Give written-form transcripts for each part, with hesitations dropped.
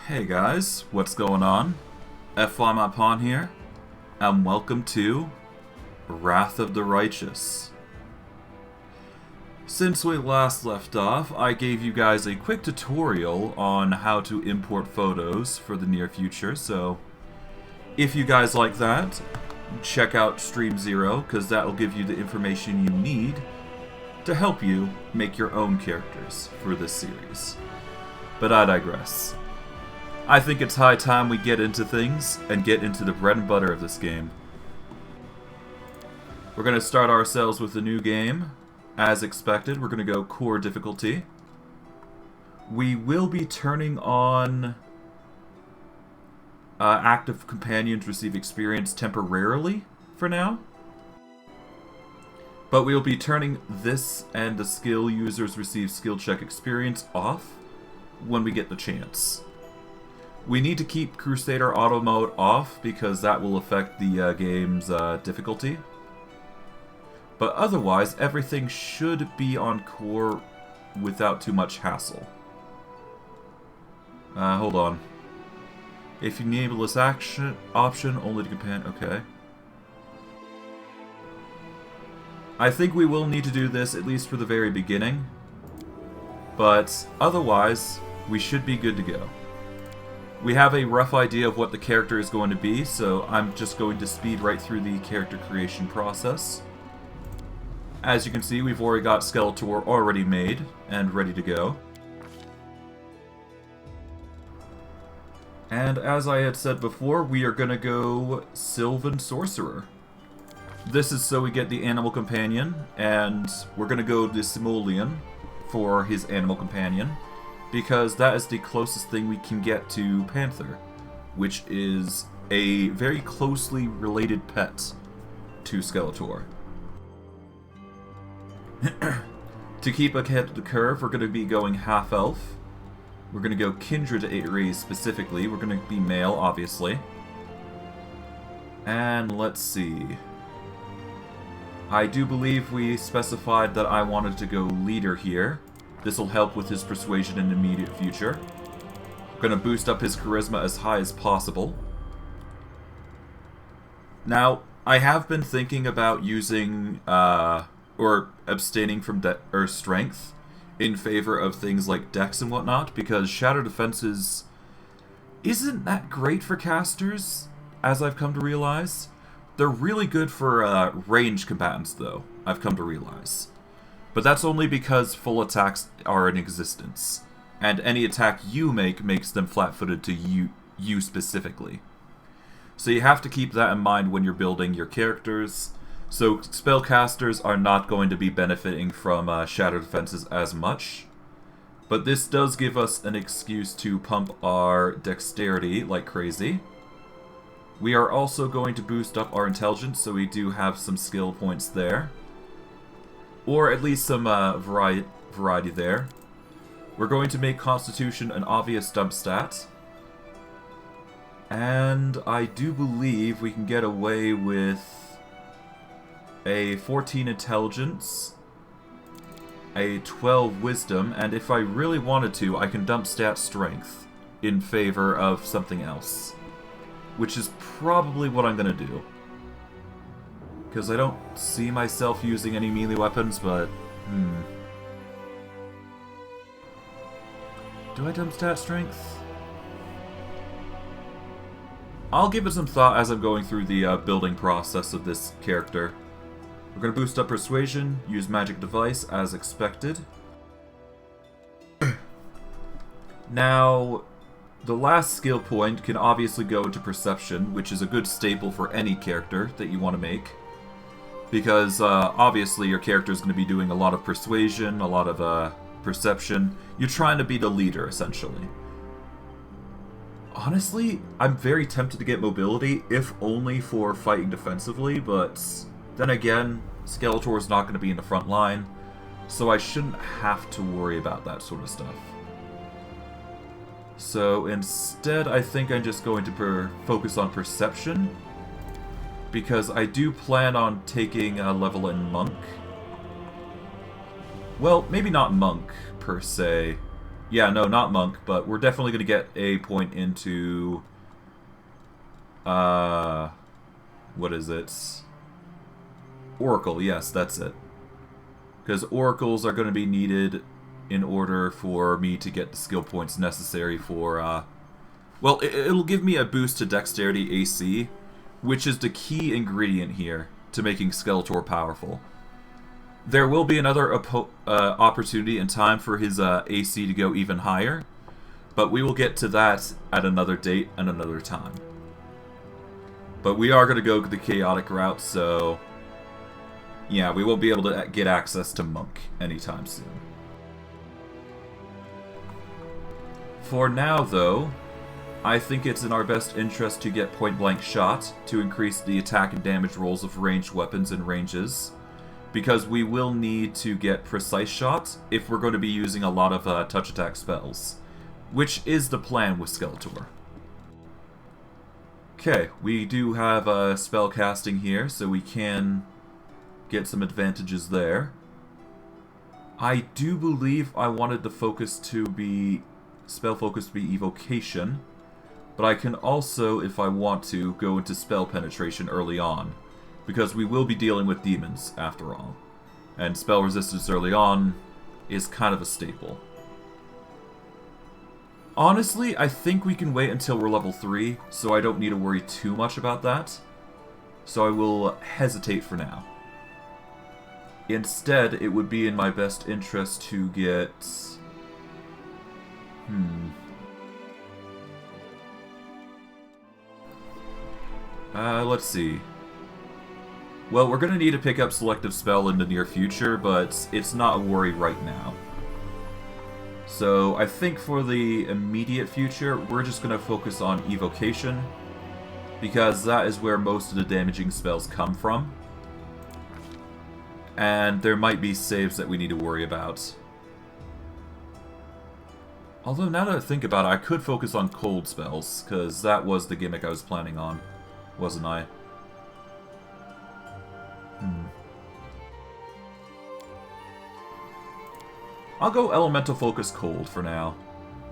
Hey guys, what's going on? F1 here, and welcome to Wrath of the Righteous. Since we last left off, I gave you guys a quick tutorial on how to import photos for the near future, so if you guys like that, check out Stream 0, because that will give you the information you need to help you make your own characters for this series. But I digress. I think it's high time we get into things and get into the bread and butter of this game. We're going to start ourselves with a new game. As expected, we're going to go core difficulty. We will be turning on active companions receive experience temporarily for now. But we'll be turning this and the skill users receive skill check experience off when we get the chance. We need to keep Crusader Auto Mode off because that will affect the game's difficulty. But otherwise, everything should be on core without too much hassle. Hold on. If you enable this option only to companion, okay. I think we will need to do this at least for the very beginning. But otherwise, we should be good to go. We have a rough idea of what the character is going to be, so I'm just going to speed right through the character creation process. As you can see, we've already got Skeletor already made and ready to go. And as I had said before, we are going to go Sylvan Sorcerer. This is so we get the animal companion, and we're going to go the Simoleon for his animal companion, because that is the closest thing we can get to Panther, which is a very closely related pet to Skeletor. To keep ahead of the curve, we're going to be going half-elf. We're going to go kindred race specifically. We're going to be male, obviously. And let's see. I do believe we specified that I wanted to go leader here. This will help with his persuasion in the immediate future. I'm going to boost up his charisma as high as possible. Now, I have been thinking about using, or abstaining from strength in favor of things like dex and whatnot, because Shadow Defenses isn't that great for casters, as I've come to realize. They're really good for ranged combatants, though, I've come to realize. But that's only because full attacks are in existence, and any attack you make makes them flat-footed to you specifically. So you have to keep that in mind when you're building your characters. So spellcasters are not going to be benefiting from Shadow Defenses as much, but this does give us an excuse to pump our dexterity like crazy. We are also going to boost up our intelligence, so we do have some skill points there. Or at least some variety there. We're going to make Constitution an obvious dump stat. And I do believe we can get away with a 14 Intelligence, a 12 Wisdom, and if I really wanted to, I can dump stat Strength in favor of something else. Which is probably what I'm going to do. Because I don't see myself using any melee weapons, but... Do I dump stat strength? I'll give it some thought as I'm going through the building process of this character. We're going to boost up Persuasion, use Magic Device as expected. Now, the last skill point can obviously go into Perception, which is a good staple for any character that you want to make. Because, obviously, your character is going to be doing a lot of persuasion, a lot of, perception. You're trying to be the leader, essentially. Honestly, I'm very tempted to get mobility, if only for fighting defensively, but then again, Skeletor is not going to be in the front line, so I shouldn't have to worry about that sort of stuff. So, instead, I think I'm just going to focus on perception, because I do plan on taking a level in Monk. Well, maybe not Monk, per se. Yeah, no, not monk, but we're definitely going to get a point into... What is it? Oracle, yes, that's it. Because oracles are going to be needed in order for me to get the skill points necessary for, well, it'll give me a boost to Dexterity AC, which is the key ingredient here to making Skeletor powerful. There will be another opportunity in time for his AC to go even higher, but we will get to that at another date and another time. But we are going to go the chaotic route, so yeah, we won't be able to get access to Monk anytime soon. For now, though, I think it's in our best interest to get point-blank shot to increase the attack and damage rolls of ranged weapons and ranges, because we will need to get precise shot if we're going to be using a lot of touch attack spells, which is the plan with Skeletor. Okay, we do have spell casting here, so we can get some advantages there. I do believe I wanted the focus to be... spell focus to be evocation, but I can also, if I want to, go into spell penetration early on, because we will be dealing with demons, after all. And spell resistance early on is kind of a staple. Honestly, I think we can wait until we're level 3, so I don't need to worry too much about that. So I will hesitate for now. Instead, it would be in my best interest to get... let's see. Well, we're going to need to pick up Selective Spell in the near future, but it's not a worry right now. So, I think for the immediate future, we're just going to focus on Evocation, because that is where most of the damaging spells come from. And there might be saves that we need to worry about. Although, now that I think about it, I could focus on cold spells, because that was the gimmick I was planning on, wasn't I? I'll go Elemental Focus Cold for now,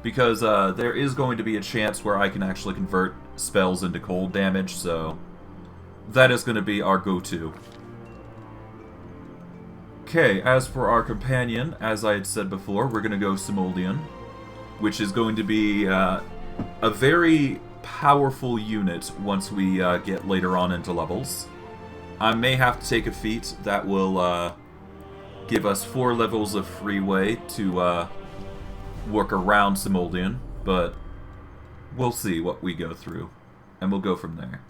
because there is going to be a chance where I can actually convert spells into cold damage, so that is going to be our go-to. Okay, as for our companion, as I had said before, we're going to go Simoleon, which is going to be a very powerful unit once we get later on into levels. I may have to take a feat that will give us 4 levels of freeway to work around Simoleon, but we'll see what we go through, and we'll go from there.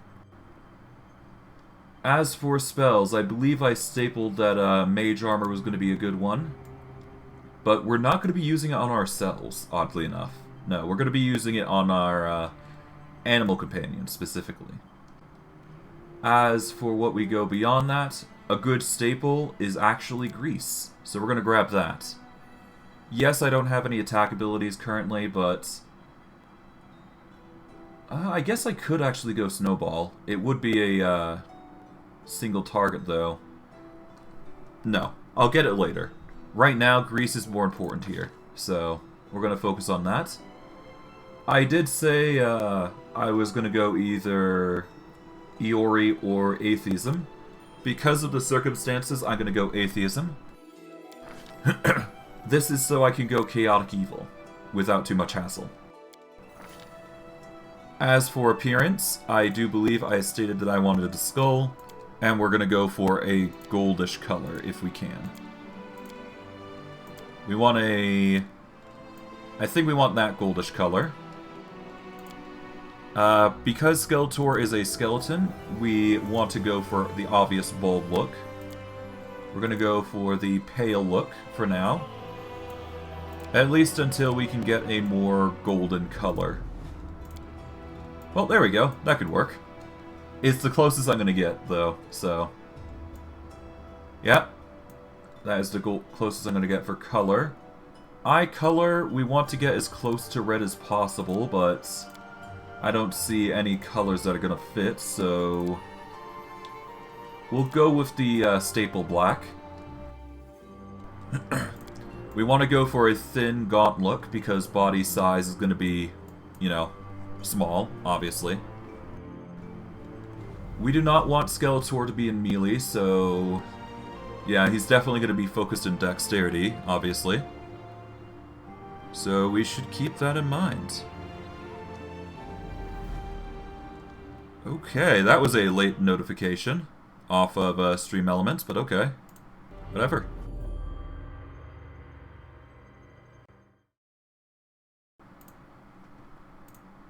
As for spells, I believe I stapled that Mage Armor was going to be a good one, but we're not going to be using it on ourselves, oddly enough. No, we're going to be using it on our animal companion, specifically. As for what we go beyond that, a good staple is actually Grease, so we're going to grab that. Yes, I don't have any attack abilities currently, but I guess I could actually go Snowball. It would be a single target, though. No, I'll get it later. Right now, Grease is more important here, so we're going to focus on that. I did say I was going to go either Iori or Atheism. Because of the circumstances, I'm going to go Atheism. This is so I can go Chaotic Evil, without too much hassle. As for appearance, I do believe I stated that I wanted a skull, and we're going to go for a goldish color, if we can. We want a... I think we want that goldish color. Because Skeletor is a skeleton, we want to go for the obvious bold look. We're going to go for the pale look for now. At least until we can get a more golden color. Well, there we go. That could work. It's the closest I'm going to get, though, so... Yep. That is the closest I'm going to get for color. Eye color, we want to get as close to red as possible, but I don't see any colors that are going to fit, so we'll go with the staple black. We want to go for a thin, gaunt look because body size is going to be, you know, small, obviously. We do not want Skeletor to be in melee, so... yeah, he's definitely going to be focused in dexterity, obviously. So we should keep that in mind. Okay, that was a late notification off of Stream Elements, but okay. Whatever.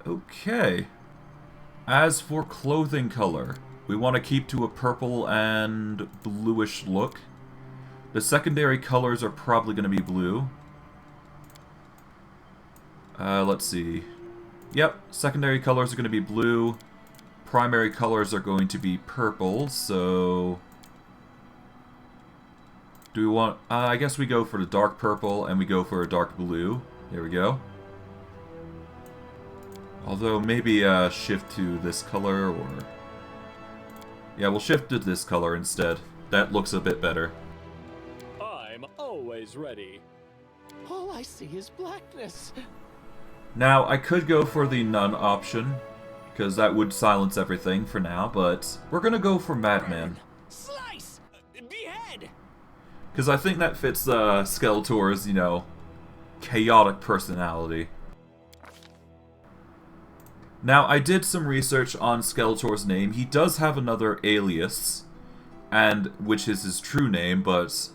Okay. As for clothing color, we want to keep to a purple and bluish look. The secondary colors are probably going to be blue. Let's see. Yep, secondary colors are going to be blue. Primary colors are going to be purple, so... do we want... I guess we go for the dark purple and we go for a dark blue. There we go. Although, maybe shift to this color, or... yeah, we'll shift to this color instead. That looks a bit better. I'm always ready. All I see is blackness. Now, I could go for the none option, because that would silence everything for now, but we're gonna go for Madman. Slice! Behead! Because I think that fits Skeletor's, you know, chaotic personality. Now, I did some research on Skeletor's name. He does have another alias, and which is his true name, but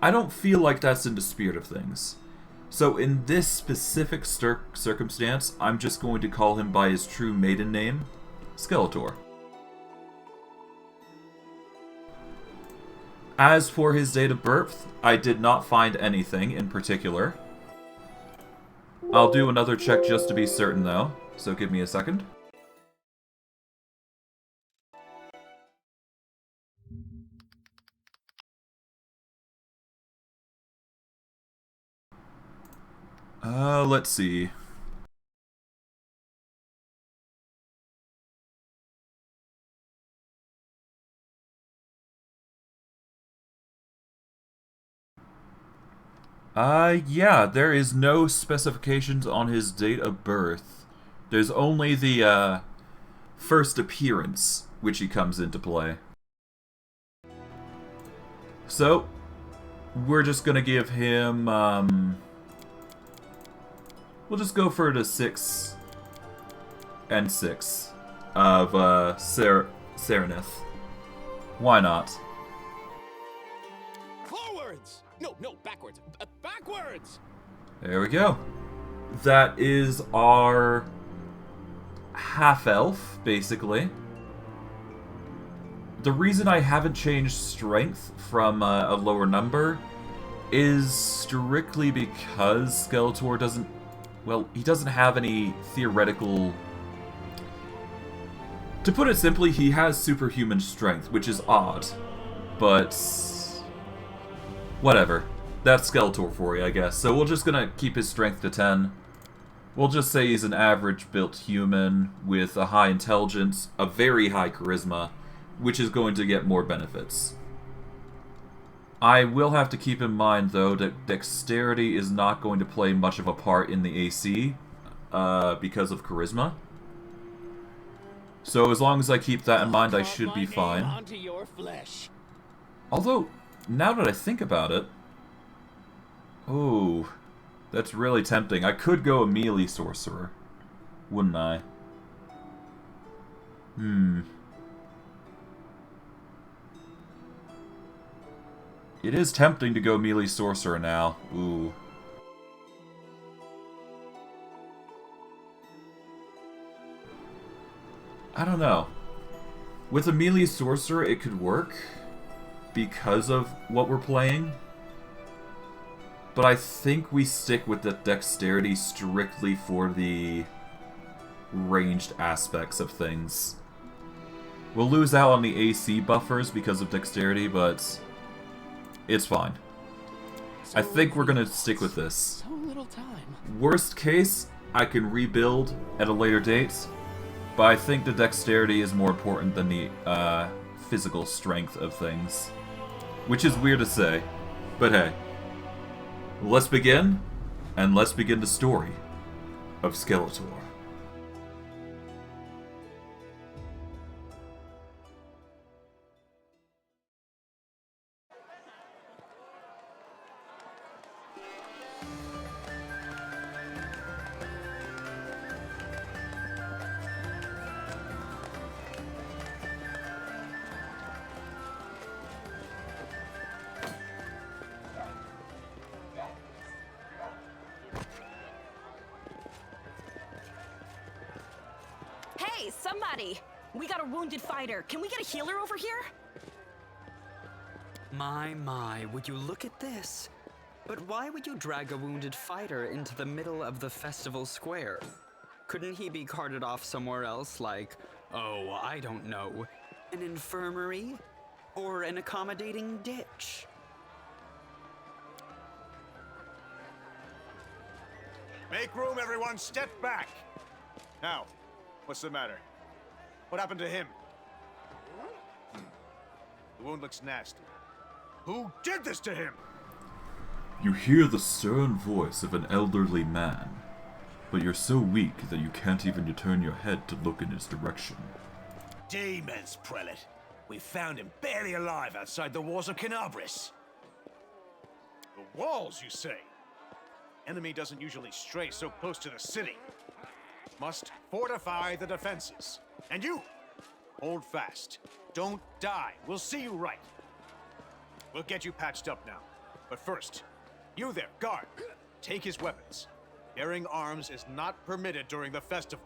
I don't feel like that's in the spirit of things. So in this specific circumstance, I'm just going to call him by his true maiden name, Skeletor. As for his date of birth, I did not find anything in particular. I'll do another check just to be certain though. So give me a second. Let's see. Yeah, there is no specifications on his date of birth. There's only the, first appearance, which he comes into play. So, we're just gonna give him, we'll just go for the 6 and 6 of, Serenith. Why not? Forwards! No, backwards. Backwards! There we go. That is our half-elf, basically. The reason I haven't changed strength from a lower number is strictly because Skeletor doesn't... well, he doesn't have any theoretical... to put it simply, he has superhuman strength, which is odd. But... whatever. That's Skeletor for you, I guess. So we're just gonna keep his strength to 10. We'll just say he's an average-built human with a high intelligence, a very high charisma, which is going to get more benefits. I will have to keep in mind, though, that dexterity is not going to play much of a part in the AC because of charisma. So as long as I keep that in mind, I should be fine. Although, now that I think about it... oh, that's really tempting. I could go a melee sorcerer, wouldn't I? It is tempting to go melee sorcerer now. Ooh. I don't know. With a melee sorcerer, it could work because of what we're playing. But I think we stick with the dexterity strictly for the ranged aspects of things. We'll lose out on the AC buffers because of dexterity, but it's fine. I think we're gonna stick with this. So little time. Worst case, I can rebuild at a later date, but I think the dexterity is more important than the physical strength of things. Which is weird to say, but hey. Let's begin, and let's begin the story of Skeletor. Hey, somebody! We got a wounded fighter. Can we get a healer over here? My, would you look at this? But why would you drag a wounded fighter into the middle of the festival square? Couldn't he be carted off somewhere else, like, oh, I don't know, an infirmary? Or an accommodating ditch? Make room, everyone! Step back! Now, what's the matter? What happened to him? The wound looks nasty. Who did this to him? You hear the stern voice of an elderly man, but you're so weak that you can't even turn your head to look in his direction. Demons, prelate. We found him barely alive outside the walls of Kenabres. The walls, you say? Enemy doesn't usually stray so close to the city. Must fortify the defenses. And you, hold fast. Don't die. We'll see you right. We'll get you patched up now. But first, you there, guard. Take his weapons. Bearing arms is not permitted during the festival.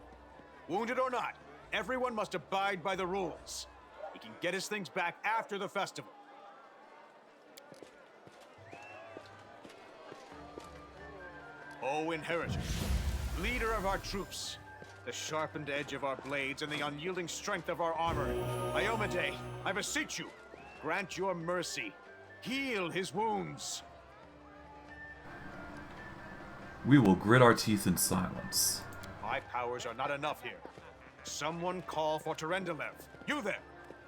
Wounded or not, everyone must abide by the rules. He can get his things back after the festival. O Inheritor, leader of our troops, the sharpened edge of our blades and the unyielding strength of our armor, Iomade, I beseech you, grant your mercy. Heal his wounds. We will grit our teeth in silence. My powers are not enough here. Someone call for Terendelev. You there!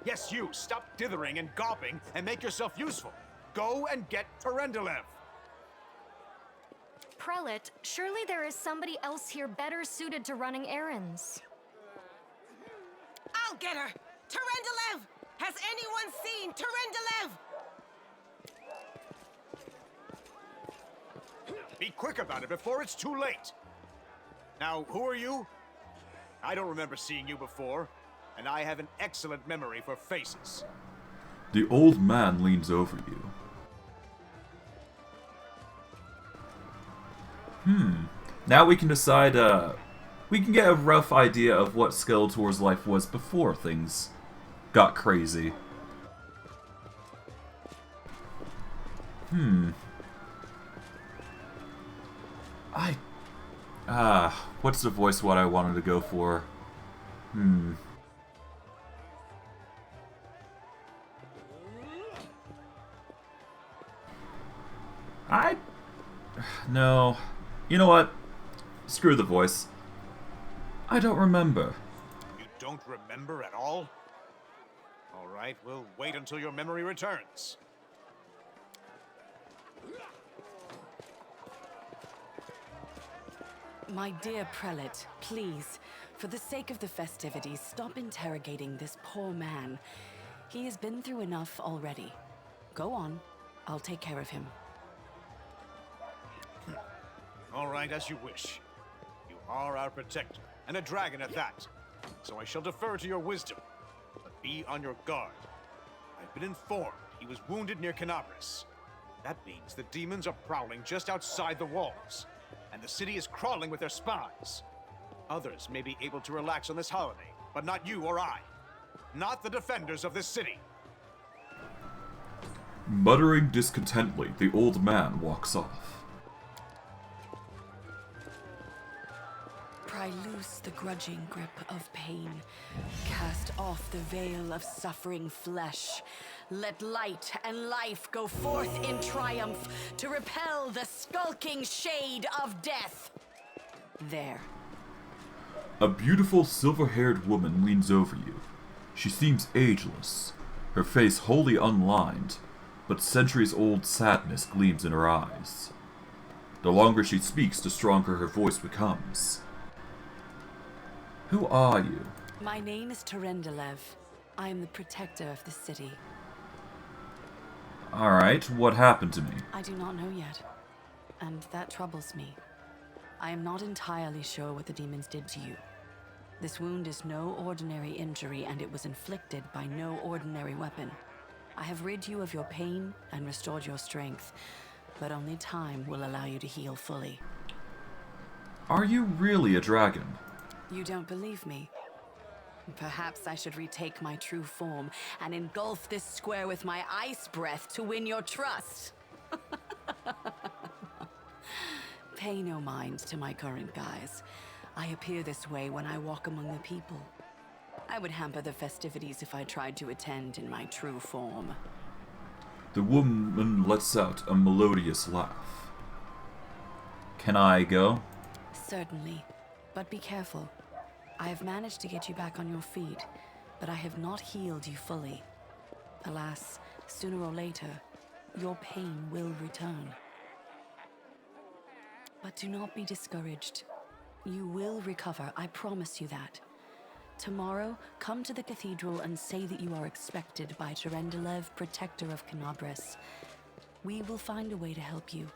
Yes, you! Stop dithering and gawping and make yourself useful. Go and get Terendelev! Prelate, surely there is somebody else here better suited to running errands. I'll get her! Terendelev! Has anyone seen Terendelev? Be quick about it before it's too late! Now, who are you? I don't remember seeing you before, and I have an excellent memory for faces. The old man leans over you. Now we can decide, we can get a rough idea of what Skeletor's life was before things got crazy. What's the voice what I wanted to go for? No. You know what? Screw the voice. I don't remember. You don't remember at all? Alright, we'll wait until your memory returns. My dear prelate, please, for the sake of the festivities, stop interrogating this poor man. He has been through enough already. Go on. I'll take care of him. Alright, as you wish. You are our protector, and a dragon at that. So I shall defer to your wisdom. But be on your guard. I've been informed he was wounded near Kenabres. That means the demons are prowling just outside the walls, and the city is crawling with their spies. Others may be able to relax on this holiday, but not you or I. Not the defenders of this city. Muttering discontently, the old man walks off. Pry loose the grudging grip of pain. Cast off the veil of suffering flesh. Let light and life go forth in triumph to repel the skulking shade of death. There. A beautiful silver-haired woman leans over you. She seems ageless, her face wholly unlined, but centuries-old sadness gleams in her eyes. The longer she speaks, the stronger her voice becomes. Who are you? My name is Terendelev. I am the protector of the city. Alright, what happened to me? I do not know yet, and that troubles me. I am not entirely sure what the demons did to you. This wound is no ordinary injury, and it was inflicted by no ordinary weapon. I have rid you of your pain and restored your strength, but only time will allow you to heal fully. Are you really a dragon? You don't believe me? Perhaps I should retake my true form and engulf this square with my ice breath to win your trust. Pay no mind to my current guise. I appear this way when I walk among the people. I would hamper the festivities if I tried to attend in my true form. The woman lets out a melodious laugh. Can I go? Certainly, but be careful. I have managed to get you back on your feet, but I have not healed you fully. Alas, sooner or later, your pain will return. But do not be discouraged. You will recover, I promise you that. Tomorrow, come to the cathedral and say that you are expected by Terendelev, protector of Kenabres. We will find a way to help you.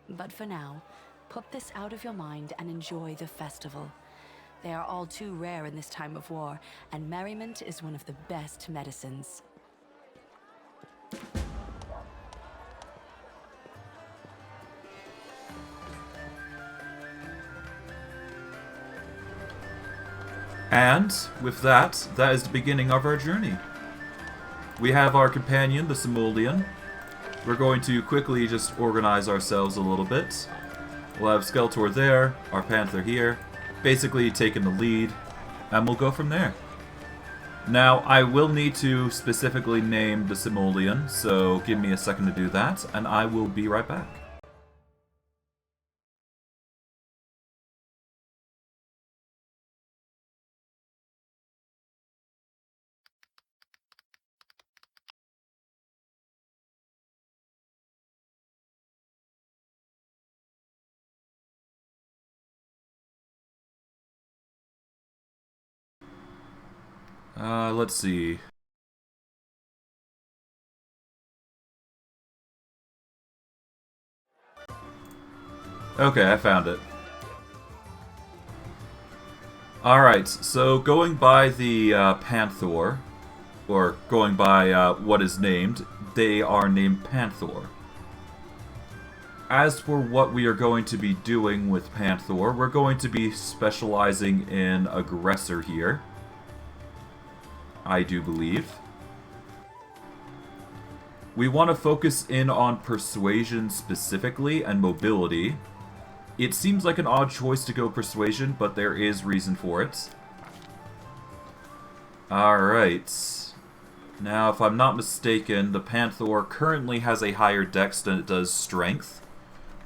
But for now, put this out of your mind and enjoy the festival. They are all too rare in this time of war, and merriment is one of the best medicines. And, with that, that is the beginning of our journey. We have our companion, the Simoleon. We're going to quickly just organize ourselves a little bit. We'll have Skeletor there, our Panther here, basically taking the lead, and we'll go from there. Now, I will need to specifically name the Simoleon, so give me a second to do that, and I will be right back. Let's see. Okay, I found it. Alright, so going by the Panther, or going by what is named, they are named Panther. As for what we are going to be doing with Panther, we're going to be specializing in aggressor here. I do believe. We want to focus in on persuasion specifically and mobility. It seems like an odd choice to go persuasion, but there is reason for it. Alright. Now, if I'm not mistaken, the Panther currently has a higher dex than it does strength.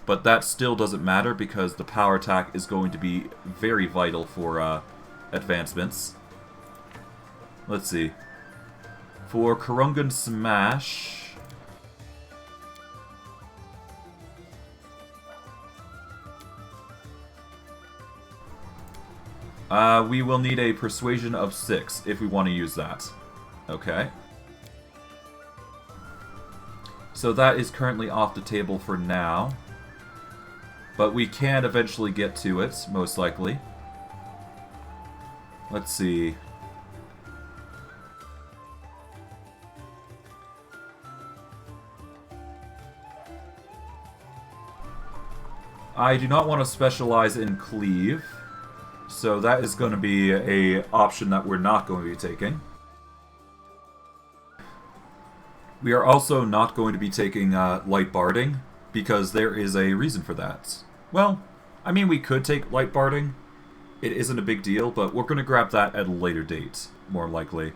But that still doesn't matter because the power attack is going to be very vital for advancements. Let's see. For Kurungan Smash... we will need a persuasion of 6 if we want to use that. Okay. So that is currently off the table for now. But we can eventually get to it, most likely. Let's see. I do not want to specialize in cleave, so that is going to be an option that we're not going to be taking. We are also not going to be taking light barding, because there is a reason for that. Well, I mean, we could take light barding. It isn't a big deal, but we're going to grab that at a later date, more likely.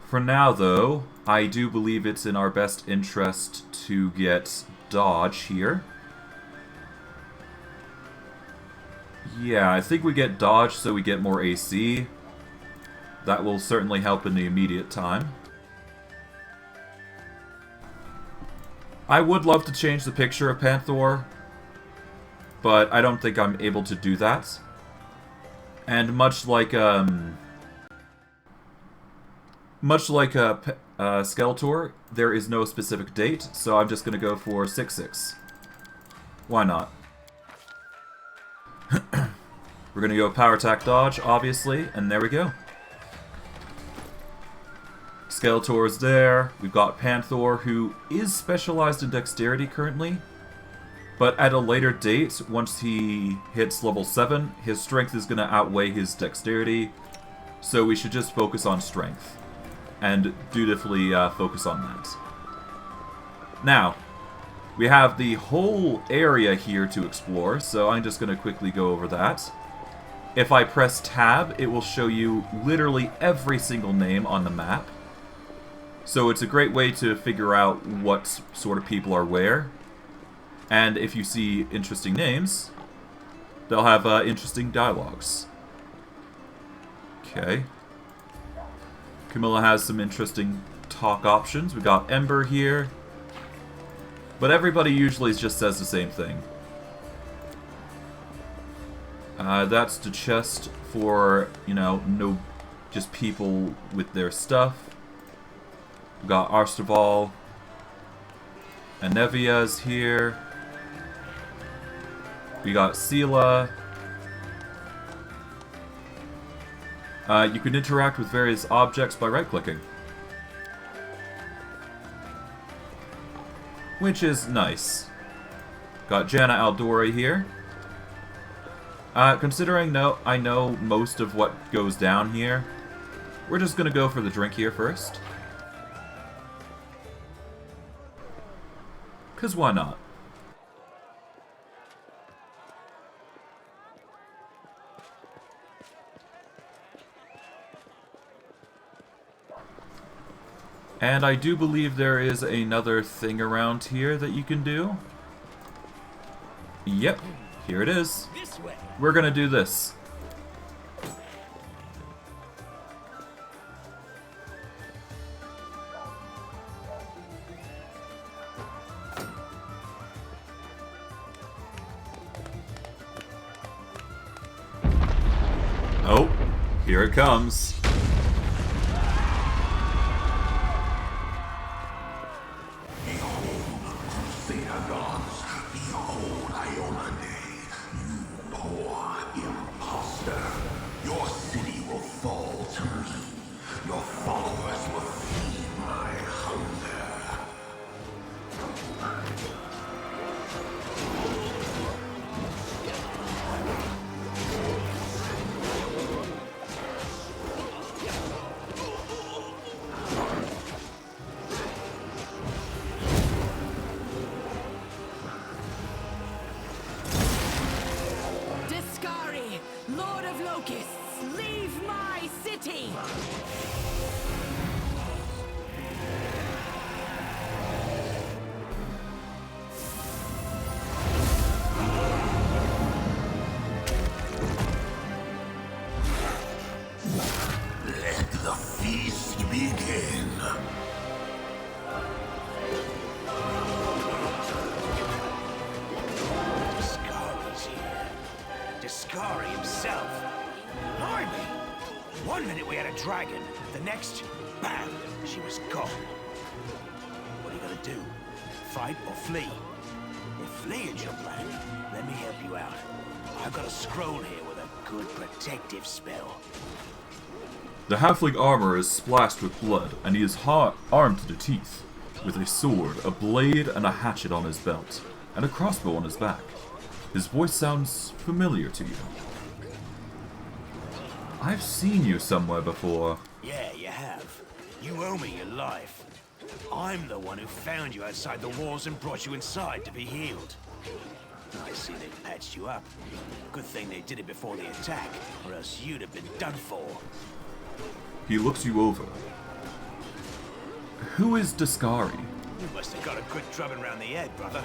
For now, though, I do believe it's in our best interest to get dodge here. Yeah, I think we get dodge so we get more AC. That will certainly help in the immediate time. I would love to change the picture of Panther, but I don't think I'm able to do that. And much like Skeletor, there is no specific date, so I'm just gonna go for 6/6. Why not? We're gonna go power attack dodge, obviously, and there we go. Skeletor is there. We've got Panther, who is specialized in dexterity currently, but at a later date, once he hits level 7, his strength is gonna outweigh his dexterity, so we should just focus on strength, and dutifully focus on that. Now, we have the whole area here to explore, so I'm just gonna quickly go over that. If I press tab, it will show you literally every single name on the map. So it's a great way to figure out what sort of people are where. And if you see interesting names, they'll have interesting dialogues. Okay. Camilla has some interesting talk options. We got Ember here. But everybody usually just says the same thing. That's the chest for, you know, no, just people with their stuff. We got Arsteval. Anevia's here. We got Sela. You can interact with various objects by right-clicking, which is nice. Got Janna Aldori here. Considering I know most of what goes down here, we're just gonna go for the drink here first. 'Cause why not? And I do believe there is another thing around here that you can do. Yep, here it is. This way. We're gonna do this. Oh, here it comes. Lord of Locusts, leave my city! Let the feast begin. Discari's here. Discari himself. Blimey! One minute we had a dragon, the next, bam, she was gone. What are you gonna do? Fight or flee? If flee is your plan, let me help you out. I've got a scroll here with a good protective spell. The halfling armor is splashed with blood, and he is armed to the teeth, with a sword, a blade, and a hatchet on his belt, and a crossbow on his back. His voice sounds familiar to you. I've seen you somewhere before. Yeah, you have. You owe me your life. I'm the one who found you outside the walls and brought you inside to be healed. I see they patched you up. Good thing they did it before the attack, or else you'd have been done for. He looks you over. Who is Discari? You must have got a good drubbing round the head, brother.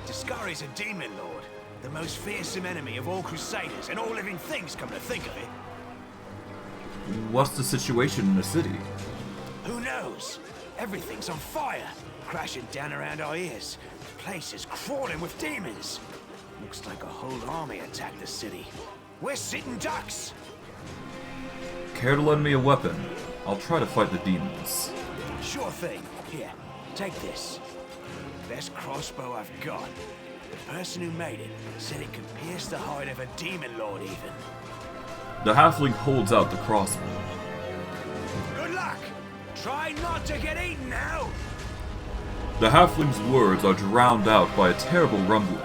Discari's a demon lord, the most fearsome enemy of all crusaders and all living things, come to think of it. What's the situation in the city? Who knows? Everything's on fire, crashing down around our ears. The place is crawling with demons. Looks like a whole army attacked the city. We're sitting ducks! Care to lend me a weapon? I'll try to fight the demons. Sure thing. Here, take this. Best crossbow I've got. The person who made it said it could pierce the hide of a demon lord even. The halfling holds out the crossbow. Good luck! Try not to get eaten now! The halfling's words are drowned out by a terrible rumbling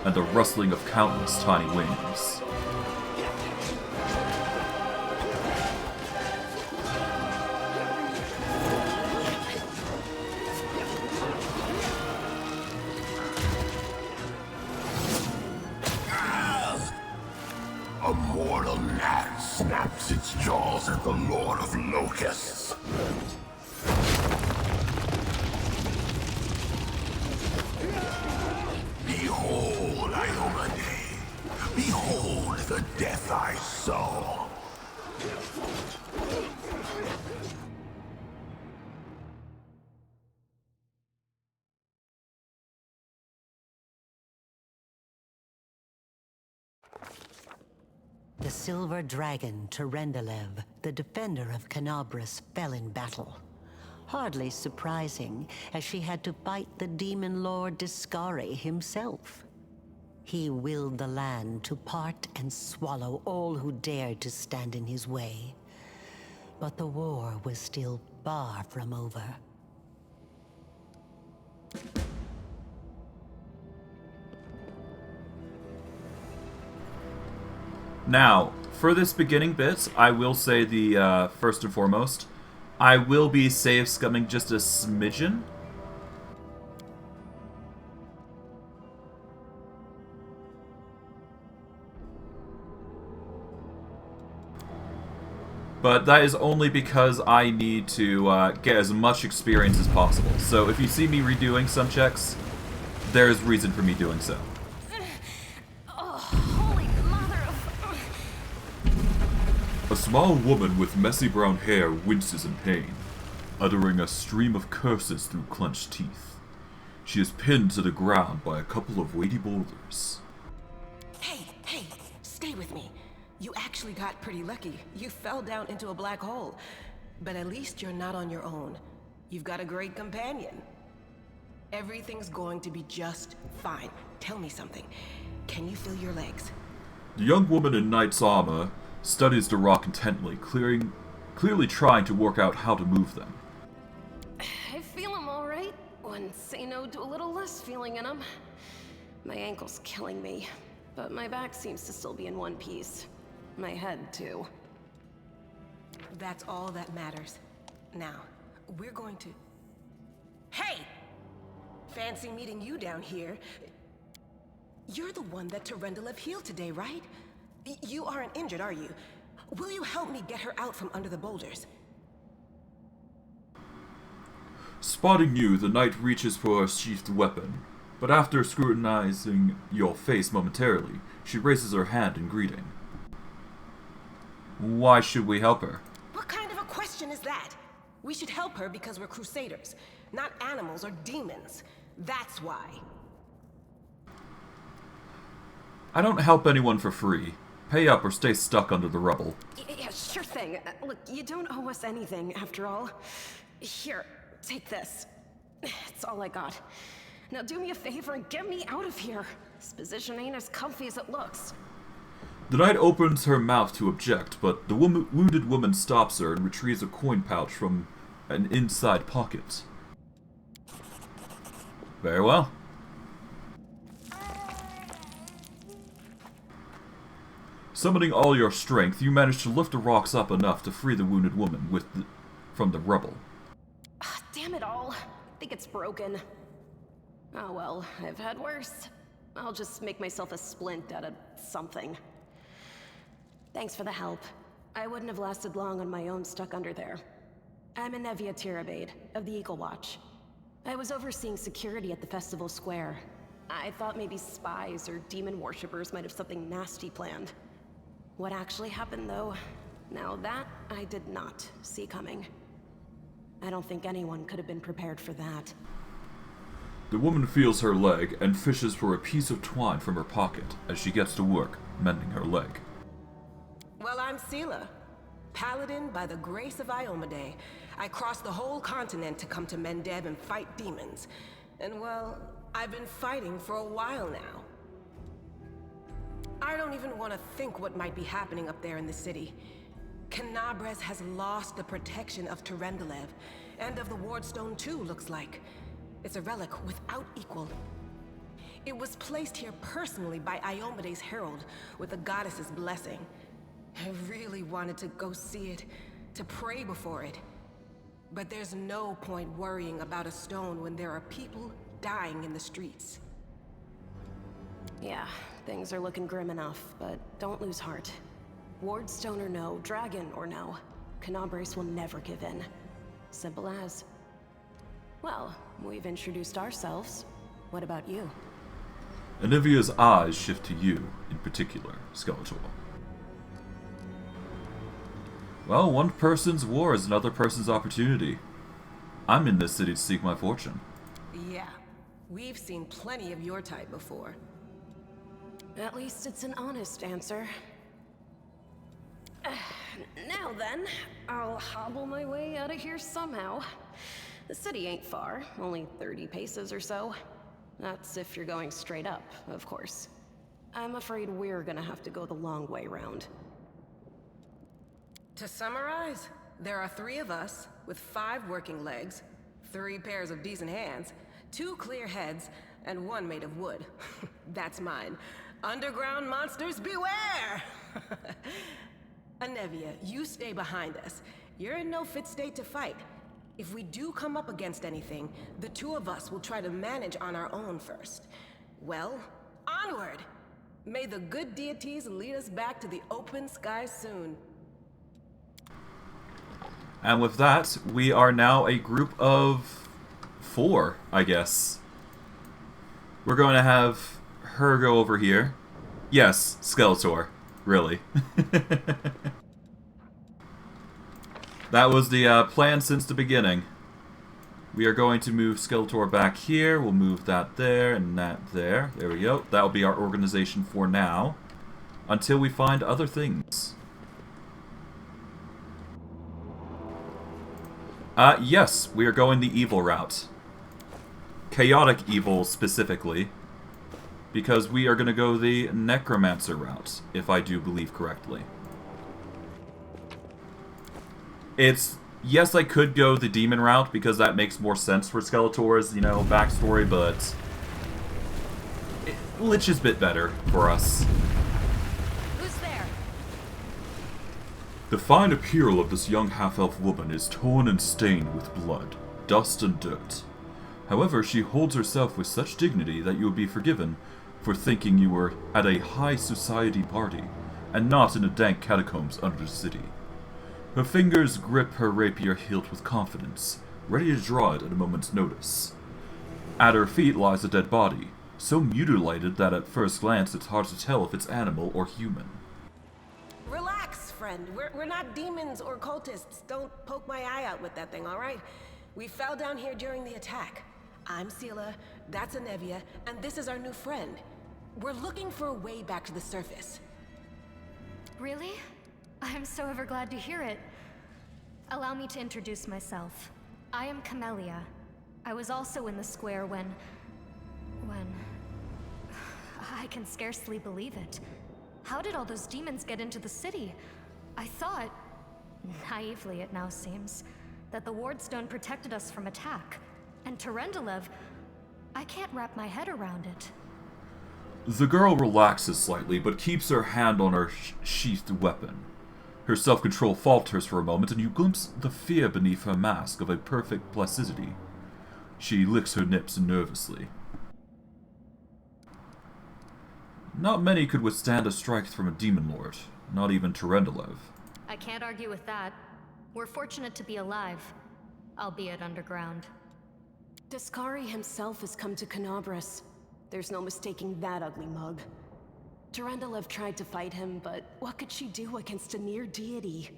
and the rustling of countless tiny wings. A mortal gnat snaps its jaws at the Lord of Locusts. Behold, Iomade. Behold the death I sow. The silver dragon, Terendelev, the defender of Kenabres, fell in battle. Hardly surprising, as she had to fight the demon lord Discari himself. He willed the land to part and swallow all who dared to stand in his way. But the war was still far from over. Now, for this beginning bit, I will say the first and foremost, I will be save scumming just a smidgen. But that is only because I need to get as much experience as possible. So if you see me redoing some checks, there's reason for me doing so. A small woman with messy brown hair winces in pain, uttering a stream of curses through clenched teeth. She is pinned to the ground by a couple of weighty boulders. Hey, stay with me. You actually got pretty lucky. You fell down into a black hole. But at least you're not on your own. You've got a great companion. Everything's going to be just fine. Tell me something. Can you feel your legs? The young woman in knight's armor studies the rock intently, clearly trying to work out how to move them. I feel them all right. Wouldn't say no to a little less feeling in them. My ankle's killing me, but my back seems to still be in one piece. My head, too. That's all that matters. Now, we're going to... Hey! Fancy meeting you down here. You're the one that Terendelev healed today, right? You aren't injured, are you? Will you help me get her out from under the boulders? Spotting you, the knight reaches for a sheathed weapon, but after scrutinizing your face momentarily, she raises her hand in greeting. Why should we help her? What kind of a question is that? We should help her because we're crusaders, not animals or demons. That's why. I don't help anyone for free. Pay up or stay stuck under the rubble. Yeah, sure thing. Look, you don't owe us anything, after all. Here, take this. It's all I got. Now do me a favor and get me out of here. This position ain't as comfy as it looks. The knight opens her mouth to object, but the wounded woman stops her and retrieves a coin pouch from an inside pocket. Very well. Summoning all your strength, you manage to lift the rocks up enough to free the wounded woman from the rubble. Damn it all. I think it's broken. Oh well, I've had worse. I'll just make myself a splint out of something. Thanks for the help. I wouldn't have lasted long on my own stuck under there. I'm Anevia Tirabade, of the Eagle Watch. I was overseeing security at the festival square. I thought maybe spies or demon worshippers might have something nasty planned. What actually happened, though, now that I did not see coming. I don't think anyone could have been prepared for that. The woman feels her leg and fishes for a piece of twine from her pocket as she gets to work mending her leg. Well, I'm Sela, paladin by the grace of Iomedae. I crossed the whole continent to come to Mendev and fight demons. And well, I've been fighting for a while now. I don't even want to think what might be happening up there in the city. Kenabres has lost the protection of Tyrendelev, and of the Wardstone too, looks like. It's a relic without equal. It was placed here personally by Iomedae's herald, with the goddess's blessing. I really wanted to go see it, to pray before it. But there's no point worrying about a stone when there are people dying in the streets. Yeah, things are looking grim enough, but don't lose heart. Wardstone or no, dragon or no, Kenabres will never give in. Simple as. Well, we've introduced ourselves. What about you? Anivia's eyes shift to you, in particular, Skeletor. Well, one person's war is another person's opportunity. I'm in this city to seek my fortune. Yeah, we've seen plenty of your type before. At least it's an honest answer. Now then, I'll hobble my way out of here somehow. The city ain't far, only 30 paces or so. That's if you're going straight up, of course. I'm afraid we're gonna have to go the long way round. To summarize, there are 3 of us, with 5 working legs, 3 pairs of decent hands, 2 clear heads, and 1 made of wood. That's mine. Underground monsters beware! Anevia, you stay behind us. You're in no fit state to fight. If we do come up against anything, the 2 of us will try to manage on our own first. Well, onward! May the good deities lead us back to the open sky soon. And with that, we are now a group of 4, I guess. We're going to have her go over here. Yes, Skeletor. Really. That was the plan since the beginning. We are going to move Skeletor back here. We'll move that there and that there. There we go. That'll be our organization for now. Until we find other things. Yes, we are going the evil route. Chaotic evil, specifically. Because we are going to go the necromancer route, if I do believe correctly. Yes, I could go the demon route, because that makes more sense for Skeletor's, backstory, but Lich is a bit better for us. Who's there? The fine apparel of this young half-elf woman is torn and stained with blood, dust and dirt. However, she holds herself with such dignity that you will be forgiven for thinking you were at a high society party, and not in a dank catacombs under the city. Her fingers grip her rapier hilt with confidence, ready to draw it at a moment's notice. At her feet lies a dead body, so mutilated that at first glance it's hard to tell if it's animal or human. Relax, friend. We're not demons or cultists. Don't poke my eye out with that thing, alright? We fell down here during the attack. I'm Sela, that's Anevia, and this is our new friend. We're looking for a way back to the surface. Really? I'm so ever glad to hear it. Allow me to introduce myself. I am Camellia. I was also in the square when... I can scarcely believe it. How did all those demons get into the city? I thought, naively it now seems, that the Wardstone protected us from attack. And Tyrendelev, I can't wrap my head around it. The girl relaxes slightly, but keeps her hand on her sheathed weapon. Her self-control falters for a moment, and you glimpse the fear beneath her mask of a perfect placidity. She licks her lips nervously. Not many could withstand a strike from a demon lord, not even Tyrendelev. I can't argue with that. We're fortunate to be alive, albeit underground. Daskari himself has come to Kenabres. There's no mistaking that ugly mug. Tyrendelev tried to fight him, but what could she do against a near deity?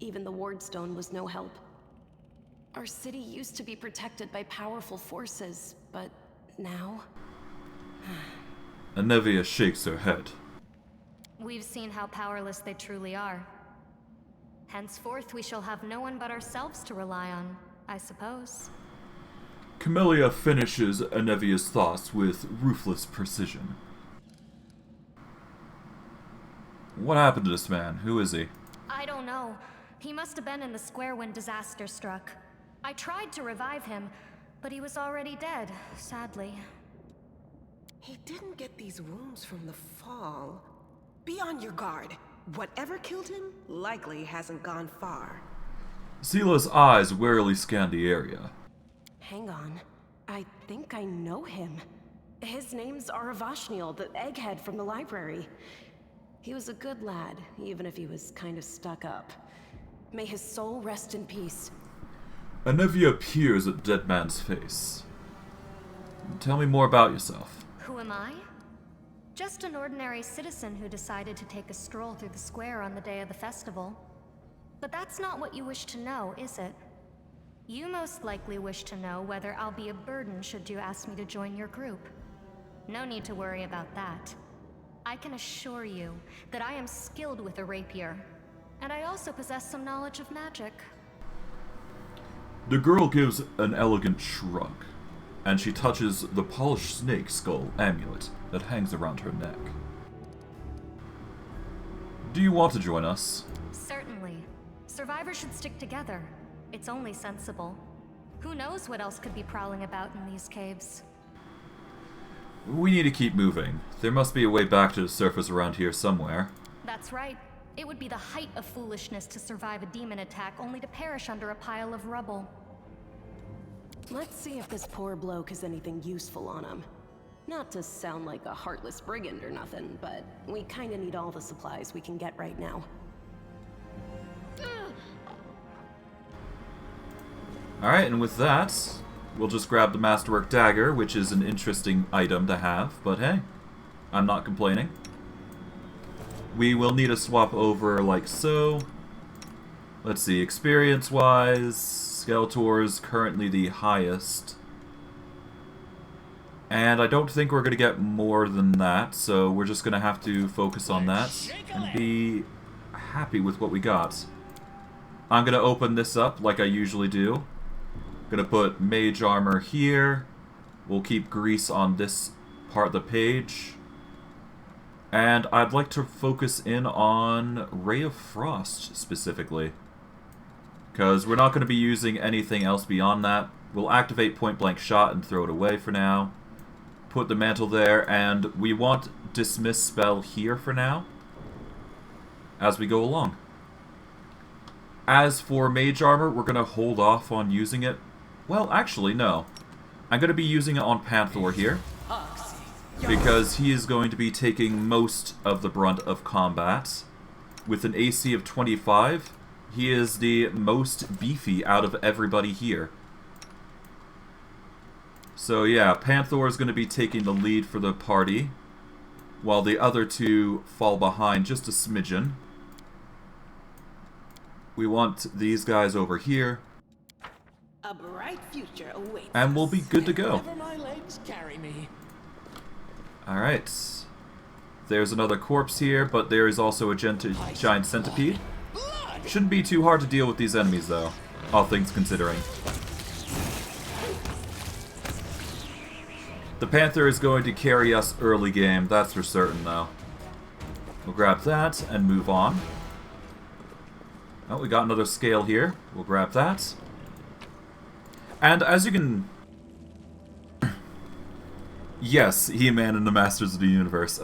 Even the Wardstone was no help. Our city used to be protected by powerful forces, but now... Anevia shakes her head. We've seen how powerless they truly are. Henceforth, we shall have no one but ourselves to rely on, I suppose. Camellia finishes Anevia's thoughts with ruthless precision. What happened to this man? Who is he? I don't know. He must have been in the square when disaster struck. I tried to revive him, but he was already dead, sadly. He didn't get these wounds from the fall. Be on your guard. Whatever killed him likely hasn't gone far. Zealous eyes warily scan the area. Hang on. I think I know him. His name's Aravashniel, the egghead from the library. He was a good lad, even if he was kind of stuck up. May his soul rest in peace. Anevia peers at Dead Man's face. Tell me more about yourself. Who am I? Just an ordinary citizen who decided to take a stroll through the square on the day of the festival. But that's not what you wish to know, is it? You most likely wish to know whether I'll be a burden should you ask me to join your group. No need to worry about that. I can assure you that I am skilled with a rapier, and I also possess some knowledge of magic. The girl gives an elegant shrug, and she touches the polished snake skull amulet that hangs around her neck. Do you want to join us? Certainly. Survivors should stick together. It's only sensible. Who knows what else could be prowling about in these caves? We need to keep moving. There must be a way back to the surface around here somewhere. That's right. It would be the height of foolishness to survive a demon attack only to perish under a pile of rubble. Let's see if this poor bloke has anything useful on him. Not to sound like a heartless brigand or nothing, but we kinda need all the supplies we can get right now. Alright, and with that, we'll just grab the Masterwork Dagger, which is an interesting item to have, but hey, I'm not complaining. We will need to swap over like so. Let's see, experience-wise, Skeletor is currently the highest. And I don't think we're going to get more than that, so we're just going to have to focus on that and be happy with what we got. I'm going to open this up like I usually do. Going to put Mage Armor here. We'll keep Grease on this part of the page. And I'd like to focus in on Ray of Frost specifically, because we're not going to be using anything else beyond that. We'll activate Point Blank Shot and throw it away for now. Put the mantle there, and we want Dismiss spell here for now as we go along. As for Mage Armor, we're going to hold off on using it. Well, actually, no. I'm going to be using it on Panther here, because he is going to be taking most of the brunt of combat. With an AC of 25, he is the most beefy out of everybody here. So yeah, Panther is going to be taking the lead for the party, while the other two fall behind just a smidgen. We want these guys over here. A bright future awaits. And we'll be good to go. Wherever my legs carry me. Alright. There's another corpse here, but there is also a giant centipede. Shouldn't be too hard to deal with these enemies, though, all things considering. The Panther is going to carry us early game, that's for certain, though. We'll grab that and move on. Oh, we got another scale here. We'll grab that. And as you can... Yes, He-Man and the Masters of the Universe.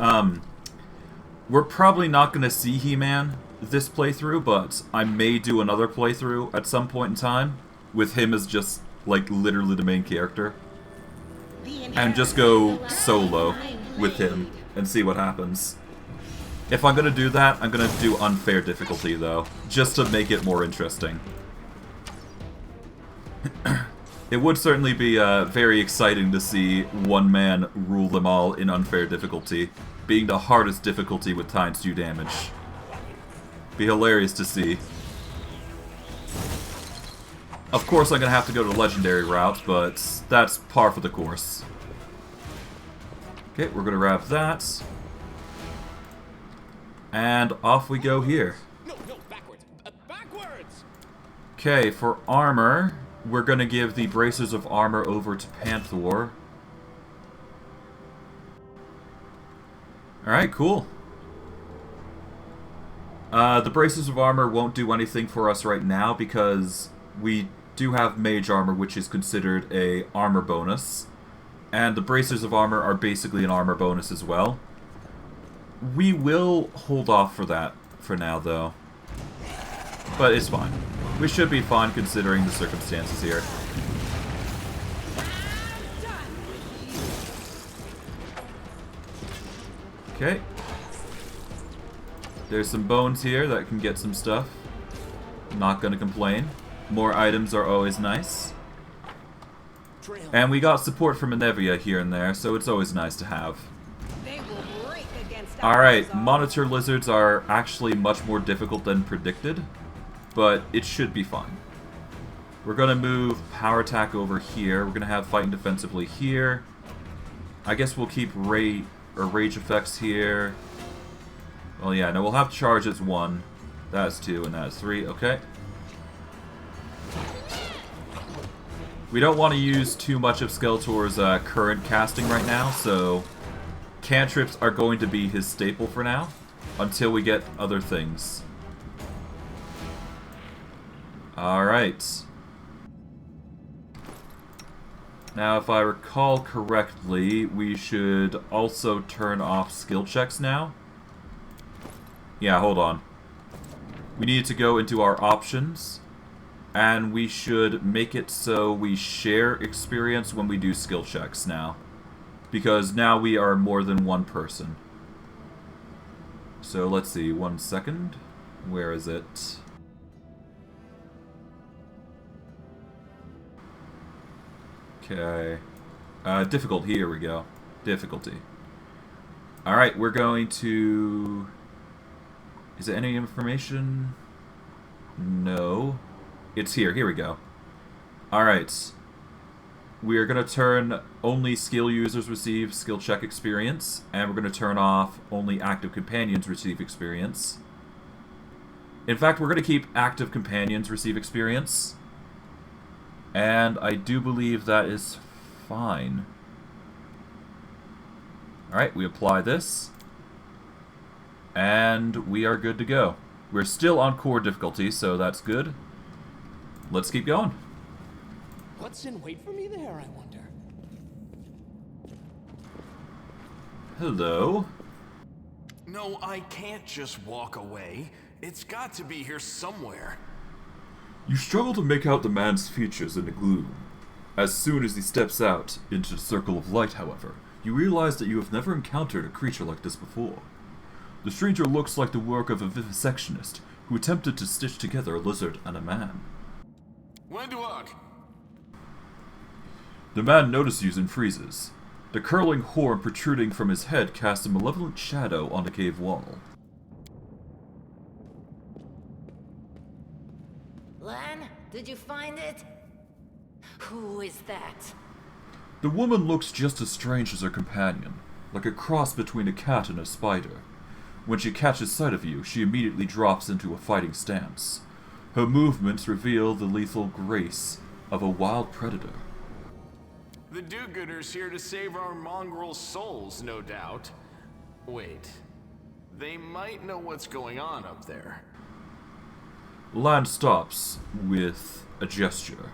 We're probably not going to see He-Man this playthrough, but I may do another playthrough at some point in time with him as just, like, literally the main character. And just go solo with him and see what happens. If I'm going to do that, I'm going to do unfair difficulty, though, just to make it more interesting. It would certainly be very exciting to see one man rule them all in unfair difficulty, being the hardest difficulty with ×2 damage. Be hilarious to see. Of course, I'm going to have to go the legendary route, but that's par for the course. Okay, we're going to grab that. And off we go here. No, backwards. Backwards! Okay, for armor, we're going to give the Bracers of Armor over to Panther. Alright, cool. The Bracers of Armor won't do anything for us right now because we do have Mage Armor, which is considered a armor bonus. And the Bracers of Armor are basically an armor bonus as well. We will hold off for that for now, though. But it's fine. We should be fine considering the circumstances here. Okay. There's some bones here that can get some stuff. Not gonna complain. More items are always nice. And we got support from Anevia here and there, so it's always nice to have. Alright, monitor lizards are actually much more difficult than predicted, but it should be fine. We're gonna move power attack over here. We're gonna have fighting defensively here. I guess we'll keep rage effects here. Well, yeah, no, we'll have charge as 1. That's 2, and that's 3. Okay. We don't want to use too much of Skeletor's current casting right now, so cantrips are going to be his staple for now, until we get other things. Alright. Now, if I recall correctly, we should also turn off skill checks now. Yeah, hold on. We need to go into our options, and we should make it so we share experience when we do skill checks now. Because now we are more than one person. So let's see, 1 second. Where is it? Okay. Difficulty, here we go. Difficulty. Alright, we're going to... Is there any information? No. It's here. Here we go. Alright. We are going to turn only skill users receive skill check experience, and we're going to turn off only active companions receive experience. In fact, we're going to keep active companions receive experience. And I do believe that is fine. Alright, we apply this. And we are good to go. We're still on core difficulty, so that's good. Let's keep going. What's in wait for me there, I wonder? Hello. No, I can't just walk away. It's got to be here somewhere. You struggle to make out the man's features in the gloom. As soon as he steps out into the circle of light, however, you realize that you have never encountered a creature like this before. The stranger looks like the work of a vivisectionist who attempted to stitch together a lizard and a man. Wenduag! The man notices you and freezes. The curling horn protruding from his head casts a malevolent shadow on the cave wall. Lan, did you find it? Who is that? The woman looks just as strange as her companion, like a cross between a cat and a spider. When she catches sight of you, she immediately drops into a fighting stance. Her movements reveal the lethal grace of a wild predator. The do-gooders here to save our mongrel souls, no doubt. Wait, they might know what's going on up there. Lan stops with a gesture.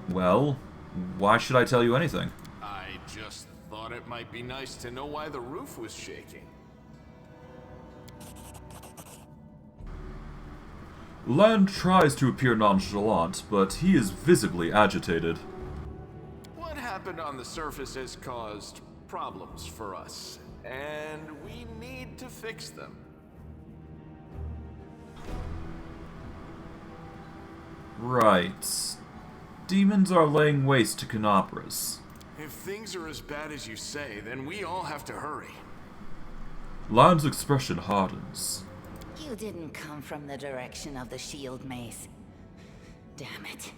Well, why should I tell you anything? I just thought it might be nice to know why the roof was shaking. Lan tries to appear nonchalant, but he is visibly agitated. What happened on the surface has caused problems for us, and we need to fix them. Right. Demons are laying waste to Kenabres. If things are as bad as you say, then we all have to hurry. Lan's expression hardens. You didn't come from the direction of the shield maze. Damn it.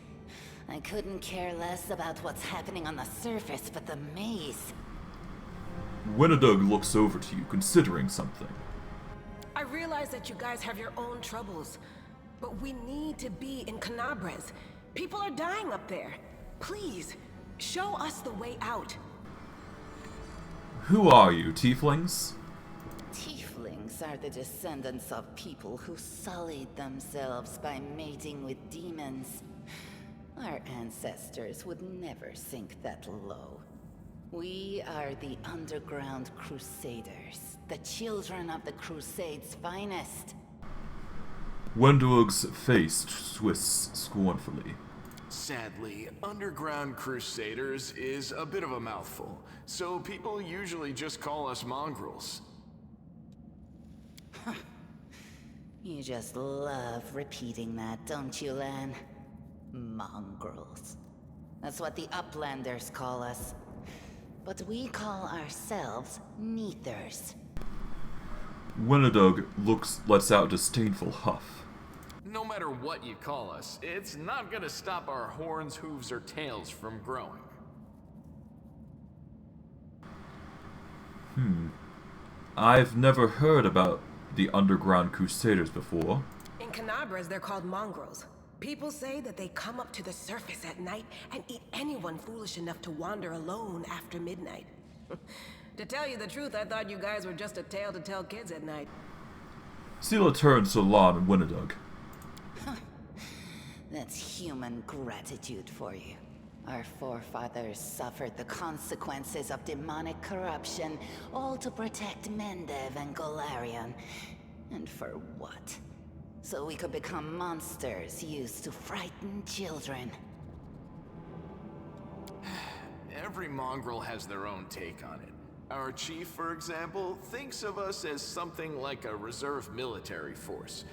I couldn't care less about what's happening on the surface, but the maze. Wenduag looks over to you, considering something. I realize that you guys have your own troubles, but we need to be in Kenabres. People are dying up there. Please, show us the way out. Who are you, tieflings? Tieflings are the descendants of people who sullied themselves by mating with demons. Our ancestors would never sink that low. We are the underground crusaders, the children of the crusade's finest. Wenduag's face twists scornfully. Sadly, underground crusaders is a bit of a mouthful, so people usually just call us mongrels. You just love repeating that, don't you, Lan? Mongrels. That's what the Uplanders call us. But we call ourselves Neathers. Wenduag lets out a disdainful huff. No matter what you call us, it's not gonna stop our horns, hooves, or tails from growing. I've never heard about the underground crusaders before. In Kenabres, they're called Mongrels. People say that they come up to the surface at night and eat anyone foolish enough to wander alone after midnight. To tell you the truth, I thought you guys were just a tale to tell kids at night. Sela turns to Lon and Wenduag. That's human gratitude for you. Our forefathers suffered the consequences of demonic corruption, all to protect Mendev and Golarion. And for what? So we could become monsters used to frighten children. Every mongrel has their own take on it. Our chief, for example, thinks of us as something like a reserve military force.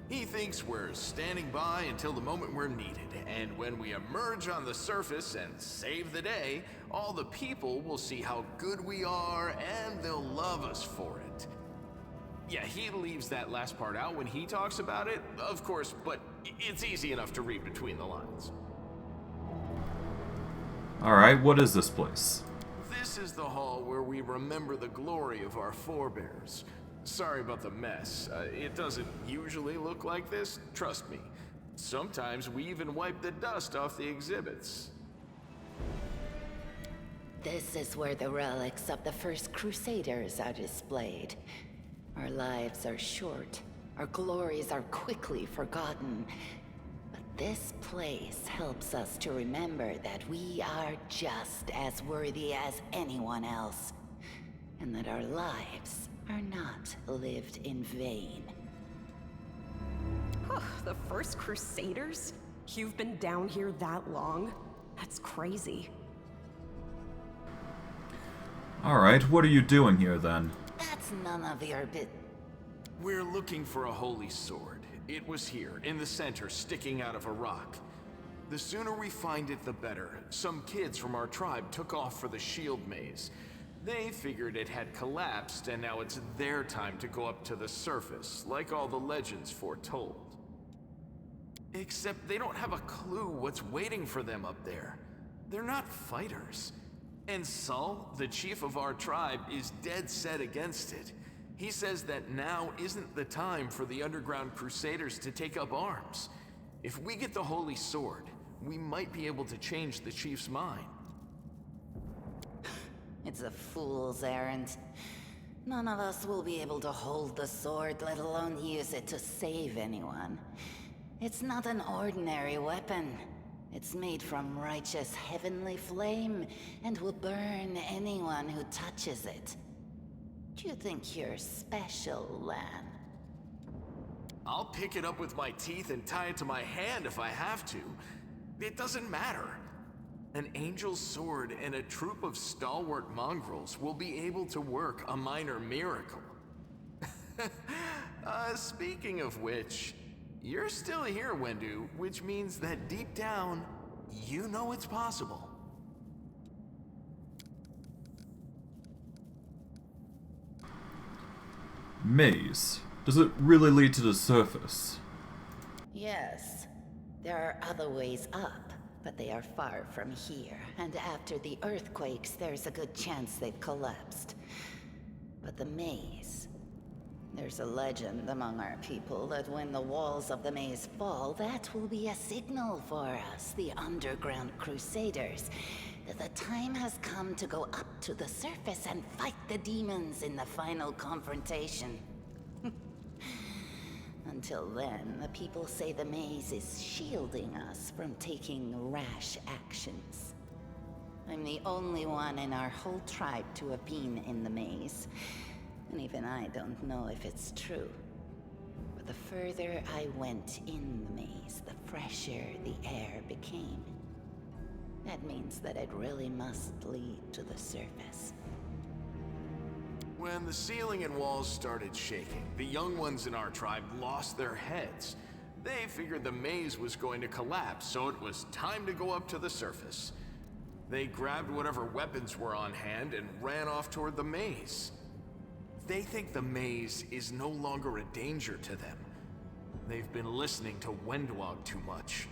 He thinks we're standing by until the moment we're needed, and when we emerge on the surface and save the day, all the people will see how good we are, and they'll love us for it. Yeah, he leaves that last part out when he talks about it, of course, but it's easy enough to read between the lines. Alright, what is this place? This is the hall where we remember the glory of our forebears. Sorry about the mess. It doesn't usually look like this, trust me. Sometimes we even wipe the dust off the exhibits. This is where the relics of the first Crusaders are displayed. Our lives are short, our glories are quickly forgotten. But this place helps us to remember that we are just as worthy as anyone else, and that our lives are not lived in vain. The first Crusaders? You've been down here that long? That's crazy. Alright, what are you doing here then? That's none of your We're looking for a holy sword. It was here, in the center, sticking out of a rock. The sooner we find it, the better. Some kids from our tribe took off for the shield maze. They figured it had collapsed, and now it's their time to go up to the surface, like all the legends foretold. Except they don't have a clue what's waiting for them up there. They're not fighters. And Saul, the chief of our tribe, is dead set against it. He says that now isn't the time for the underground crusaders to take up arms. If we get the holy sword, we might be able to change the chief's mind. It's a fool's errand. None of us will be able to hold the sword, let alone use it to save anyone. It's not an ordinary weapon. It's made from righteous heavenly flame, and will burn anyone who touches it. Do you think you're special, Lan? I'll pick it up with my teeth and tie it to my hand if I have to. It doesn't matter. An angel's sword and a troop of stalwart mongrels will be able to work a minor miracle. Speaking of which, you're still here, Wendu, which means that deep down, you know it's possible. Maze. Does it really lead to the surface? Yes, there are other ways up, but they are far from here. And after the earthquakes, there's a good chance they've collapsed. But the maze... There's a legend among our people that when the walls of the maze fall, that will be a signal for us, the underground crusaders, that the time has come to go up to the surface and fight the demons in the final confrontation. Until then, the people say the maze is shielding us from taking rash actions. I'm the only one in our whole tribe to have been in the maze. And even I don't know if it's true. But the further I went in the maze, the fresher the air became. That means that it really must lead to the surface. When the ceiling and walls started shaking, the young ones in our tribe lost their heads. They figured the maze was going to collapse, so it was time to go up to the surface. They grabbed whatever weapons were on hand and ran off toward the maze. They think the maze is no longer a danger to them. They've been listening to Wenduag too much.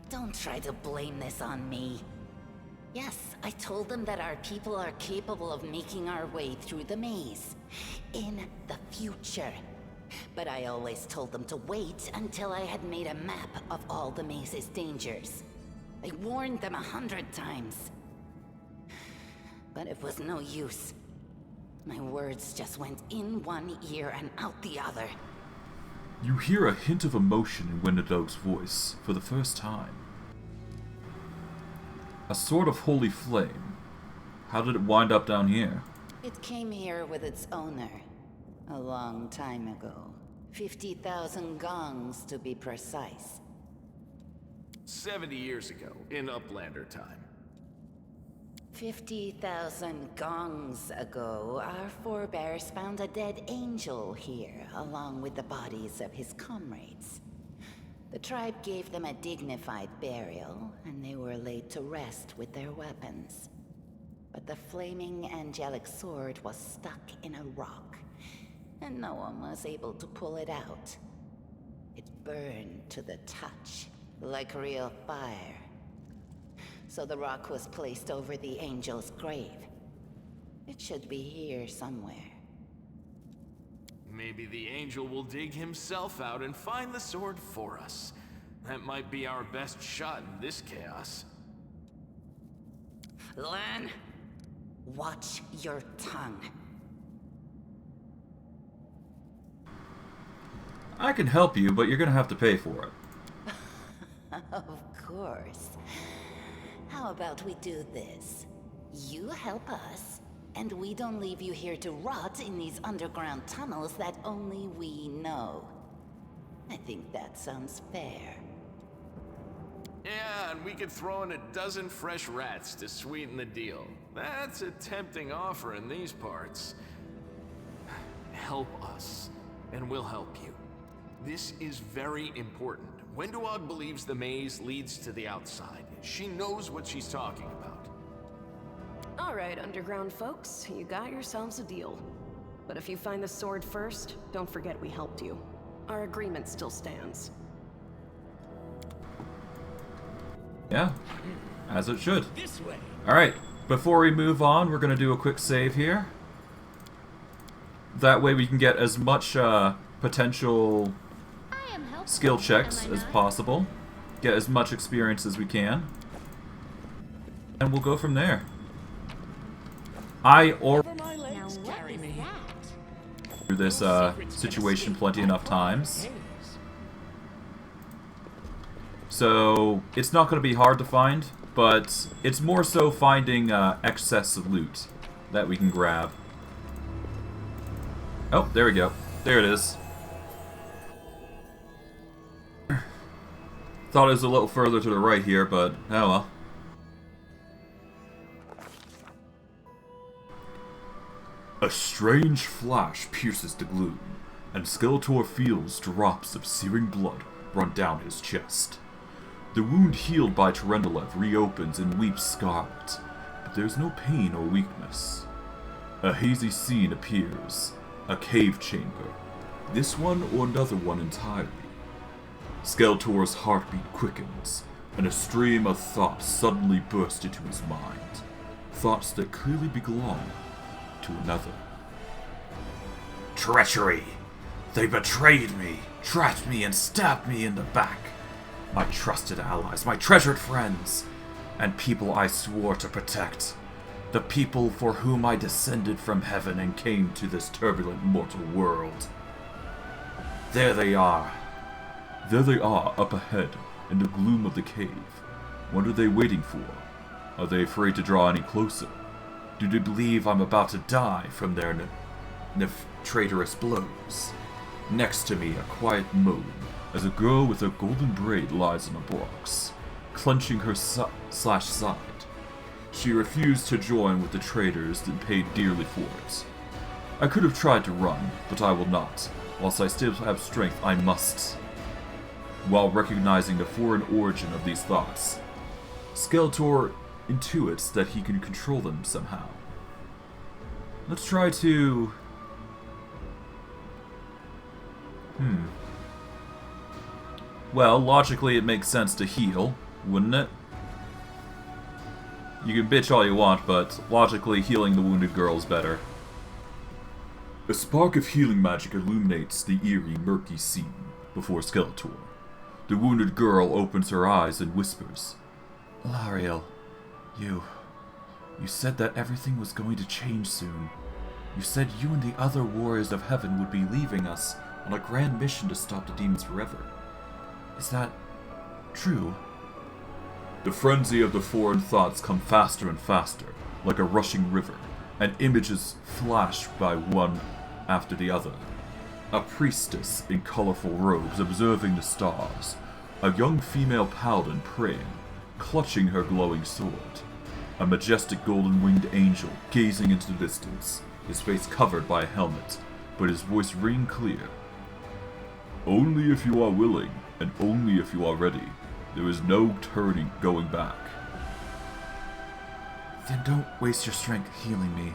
Don't try to blame this on me. Yes, I told them that our people are capable of making our way through the maze. In the future. But I always told them to wait until I had made a map of all the maze's dangers. I warned them 100 times. But it was no use. My words just went in one ear and out the other. You hear a hint of emotion in Wenduag's voice for the first time. A sort of holy flame. How did it wind up down here? It came here with its owner. A long time ago. 50,000 gongs to be precise. 70 years ago, in Uplander time. 50,000 gongs ago, our forebears found a dead angel here, along with the bodies of his comrades. The tribe gave them a dignified burial, and they were laid to rest with their weapons. But the flaming angelic sword was stuck in a rock, and no one was able to pull it out. It burned to the touch, like real fire. So the rock was placed over the angel's grave. It should be here somewhere. Maybe the angel will dig himself out and find the sword for us. That might be our best shot in this chaos. Lan, watch your tongue. I can help you, but you're gonna have to pay for it. Of course. How about we do this? You help us, and we don't leave you here to rot in these underground tunnels that only we know. I think that sounds fair. Yeah, and we could throw in a dozen fresh rats to sweeten the deal. That's a tempting offer in these parts. Help us, and we'll help you. This is very important. Wenduag believes the maze leads to the outside. She knows what she's talking about. Alright, underground folks, you got yourselves a deal. But if you find the sword first, don't forget we helped you. Our agreement still stands. Yeah, as it should. This way. Alright, before we move on, we're gonna do a quick save here. That way we can get as much potential skill checks as possible. Get as much experience as we can. And we'll go from there. Through this situation plenty enough times. So it's not going to be hard to find, but it's more so finding excess loot that we can grab. Oh, there we go. There it is. Thought it was a little further to the right here, but oh well. A strange flash pierces the gloom, and Skeletor feels drops of searing blood run down his chest. The wound healed by Terendelev reopens and weeps scarlet, but there's no pain or weakness. A hazy scene appears. A cave chamber. This one or another one entirely. Skeletor's heartbeat quickens, and a stream of thoughts suddenly burst into his mind. Thoughts that clearly belong to another. Treachery! They betrayed me, trapped me, and stabbed me in the back. My trusted allies, my treasured friends, and people I swore to protect. The people for whom I descended from heaven and came to this turbulent mortal world. There they are. There they are, up ahead, in the gloom of the cave. What are they waiting for? Are they afraid to draw any closer? Do they believe I'm about to die from their traitorous blows? Next to me, a quiet moan, as a girl with a golden braid lies on a box, clenching her side. She refused to join with the traitors and paid dearly for it. I could have tried to run, but I will not. Whilst I still have strength, I must. While recognizing the foreign origin of these thoughts, Skeletor intuits that he can control them somehow. Let's try to... Well, logically it makes sense to heal, wouldn't it? You can bitch all you want, but logically healing the wounded girl is better. A spark of healing magic illuminates the eerie, murky scene before Skeletor. The wounded girl opens her eyes and whispers, Lariel, you said that everything was going to change soon. You said you and the other warriors of heaven would be leaving us on a grand mission to stop the demons forever. Is that true? The frenzy of the foreign thoughts come faster and faster, like a rushing river, and images flash by one after the other. A priestess in colorful robes observing the stars, a young female paladin praying, clutching her glowing sword, a majestic golden-winged angel gazing into the distance, his face covered by a helmet, but his voice ringing clear. Only if you are willing, and only if you are ready. There is no going back. Then don't waste your strength healing me,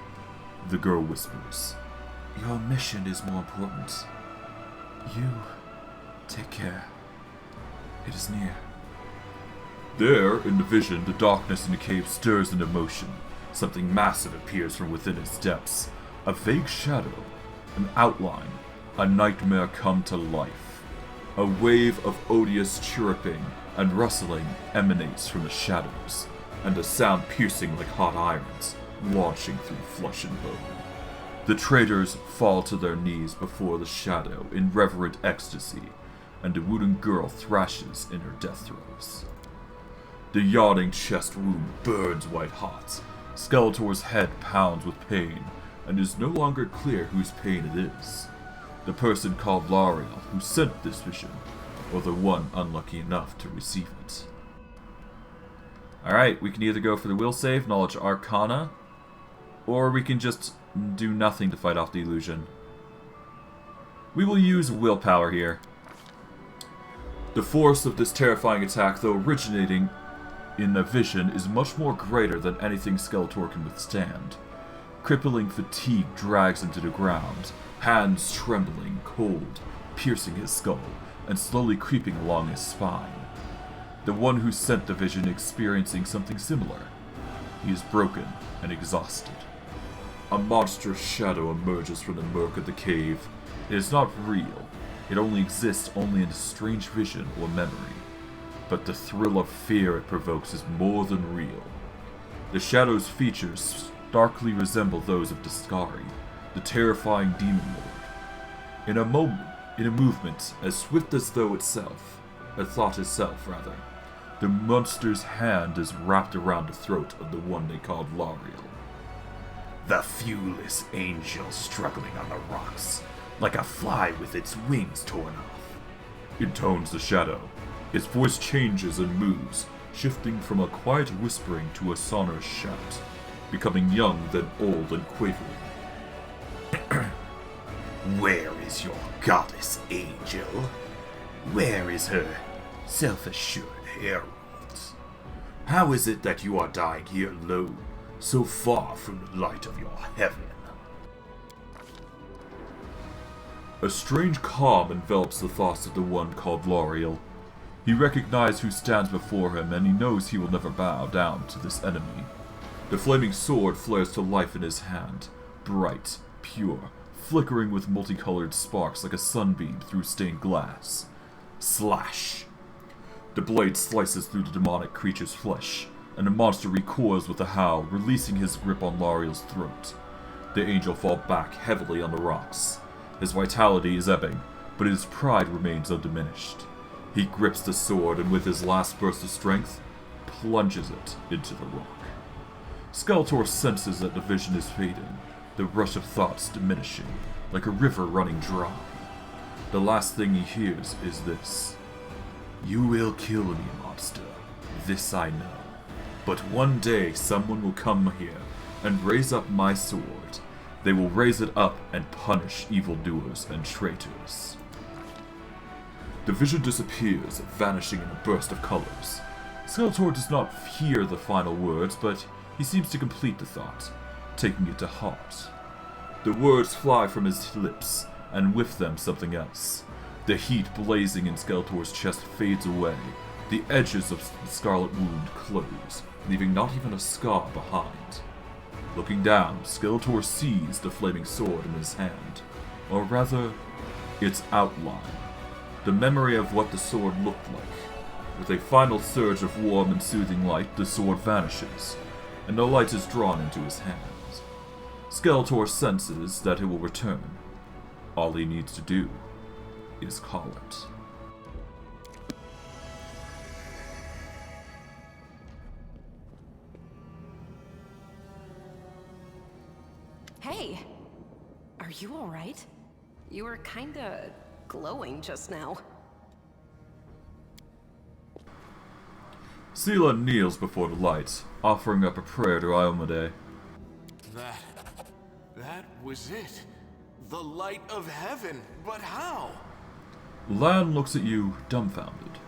the girl whispers. Your mission is more important. You take care. It is near. There, in the vision, the darkness in the cave stirs into motion. Something massive appears from within its depths. A vague shadow, an outline, a nightmare come to life. A wave of odious chirruping and rustling emanates from the shadows, and a sound piercing like hot irons, launching through flesh and bone. The traitors fall to their knees before the shadow in reverent ecstasy, and the wooden girl thrashes in her death throes. The yawning chest wound burns white hot. Skeletor's head pounds with pain, and it is no longer clear whose pain it is. The person called Lariel who sent this vision, or the one unlucky enough to receive it. Alright, we can either go for the will save, Knowledge Arcana, or we can just do nothing to fight off the illusion. We will use willpower here. The force of this terrifying attack, though originating in a vision, is much more greater than anything Skeletor can withstand. Crippling fatigue drags him to the ground, hands trembling, cold, piercing his skull, and slowly creeping along his spine. The one who sent the vision experiencing something similar. He is broken and exhausted. A monstrous shadow emerges from the murk of the cave. It is not real. It only exists only in a strange vision or memory. But the thrill of fear it provokes is more than real. The shadow's features starkly resemble those of Discari, the terrifying demon lord. In a movement as swift as though itself, a thought itself rather, the monster's hand is wrapped around the throat of the one they called Lariel. The viewless angel struggling on the rocks, like a fly with its wings torn off. Intones the shadow. Its voice changes and moves, shifting from a quiet whispering to a sonorous shout, becoming young then old and quavering. Where is your goddess angel? Where is her self-assured herald? How is it that you are dying here alone, so far from the light of your heaven? A strange calm envelops the thoughts of the one called L'Oreal. He recognizes who stands before him, and he knows he will never bow down to this enemy. The flaming sword flares to life in his hand, bright, pure, flickering with multicolored sparks like a sunbeam through stained glass. Slash! The blade slices through the demonic creature's flesh, and the monster recoils with a howl, releasing his grip on L'Oreal's throat. The angel falls back heavily on the rocks. His vitality is ebbing, but his pride remains undiminished. He grips the sword and with his last burst of strength, plunges it into the rock. Skeletor senses that the vision is fading, the rush of thoughts diminishing, like a river running dry. The last thing he hears is this. "You will kill me, monster. This I know. But one day someone will come here and raise up my sword. They will raise it up and punish evildoers and traitors." The vision disappears, vanishing in a burst of colors. Skeletor does not hear the final words, but he seems to complete the thought, taking it to heart. The words fly from his lips, and with them something else. The heat blazing in Skeletor's chest fades away. The edges of the scarlet wound close, leaving not even a scar behind. Looking down, Skeletor sees the flaming sword in his hand, or rather, its outline. The memory of what the sword looked like. With a final surge of warm and soothing light, the sword vanishes, and no light is drawn into his hand. Skeletor senses that it will return. All he needs to do is call it. Hey! Are you alright? You were kinda glowing just now. Sela kneels before the light, offering up a prayer to Iomedae. That was it. The light of heaven. But how? Lan looks at you, dumbfounded.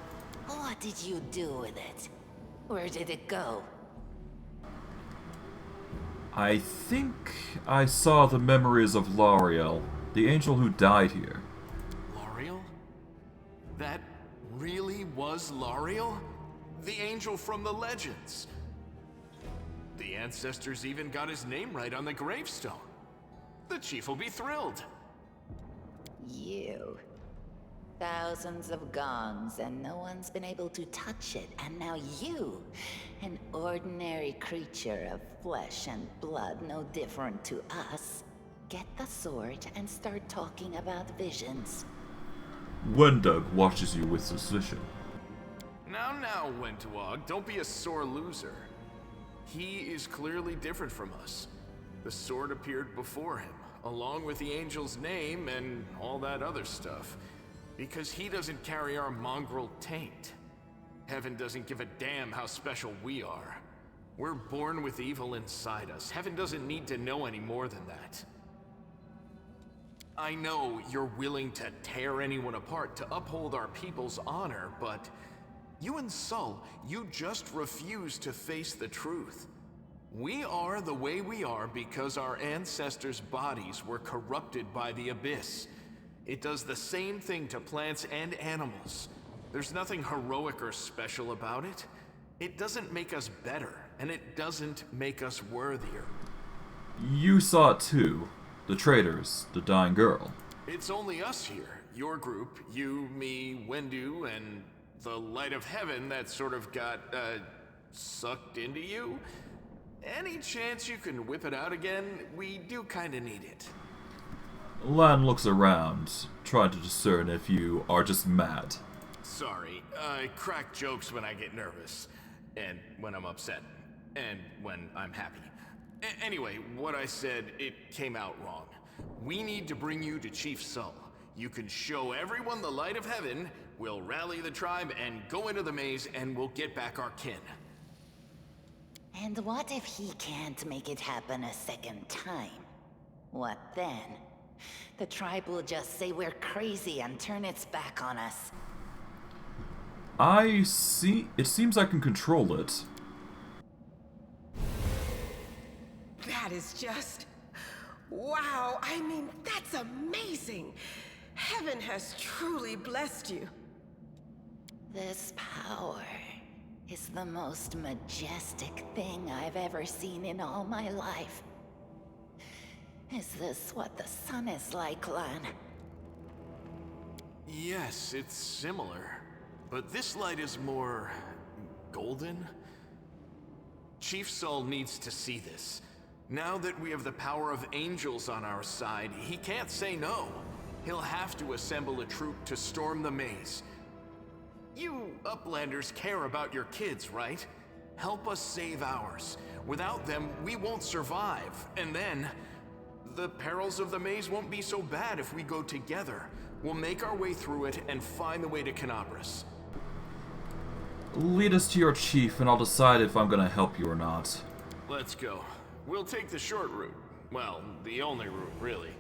What did you do with it? Where did it go? I think I saw the memories of L'Oreal, the angel who died here. L'Oreal? That really was L'Oreal? The angel from the legends. The ancestors even got his name right on the gravestone. The chief will be thrilled. You. Thousands of gongs and no one's been able to touch it, and now you, an ordinary creature of flesh and blood no different to us, get the sword and start talking about visions. Wenduag watches you with suspicion. Now, Wenduag, don't be a sore loser. He is clearly different from us. The sword appeared before him, along with the angel's name and all that other stuff. Because he doesn't carry our mongrel taint. Heaven doesn't give a damn how special we are. We're born with evil inside us. Heaven doesn't need to know any more than that. I know you're willing to tear anyone apart to uphold our people's honor, but you and Sol, you just refuse to face the truth. We are the way we are because our ancestors' bodies were corrupted by the Abyss. It does the same thing to plants and animals. There's nothing heroic or special about it. It doesn't make us better, and it doesn't make us worthier. You saw it too. The traitors, the dying girl. It's only us here. Your group, you, me, Wendu, and the light of heaven that sort of got, sucked into you. Any chance you can whip it out again? We do kinda need it. Lan looks around, trying to discern if you are just mad. Sorry, I crack jokes when I get nervous, and when I'm upset, and when I'm happy. Anyway, what I said, it came out wrong. We need to bring you to Chief Sol. You can show everyone the light of heaven, we'll rally the tribe and go into the maze, and we'll get back our kin. And what if he can't make it happen a second time? What then? The tribe will just say we're crazy and turn its back on us. I see. It seems I can control it. That is just... wow, I mean, that's amazing! Heaven has truly blessed you. This power is the most majestic thing I've ever seen in all my life. Is this what the sun is like, Lan? Yes, it's similar. But this light is more... golden? Chief Saul needs to see this. Now that we have the power of angels on our side, he can't say no. He'll have to assemble a troop to storm the maze. You Uplanders care about your kids, right? Help us save ours. Without them, we won't survive. And then, the perils of the maze won't be so bad if we go together. We'll make our way through it and find the way to Kenabres. Lead us to your chief, and I'll decide if I'm gonna help you or not. Let's go. We'll take the short route. Well, the only route, really.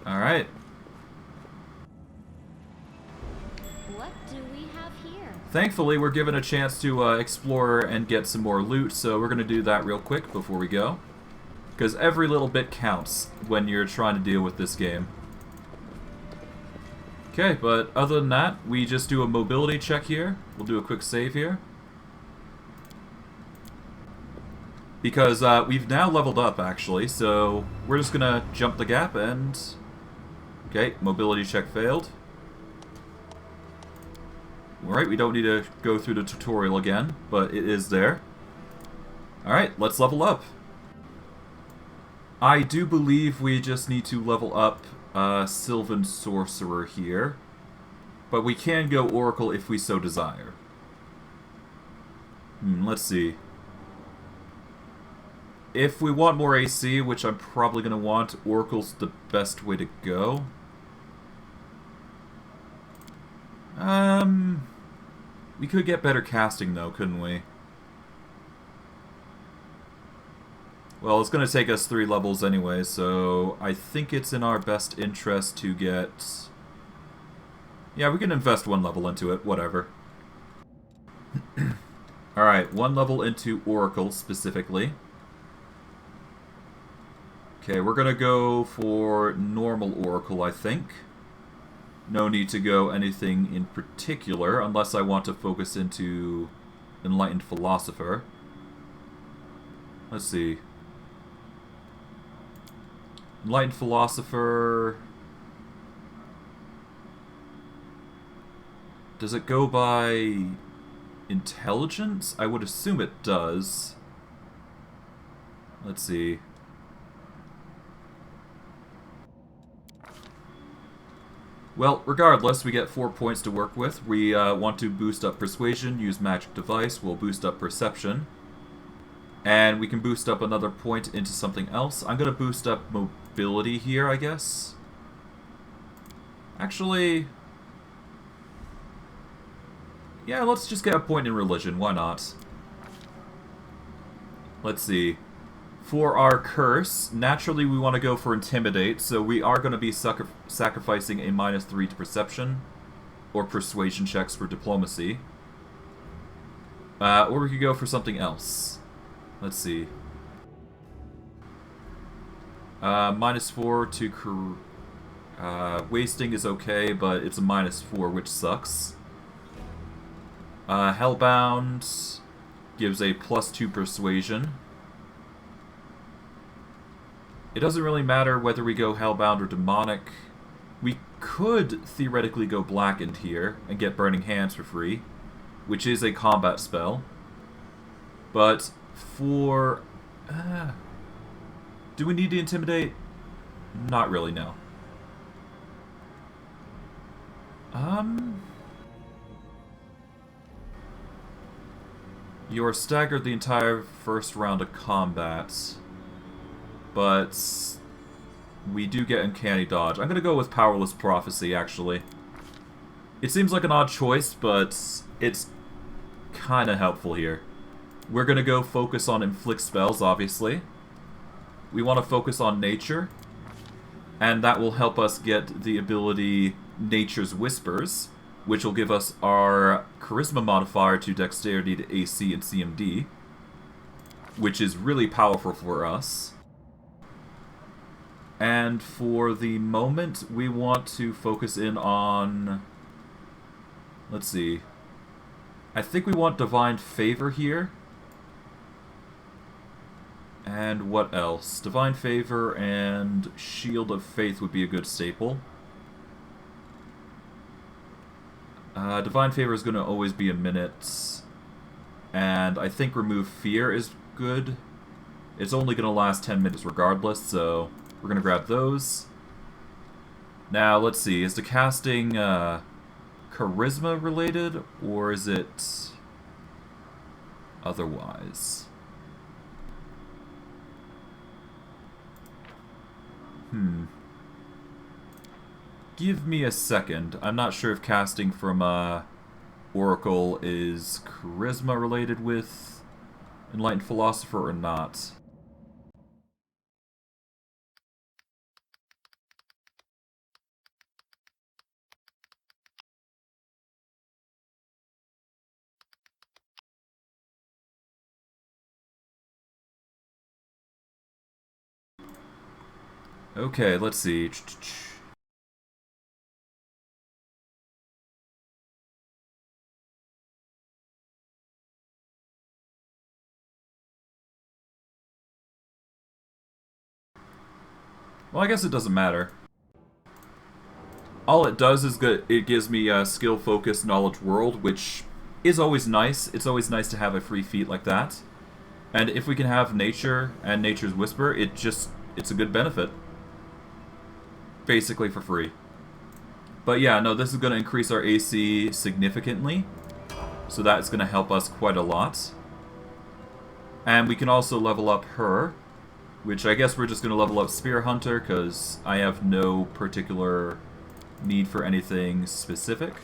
Alright. What do we have here? Thankfully, we're given a chance to explore and get some more loot, so we're gonna do that real quick before we go. Because every little bit counts when you're trying to deal with this game. Okay, but other than that, we just do a mobility check here. We'll do a quick save here. Because we've now leveled up, actually, so we're just gonna jump the gap and... Okay, mobility check failed. Alright, we don't need to go through the tutorial again, but it is there. Alright, let's level up. I do believe we just need to level up Sylvan Sorcerer here, but we can go Oracle if we so desire. Let's see. If we want more AC, which I'm probably going to want, Oracle's the best way to go. We could get better casting though, couldn't we? Well, it's going to take us 3 levels anyway, so I think it's in our best interest to get... Yeah, we can invest 1 level into it, whatever. Alright, 1 level into Oracle specifically. Okay, we're going to go for normal Oracle, I think. No need to go anything in particular, unless I want to focus into Enlightened Philosopher. Let's see. Enlightened Philosopher... Does it go by intelligence? I would assume it does. Let's see. Well, regardless, we get 4 points to work with. We want to boost up Persuasion, use Magic Device, we'll boost up Perception. And we can boost up another point into something else. I'm going to boost up Mobility here, I guess. Actually... Yeah, let's just get a point in Religion, why not? Let's see. For our Curse, naturally we want to go for Intimidate, so we are going to be sacrificing a -3 to Perception, or Persuasion checks for Diplomacy. Or we could go for something else. Let's see. -4 to... Wasting is okay, but it's a -4, which sucks. Hellbound gives a +2 Persuasion. It doesn't really matter whether we go Hellbound or Demonic. We could theoretically go Blackened here and get Burning Hands for free, which is a combat spell. But for... do we need to Intimidate? Not really, no. You're staggered the entire first round of combat. But we do get Uncanny Dodge. I'm going to go with Powerless Prophecy, actually. It seems like an odd choice, but it's kind of helpful here. We're going to go focus on Inflict spells, obviously. We want to focus on Nature, and that will help us get the ability Nature's Whispers, which will give us our Charisma modifier to Dexterity to AC and CMD, which is really powerful for us. And for the moment, we want to focus in on... Let's see. I think we want Divine Favor here. And what else? Divine Favor and Shield of Faith would be a good staple. Divine Favor is going to always be a minute. And I think Remove Fear is good. It's only going to last 10 minutes regardless, so we're going to grab those. Now, let's see. Is the casting Charisma related, or is it otherwise? Give me a second. I'm not sure if casting from Oracle is Charisma related with Enlightened Philosopher or not. Okay, let's see. Well, I guess it doesn't matter. All it does is it gives me skill, focus, knowledge, world, which is always nice. It's always nice to have a free feat like that. And if we can have nature and nature's whisper, it's a good benefit. Basically for free. But yeah, no, this is going to increase our AC significantly. So that's going to help us quite a lot. And we can also level up her. Which I guess we're just going to level up Spear Hunter, because I have no particular need for anything specific.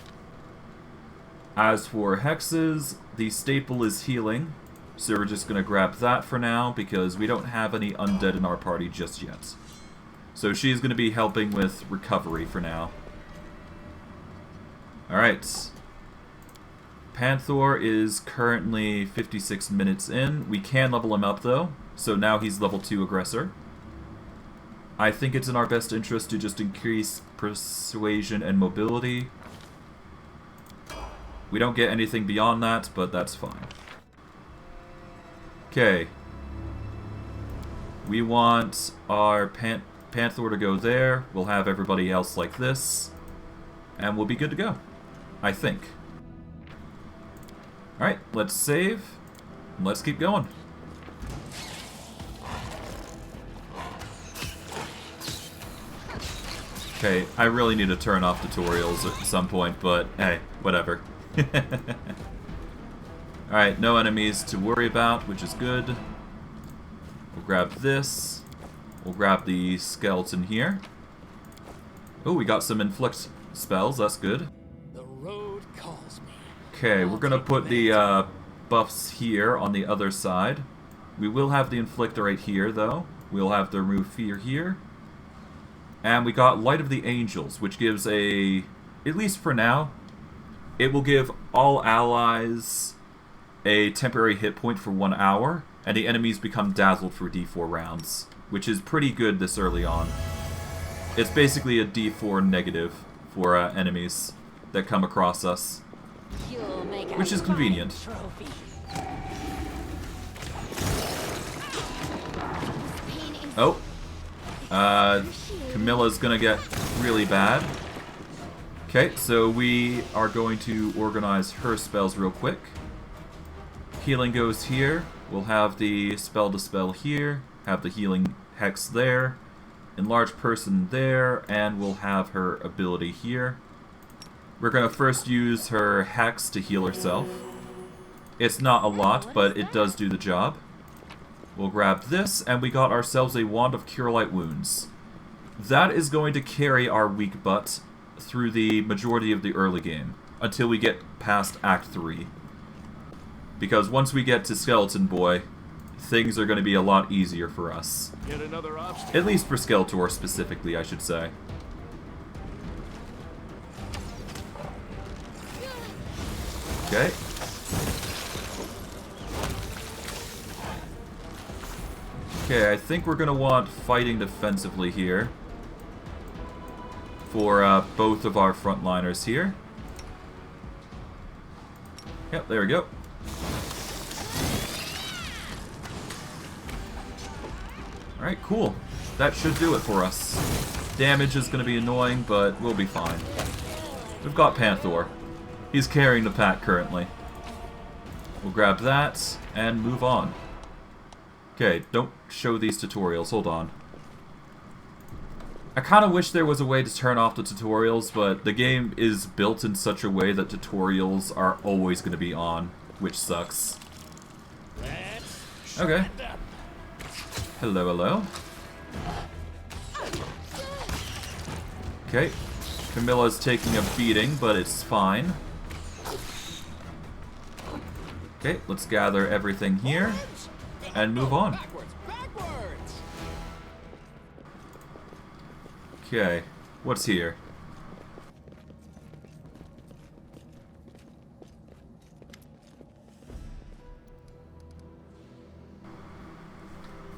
As for hexes, the staple is healing, so we're just going to grab that for now, because we don't have any undead in our party just yet. So she's going to be helping with recovery for now. Alright. Panther is currently 56 minutes in. We can level him up though. So now he's level 2 aggressor. I think it's in our best interest to just increase persuasion and mobility. We don't get anything beyond that, but that's fine. Okay. We want our Panther to go there. We'll have everybody else like this. And we'll be good to go. I think. Alright, let's save. And let's keep going. Okay, I really need to turn off tutorials at some point, but hey, whatever. Alright, no enemies to worry about, which is good. We'll grab this. We'll grab the skeleton here. Oh, we got some inflict spells, that's good. The road calls me. Okay, we're gonna put the buffs here on the other side. We will have the inflict right here, though. We'll have the remove fear here. And we got Light of the Angels, which gives a, at least for now, it will give all allies a temporary hit point for 1 hour, and the enemies become dazzled for D4 rounds, which is pretty good this early on. It's basically a D4 negative for enemies that come across us, which is convenient. Oh. Camilla's gonna get really bad. Okay, so we are going to organize her spells real quick. Healing goes here. We'll have the spell dispel here. Have the healing hex there. Enlarge person there. And we'll have her ability here. We're gonna first use her hex to heal herself. It's not a lot, but it does do the job. We'll grab this, and we got ourselves a Wand of Cure Light Wounds. That is going to carry our weak butt through the majority of the early game, until we get past Act 3. Because once we get to Skeleton Boy, things are going to be a lot easier for us. Yet another obstacle. At least for Skeletor specifically, I should say. Okay. Okay, I think we're going to want fighting defensively here for both of our frontliners here. Yep, there we go. Alright, cool. That should do it for us. Damage is going to be annoying, but we'll be fine. We've got Panther. He's carrying the pack currently. We'll grab that and move on. Okay, don't show these tutorials. Hold on. I kind of wish there was a way to turn off the tutorials, but the game is built in such a way that tutorials are always going to be on, which sucks. Okay. Hello, hello. Okay. Camilla's taking a beating, but it's fine. Okay, let's gather everything here and move on. Okay, what's here?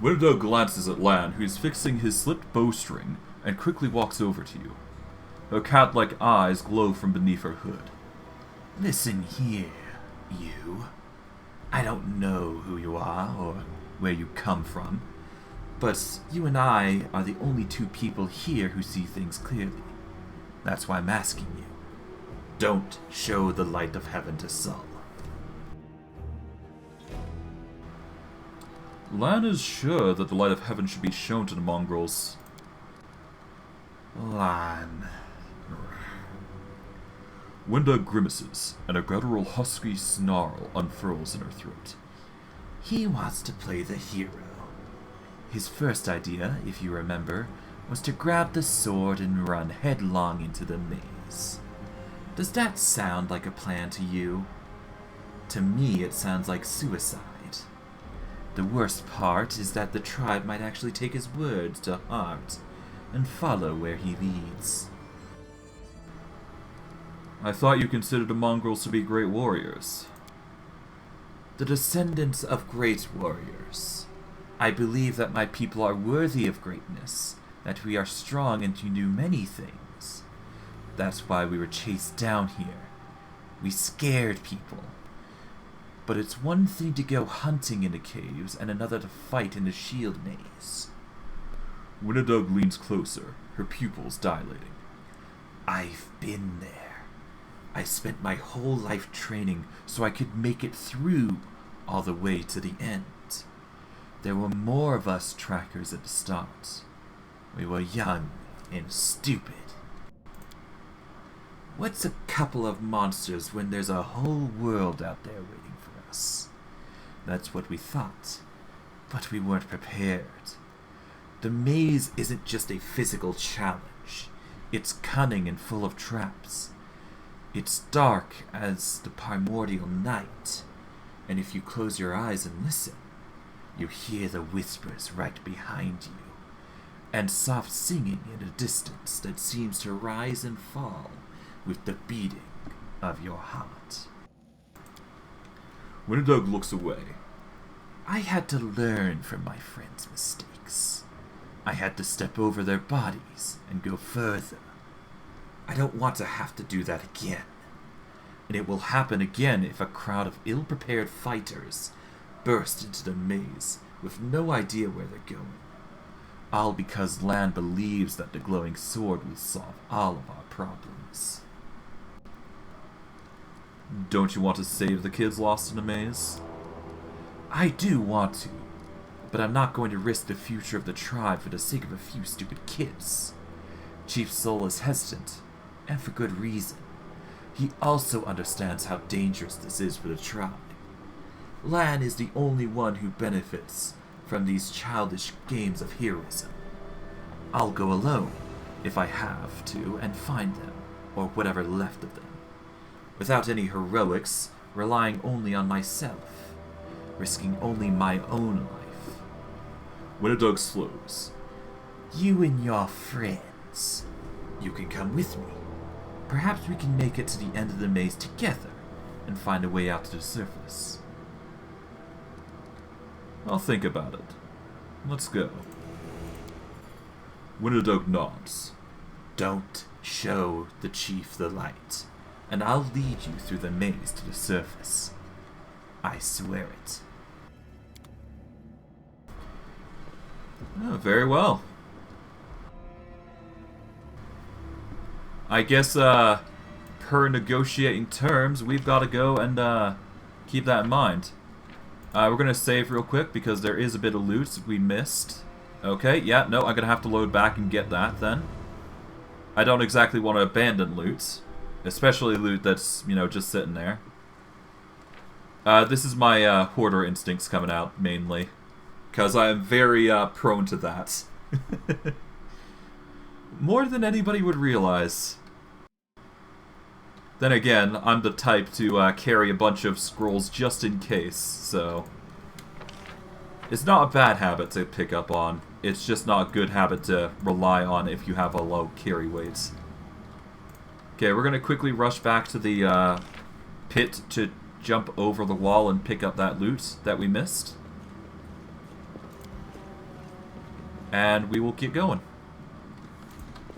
Wenduag glances at Lan, who's fixing his slipped bowstring, and quickly walks over to you. Her cat-like eyes glow from beneath her hood. Listen here, you. I don't know who you are or where you come from, but you and I are the only two people here who see things clearly. That's why I'm asking you. Don't show the light of heaven to Saul. Lan is sure that the light of heaven should be shown to the Mongrels. Lan. Wenduag grimaces, and a guttural husky snarl unfurls in her throat. He wants to play the hero. His first idea, if you remember, was to grab the sword and run headlong into the maze. Does that sound like a plan to you? To me, it sounds like suicide. The worst part is that the tribe might actually take his words to heart and follow where he leads. I thought you considered the Mongrels to be great warriors. The descendants of great warriors. I believe that my people are worthy of greatness, that we are strong and can do many things. That's why we were chased down here. We scared people. But it's one thing to go hunting in the caves and another to fight in the shield maze. Wenduag leans closer, her pupils dilating. I've been there. I spent my whole life training so I could make it through all the way to the end. There were more of us trackers at the start. We were young and stupid. What's a couple of monsters when there's a whole world out there waiting for us? That's what we thought, but we weren't prepared. The maze isn't just a physical challenge. It's cunning and full of traps. It's dark as the primordial night, and if you close your eyes and listen, you hear the whispers right behind you, and soft singing in a distance that seems to rise and fall with the beating of your heart. Wenduag looks away. I had to learn from my friends' mistakes. I had to step over their bodies and go further. I don't want to have to do that again. And it will happen again if a crowd of ill-prepared fighters burst into the maze with no idea where they're going. All because Lan believes that the glowing sword will solve all of our problems. Don't you want to save the kids lost in the maze? I do want to, but I'm not going to risk the future of the tribe for the sake of a few stupid kids. Chief Soul is hesitant, and for good reason. He also understands how dangerous this is for the tribe. Lan is the only one who benefits from these childish games of heroism. I'll go alone, if I have to, and find them, or whatever left of them. Without any heroics, relying only on myself, risking only my own life. Wenduag slows. You and your friends. You can come with me. Perhaps we can make it to the end of the maze together and find a way out to the surface. I'll think about it. Let's go. Wenduag nods. Don't show the chief the light, and I'll lead you through the maze to the surface. I swear it. Oh, very well. I guess, per negotiating terms, we've got to go and, keep that in mind. We're going to save real quick because there is a bit of loot we missed. Okay, yeah, no, I'm going to have to load back and get that then. I don't exactly want to abandon loot, especially loot that's, you know, just sitting there. This is my hoarder instincts coming out, mainly. Because I am very prone to that. More than anybody would realize. Then again, I'm the type to carry a bunch of scrolls just in case, so... It's not a bad habit to pick up on. It's just not a good habit to rely on if you have a low carry weight. Okay, we're going to quickly rush back to the pit to jump over the wall and pick up that loot that we missed. And we will keep going.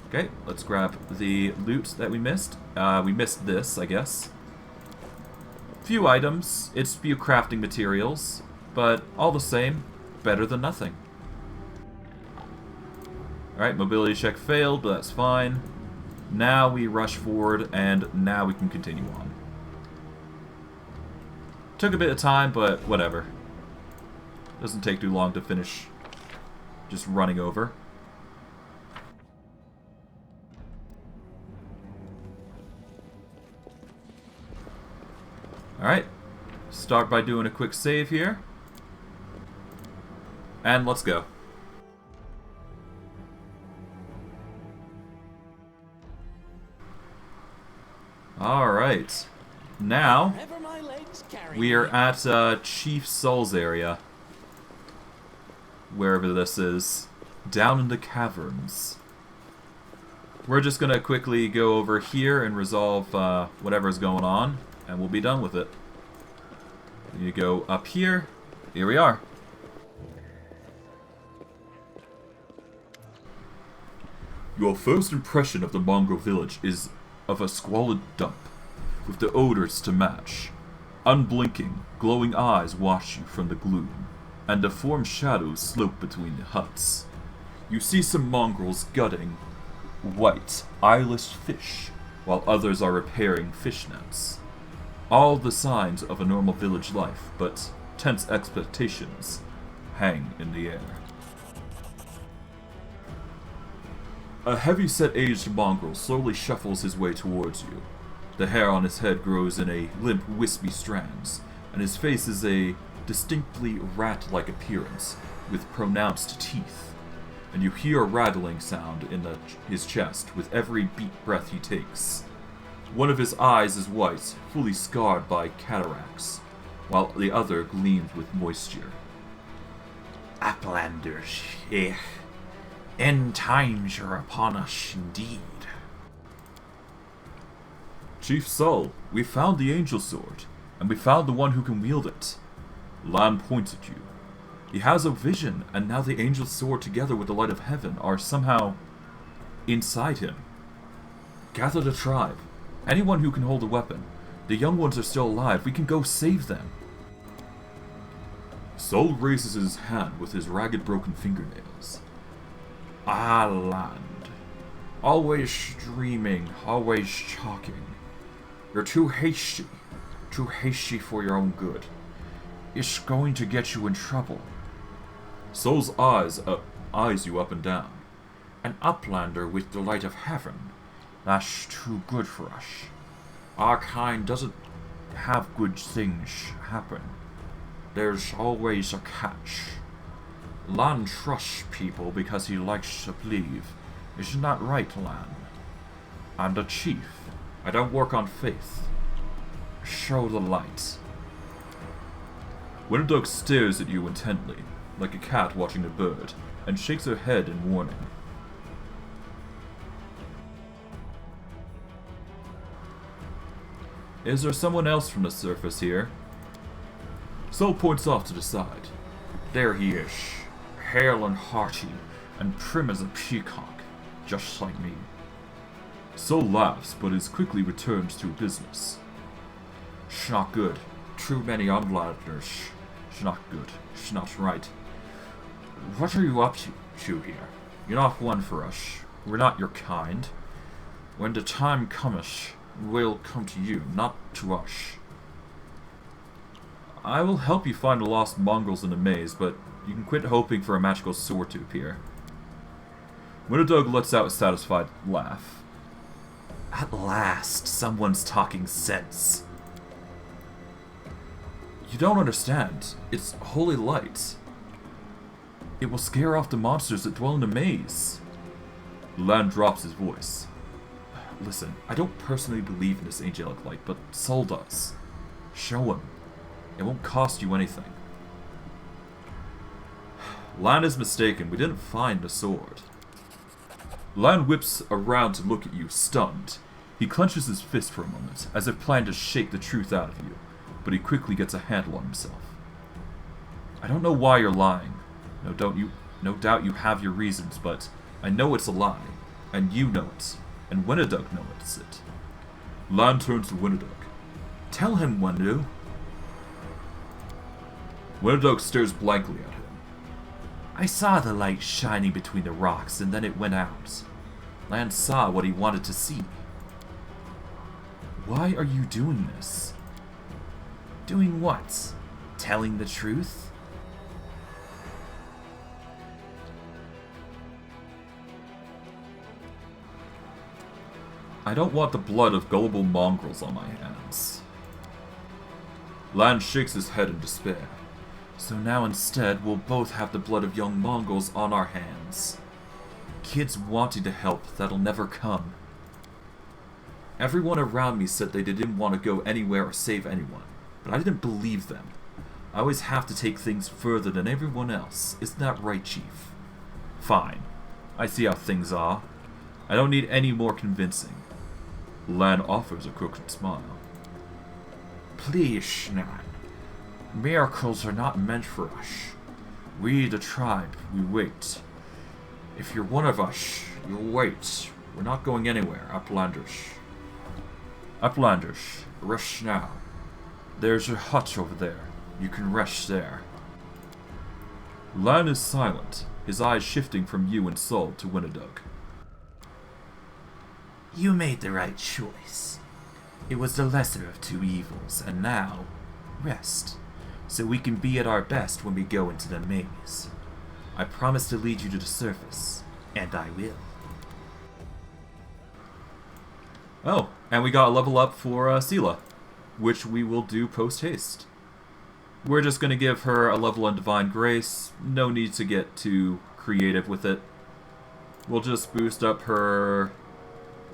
Okay, let's grab the loot that we missed. We missed this, I guess. Few items. It's few crafting materials. But all the same, better than nothing. Alright, mobility check failed, but that's fine. Now we rush forward, and now we can continue on. Took a bit of time, but whatever. Doesn't take too long to finish just running over. Alright. Start by doing a quick save here. And let's go. Alright. Now, we are at Chief Soul's area. Wherever this is. Down in the caverns. We're just gonna quickly go over here and resolve whatever's going on, and we'll be done with it. You go up here. Here we are. Your first impression of the Mongrel village is of a squalid dump, with the odors to match. Unblinking, glowing eyes watch you from the gloom, and deformed shadows slope between the huts. You see some mongrels gutting white, eyeless fish, while others are repairing fish nets. All the signs of a normal village life, but tense expectations hang in the air. A heavy-set aged mongrel slowly shuffles his way towards you. The hair on his head grows in a limp, wispy strands, and his face is a distinctly rat-like appearance, with pronounced teeth. And you hear a rattling sound in his chest with every deep breath he takes. One of his eyes is white, fully scarred by cataracts, while the other gleams with moisture. Uplanders, end times are upon us indeed. Chief Soul, we found the Angel Sword, and we found the one who can wield it. Lan points at you. He has a vision, and now the Angel Sword together with the light of heaven are somehow inside him. Gather the tribe. Anyone who can hold a weapon. The young ones are still alive. We can go save them. Soul raises his hand with his ragged broken fingernails. Ah, land. Always dreaming, always talking. You're too hasty for your own good. It's going to get you in trouble. Soul's eyes you up and down. An uplander with the light of heaven. That's too good for us. Our kind doesn't have good things happen. There's always a catch. Lan trusts people because he likes to believe. Isn't that right, Lan? I'm the chief. I don't work on faith. Show the light. Wenduag stares at you intently, like a cat watching a bird, and shakes her head in warning. Is there someone else from the surface here? Soul points off to the side. There he is. hale and hearty, and prim as a peacock, just like me. Sol laughs, but is quickly returned to business. Sh not good. Too many unlanders. Sh not good. Sh not right. What are you up to here? You're not one for us. We're not your kind. When the time cometh, we'll come to you, not to us. I will help you find the lost mongrels in the maze, but you can quit hoping for a magical sword to appear. Wenduag lets out a satisfied laugh. At last, someone's talking sense. You don't understand. It's holy light. It will scare off the monsters that dwell in the maze. Lan drops his voice. Listen, I don't personally believe in this angelic light, but Sol does. Show him. It won't cost you anything. Lan is mistaken. We didn't find the sword. Lan whips around to look at you, stunned. He clenches his fist for a moment, as if planning to shake the truth out of you, but he quickly gets a handle on himself. I don't know why you're lying. No doubt you have your reasons, but I know it's a lie, and you know it, and Wenduag knows it. Lan turns to Wenduag. Tell him, Wendu. Wenduag stares blankly at him. I saw the light shining between the rocks, and then it went out. Lan saw what he wanted to see. Why are you doing this? Doing what? Telling the truth? I don't want the blood of gullible mongrels on my hands. Lan shakes his head in despair. So now instead, we'll both have the blood of young mongrels on our hands. Kids wanting to help that'll never come. Everyone around me said they didn't want to go anywhere or save anyone, but I didn't believe them. I always have to take things further than everyone else. Isn't that right, Chief? Fine. I see how things are. I don't need any more convincing. Lan offers a crooked smile. Please, Schnan. Miracles are not meant for us. We, the tribe, we wait. If you're one of us, you'll wait. We're not going anywhere, Uplanders. Uplanders, rest now. There's a hut over there. You can rest there. Lan is silent, his eyes shifting from you and Sol to Wenduag. You made the right choice. It was the lesser of two evils, and now, rest, so we can be at our best when we go into the maze. I promise to lead you to the surface, and I will. Oh, and we got a level up for Sela, which we will do post-haste. We're just going to give her a level on Divine Grace. No need to get too creative with it. We'll just boost up her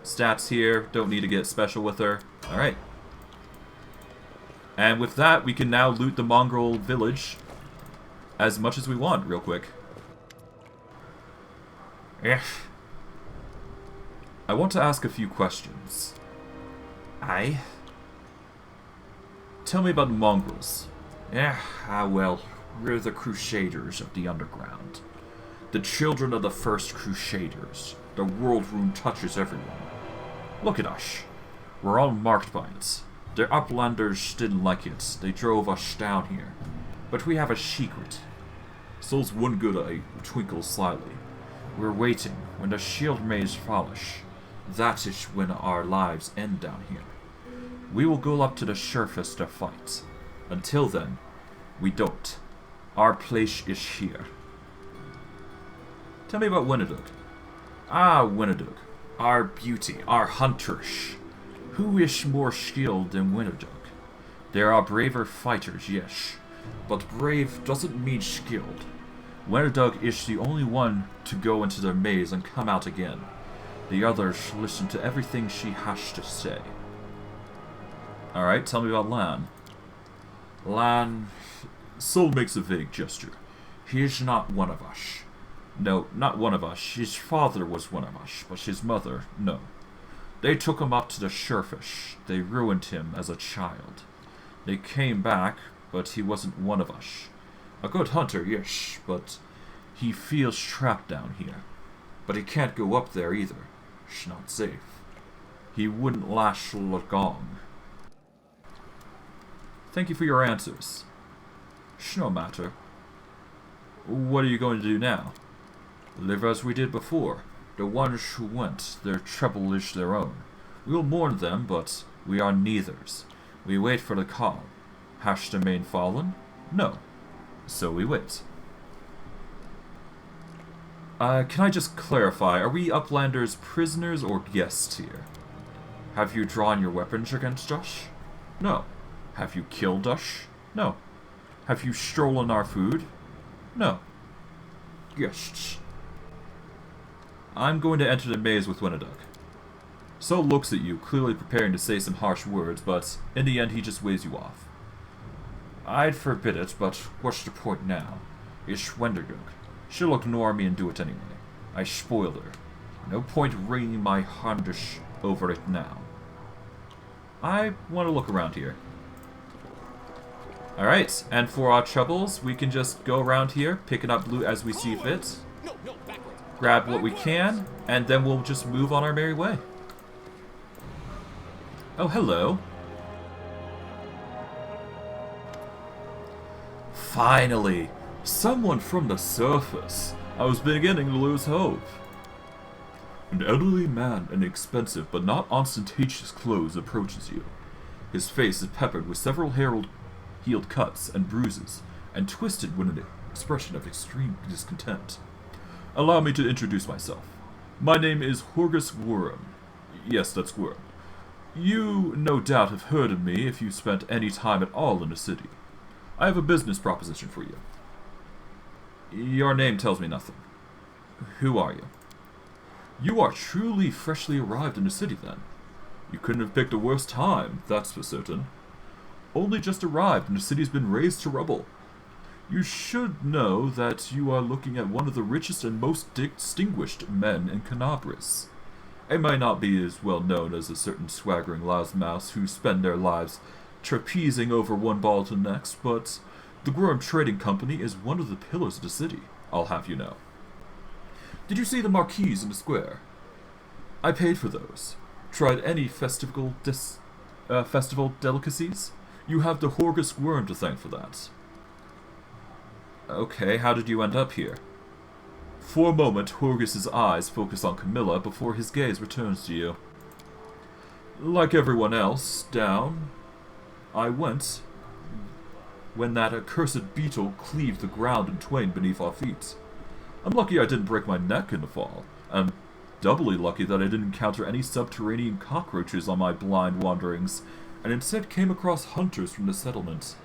stats here. Don't need to get special with her. Alright. And with that, we can now loot the mongrel village as much as we want, real quick. I want to ask a few questions. Aye? Tell me about the mongrels. Well, we're the Crusaders of the Underground. The children of the first Crusaders. The world rune touches everyone. Look at us. We're all marked by it. The Uplanders didn't like it. They drove us down here. But we have a secret. Sol's one good eye twinkles slyly. We're waiting. When the shield maze falls, that is when our lives end down here. We will go up to the surface to fight. Until then, we don't. Our place is here. Tell me about Wenduag. Wenduag. Our beauty, our hunters. Who is more skilled than Wenduag? There are braver fighters, yes, but brave doesn't mean skilled. Wenduag is the only one to go into the maze and come out again. The others listen to everything she has to say. Alright, tell me about Lan. Lan... Sol makes a vague gesture. He is not one of us. No, not one of us. His father was one of us, but his mother, no. They took him up to the surface. They ruined him as a child. They came back, but he wasn't one of us. A good hunter, yes, but He feels trapped down here. But he can't go up there either. It's not safe. He wouldn't last long. Thank you for your answers. It's no matter. What are you going to do now? Live as we did before. The ones who went, their trouble is their own. We'll mourn them, but we are Neathers. We wait for the call. Hash the main fallen? No. So we wait. Can I just clarify, are we Uplanders prisoners or guests here? Have you drawn your weapons against us? No. Have you killed us? No. Have you stolen our food? No. Guests. I'm going to enter the maze with Wenduag. So looks at you, clearly preparing to say some harsh words, but in the end he just waves you off. I'd forbid it, but what's the point now? It's Wenduag. She'll ignore me and do it anyway. I spoiled her. No point wringing my harness over it now. I want to look around here. Alright, and for our troubles, we can just go around here, picking up loot as we see fit. Grab what we can, and then we'll just move on our merry way. Oh, hello. Finally! Someone from the surface. I was beginning to lose hope. An elderly man in expensive but not ostentatious clothes approaches you. His face is peppered with several healed cuts and bruises, and twisted with an expression of extreme discontent. Allow me to introduce myself. My name is Horgus Worm. Yes, that's Worm. You no doubt have heard of me if you spent any time at all in the city. I have a business proposition for you. Your name tells me nothing. Who are you? You are truly freshly arrived in the city, then. You couldn't have picked a worse time, that's for certain. Only just arrived and the city's been razed to rubble. You should know that you are looking at one of the richest and most distinguished men in Kenabres. It may not be as well known as a certain swaggering loudmouths who spend their lives trapezing over one ball to the next, but the Worm Trading Company is one of the pillars of the city, I'll have you know. Did you see the marquees in the square? I paid for those. Tried any festival delicacies? You have the Horgus Worm to thank for that. Okay, how did you end up here? For a moment, Horgus's eyes focus on Camilla before his gaze returns to you. Like everyone else, down I went when that accursed beetle cleaved the ground in twain beneath our feet. I'm lucky I didn't break my neck in the fall. I'm doubly lucky that I didn't encounter any subterranean cockroaches on my blind wanderings, and instead came across hunters from the settlement.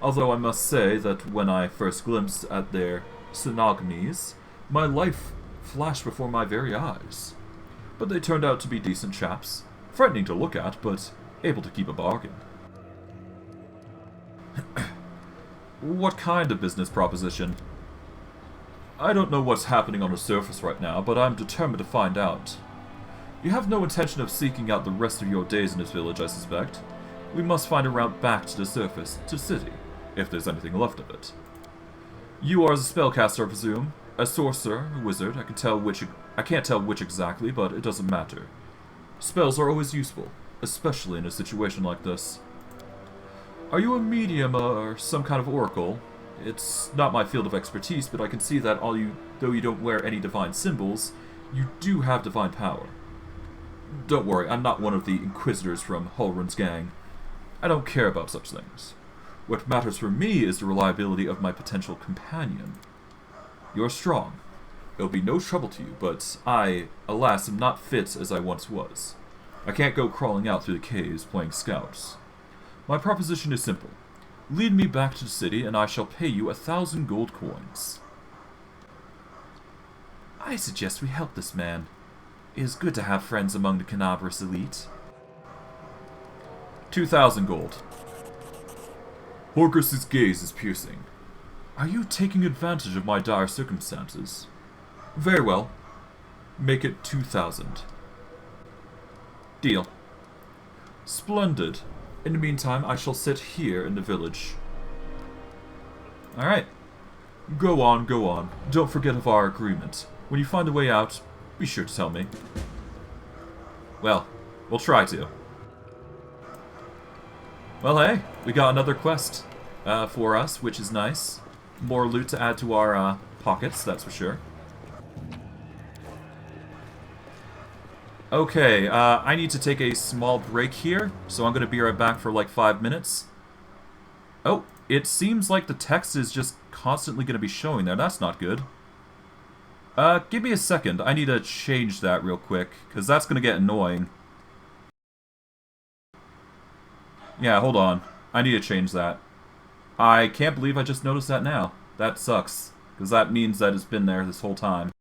Although I must say that when I first glimpsed at their synogonies, my life flashed before my very eyes. But they turned out to be decent chaps, frightening to look at, but able to keep a bargain. What kind of business proposition? I don't know what's happening on the surface right now, but I'm determined to find out. You have no intention of seeking out the rest of your days in this village, I suspect. We must find a route back to the surface, to the city, if there's anything left of it. You are a spellcaster, I presume? A sorcerer, a wizard, I can't tell which exactly, but it doesn't matter. Spells are always useful, especially in a situation like this. Are you a medium or some kind of oracle? It's not my field of expertise, but I can see that though you don't wear any divine symbols, you do have divine power. Don't worry, I'm not one of the inquisitors from Hulrun's gang. I don't care about such things. What matters for me is the reliability of my potential companion. You're strong. It'll be no trouble to you, but I, alas, am not fit as I once was. I can't go crawling out through the caves playing scouts. My proposition is simple. Lead me back to the city, and I shall pay you 1,000 gold coins. I suggest we help this man. It is good to have friends among the Kenabres elite. 2,000 gold. Horgus's gaze is piercing. Are you taking advantage of my dire circumstances? Very well. Make it 2,000. Deal. Splendid. In the meantime, I shall sit here in the village. Alright. Go on, go on. Don't forget of our agreement. When you find a way out, be sure to tell me. Well, we'll try to. Well, hey, we got another quest for us, which is nice. More loot to add to our pockets, that's for sure. Okay, I need to take a small break here, so I'm going to be right back for like 5 minutes. Oh, it seems like the text is just constantly going to be showing there. That's not good. Give me a second. I need to change that real quick, because that's going to get annoying. Yeah, hold on. I need to change that. I can't believe I just noticed that now. That sucks, because that means that it's been there this whole time.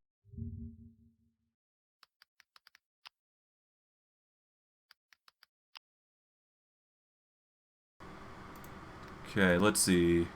Okay, let's see.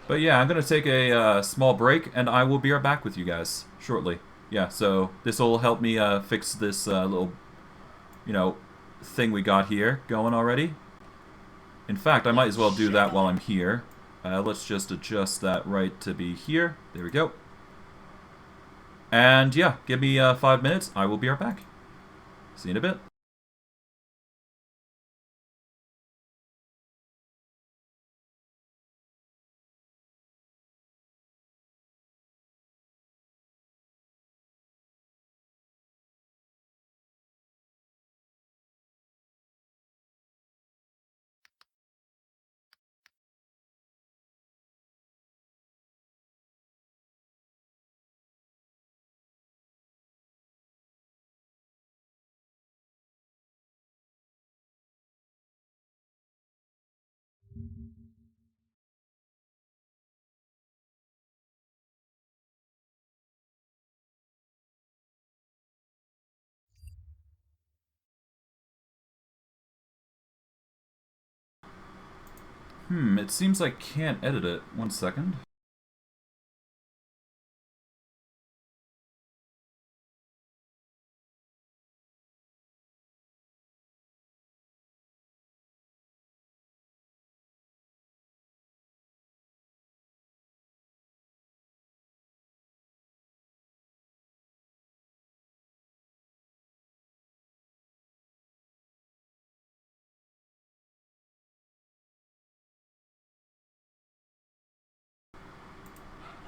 But yeah, I'm going to take a small break, and I will be right back with you guys shortly. Yeah, so this will help me fix this little, you know, thing we got here going already. In fact, I might as well do that while I'm here. Let's just adjust that right to be here. There we go. And yeah, give me 5 minutes. I will be right back. See you in a bit. It seems I can't edit it. 1 second.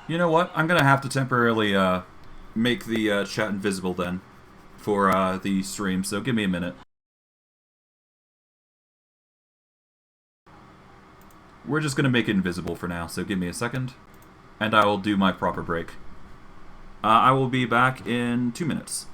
You know what? I'm gonna have to temporarily make the chat invisible then for the stream, so give me a minute. We're just gonna make it invisible for now, so give me a second, and I will do my proper break. I will be back in 2 minutes.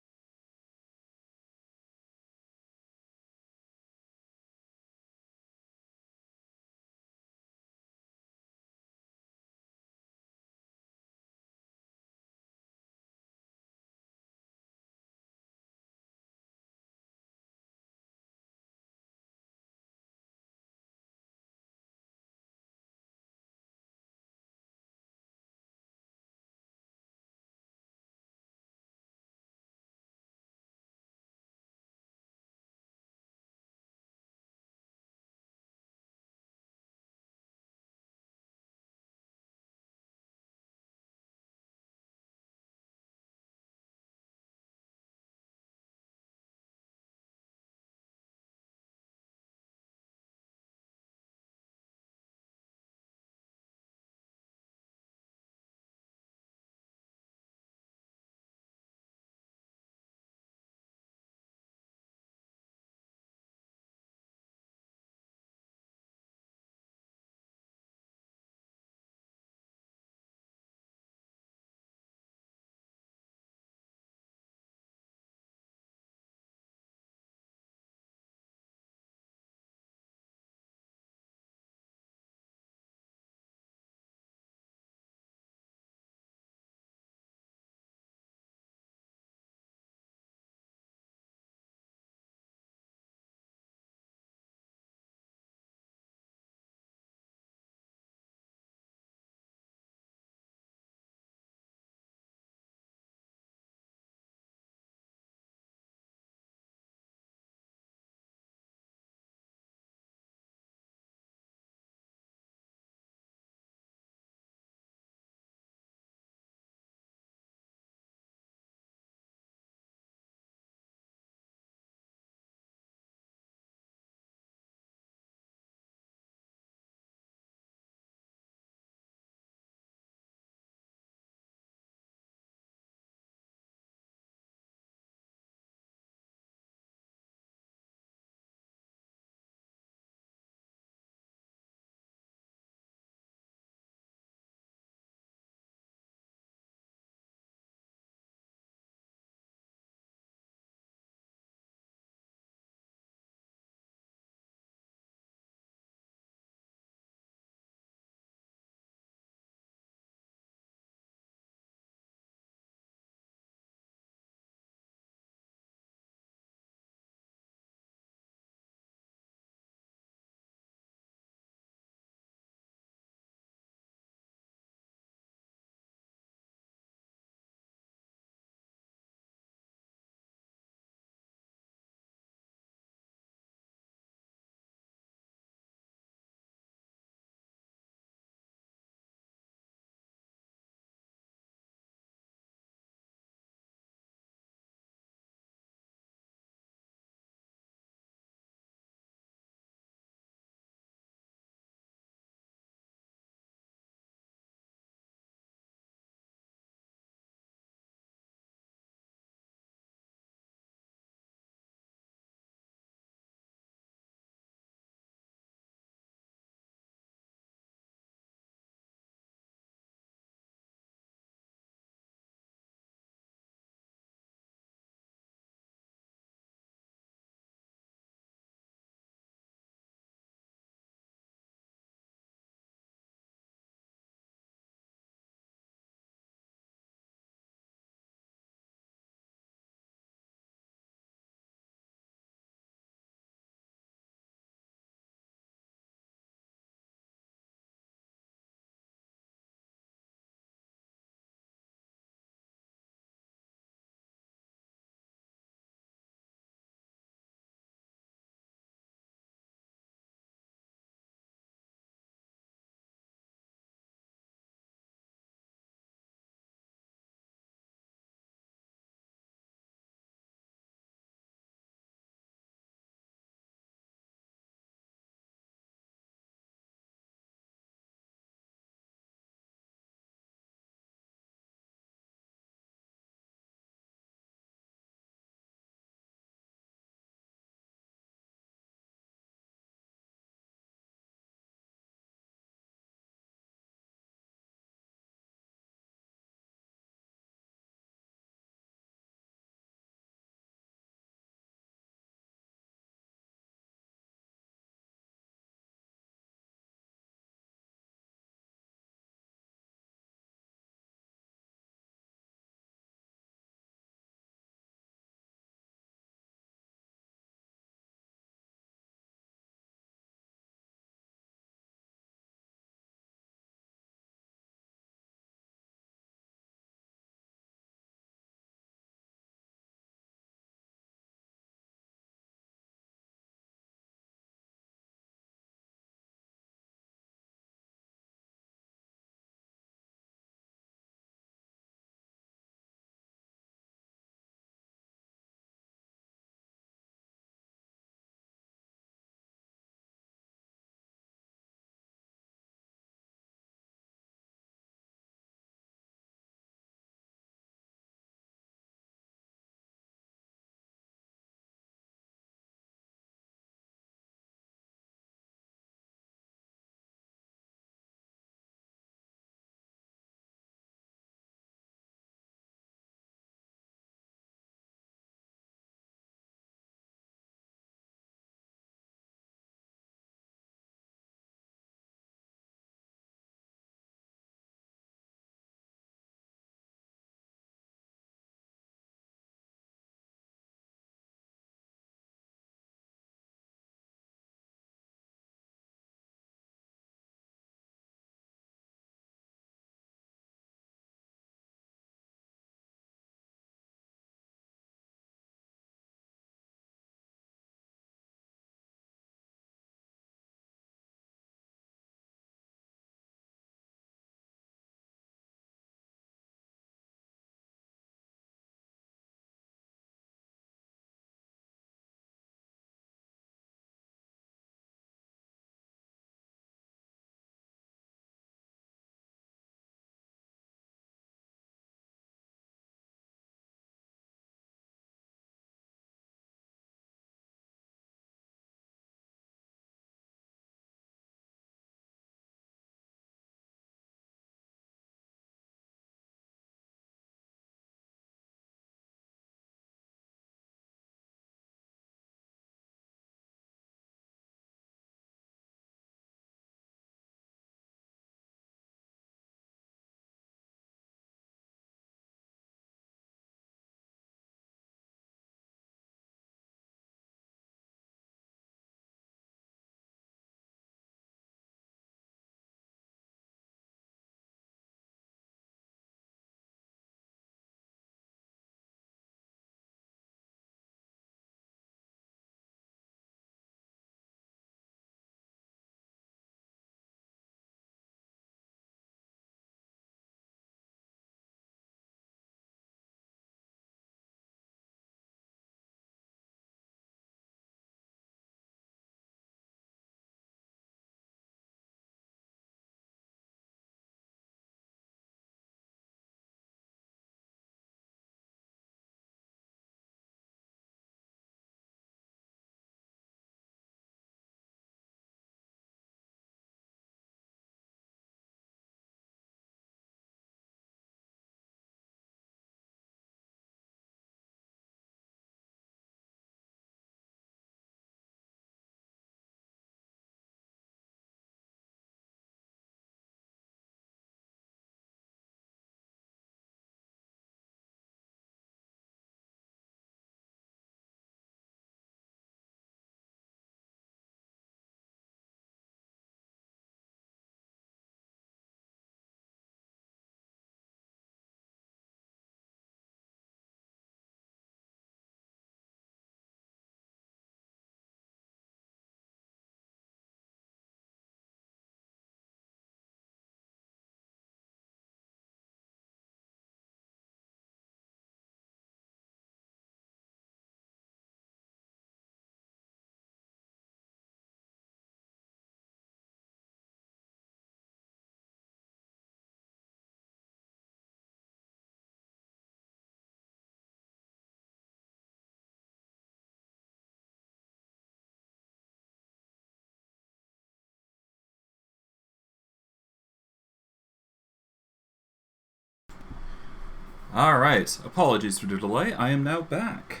Alright, apologies for the delay. I am now back.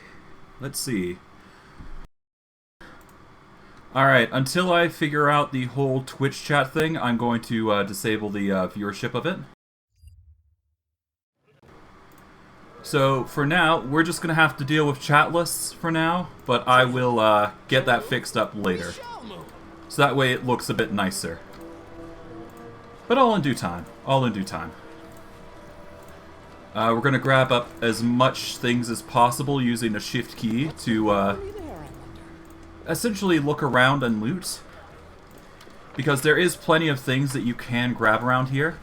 Let's see. Alright, until I figure out the whole Twitch chat thing, I'm going to disable the viewership of it. So, for now, we're just going to have to deal with chat lists for now, but I will get that fixed up later. So that way it looks a bit nicer. But all in due time. All in due time. We're going to grab up as much things as possible using the shift key to essentially look around and loot. Because there is plenty of things that you can grab around here.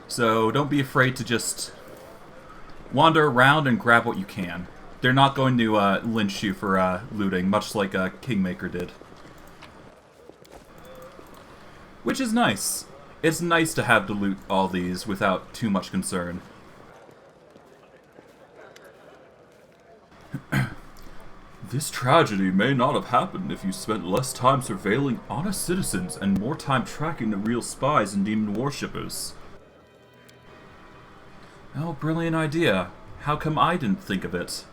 So don't be afraid to just wander around and grab what you can. They're not going to lynch you for looting, much like Kingmaker did. Which is nice. It's nice to have to loot all these without too much concern. This tragedy may not have happened if you spent less time surveilling honest citizens and more time tracking the real spies and demon worshippers. Oh, brilliant idea. How come I didn't think of it?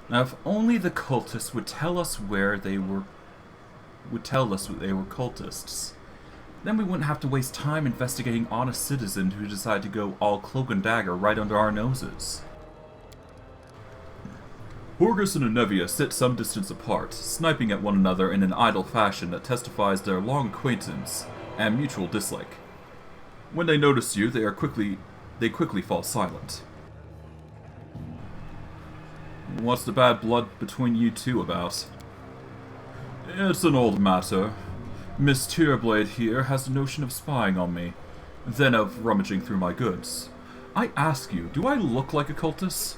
Now, if only the cultists would tell us where they were... cultists. Then we wouldn't have to waste time investigating honest citizens who decide to go all cloak and dagger right under our noses. Horgus and Anevia sit some distance apart, sniping at one another in an idle fashion that testifies their long acquaintance and mutual dislike. When they notice you, they quickly fall silent. What's the bad blood between you two about? It's an old matter. Miss Tearblade here has the notion of spying on me, then of rummaging through my goods. I ask you, do I look like a cultist?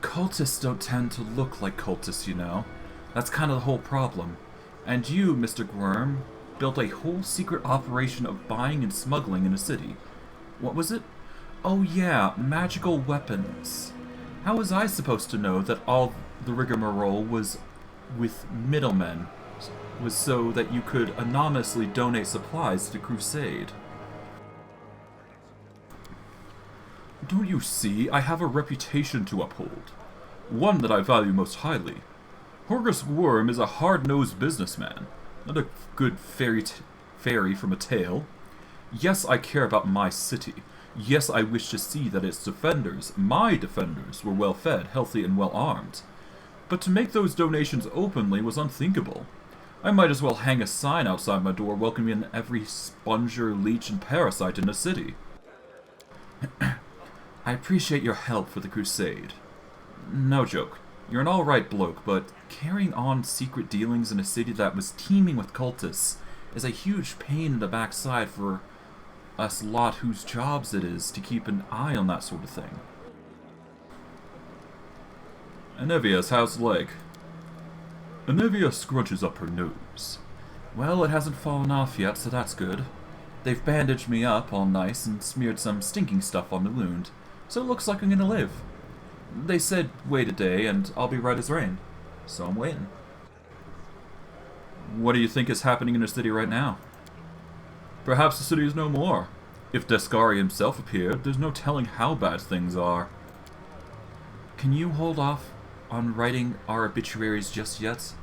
Cultists don't tend to look like cultists, you know. That's kind of the whole problem. And you, Mr. Gwyrm, built a whole secret operation of buying and smuggling in a city. What was it? Oh yeah, magical weapons. How was I supposed to know that all the rigmarole was with middlemen? Was so that you could anonymously donate supplies to the crusade? Don't you see, I have a reputation to uphold. One that I value most highly. Horgus Gwyrm is a hard-nosed businessman, not a good fairy from a tale. Yes, I care about my city. Yes, I wish to see that its defenders, my defenders, were well-fed, healthy, and well-armed. But to make those donations openly was unthinkable. I might as well hang a sign outside my door welcoming every sponger, leech, and parasite in the city. I appreciate your help for the crusade. No joke. You're an alright bloke, but carrying on secret dealings in a city that was teeming with cultists is a huge pain in the backside for us lot whose jobs it is to keep an eye on that sort of thing. Anevia's how's the leg? Anevia scrunches up her nose. Well, it hasn't fallen off yet, so that's good. They've bandaged me up all nice and smeared some stinking stuff on the wound, so it looks like I'm gonna live. They said wait a day and I'll be right as rain, so I'm waiting. What do you think is happening in the city right now? Perhaps the city is no more. If Descari himself appeared, there's no telling how bad things are. Can you hold off on writing our obituaries just yet?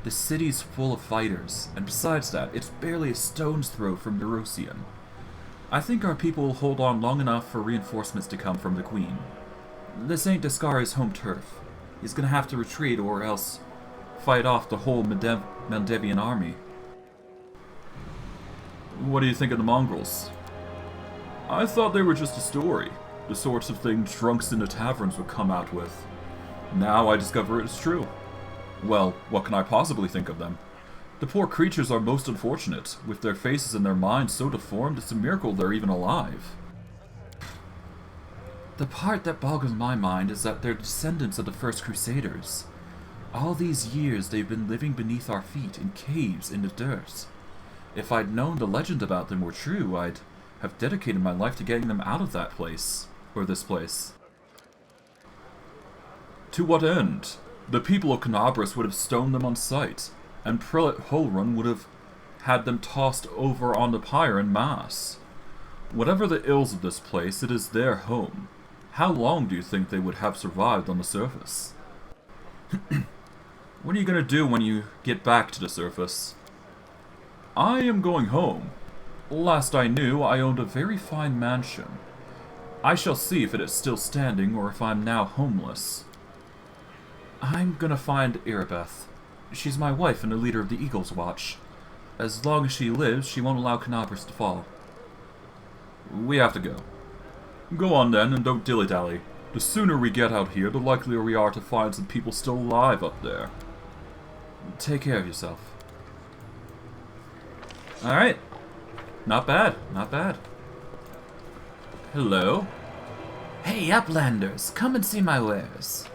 The city's full of fighters, and besides that, it's barely a stone's throw from Neurosian. I think our people will hold on long enough for reinforcements to come from the Queen. This ain't Descari's home turf. He's gonna have to retreat or else fight off the whole Mandevian army. What do you think of the Mongrels? I thought they were just a story, the sorts of things drunks in the taverns would come out with. Now I discover it's true. Well, what can I possibly think of them? The poor creatures are most unfortunate, with their faces and their minds so deformed it's a miracle they're even alive. The part that boggles my mind is that they're descendants of the first Crusaders. All these years they've been living beneath our feet in caves in the dirt. If I'd known the legend about them were true, I'd have dedicated my life to getting them out of that place, or this place. To what end? The people of Kenabres would have stoned them on sight, and Prelate Holrun would have had them tossed over on the pyre en masse. Whatever the ills of this place, it is their home. How long do you think they would have survived on the surface? What are you gonna do when you get back to the surface? I am going home. Last I knew, I owned a very fine mansion. I shall see if it is still standing or if I'm now homeless. I'm gonna find Erebeth. She's my wife and the leader of the Eagle's Watch. As long as she lives, she won't allow Kenabres to fall. We have to go. Go on then, and don't dilly-dally. The sooner we get out here, the likelier we are to find some people still alive up there. Take care of yourself. Alright. Not bad, not bad. Hello? Hey, Uplanders, come and see my wares.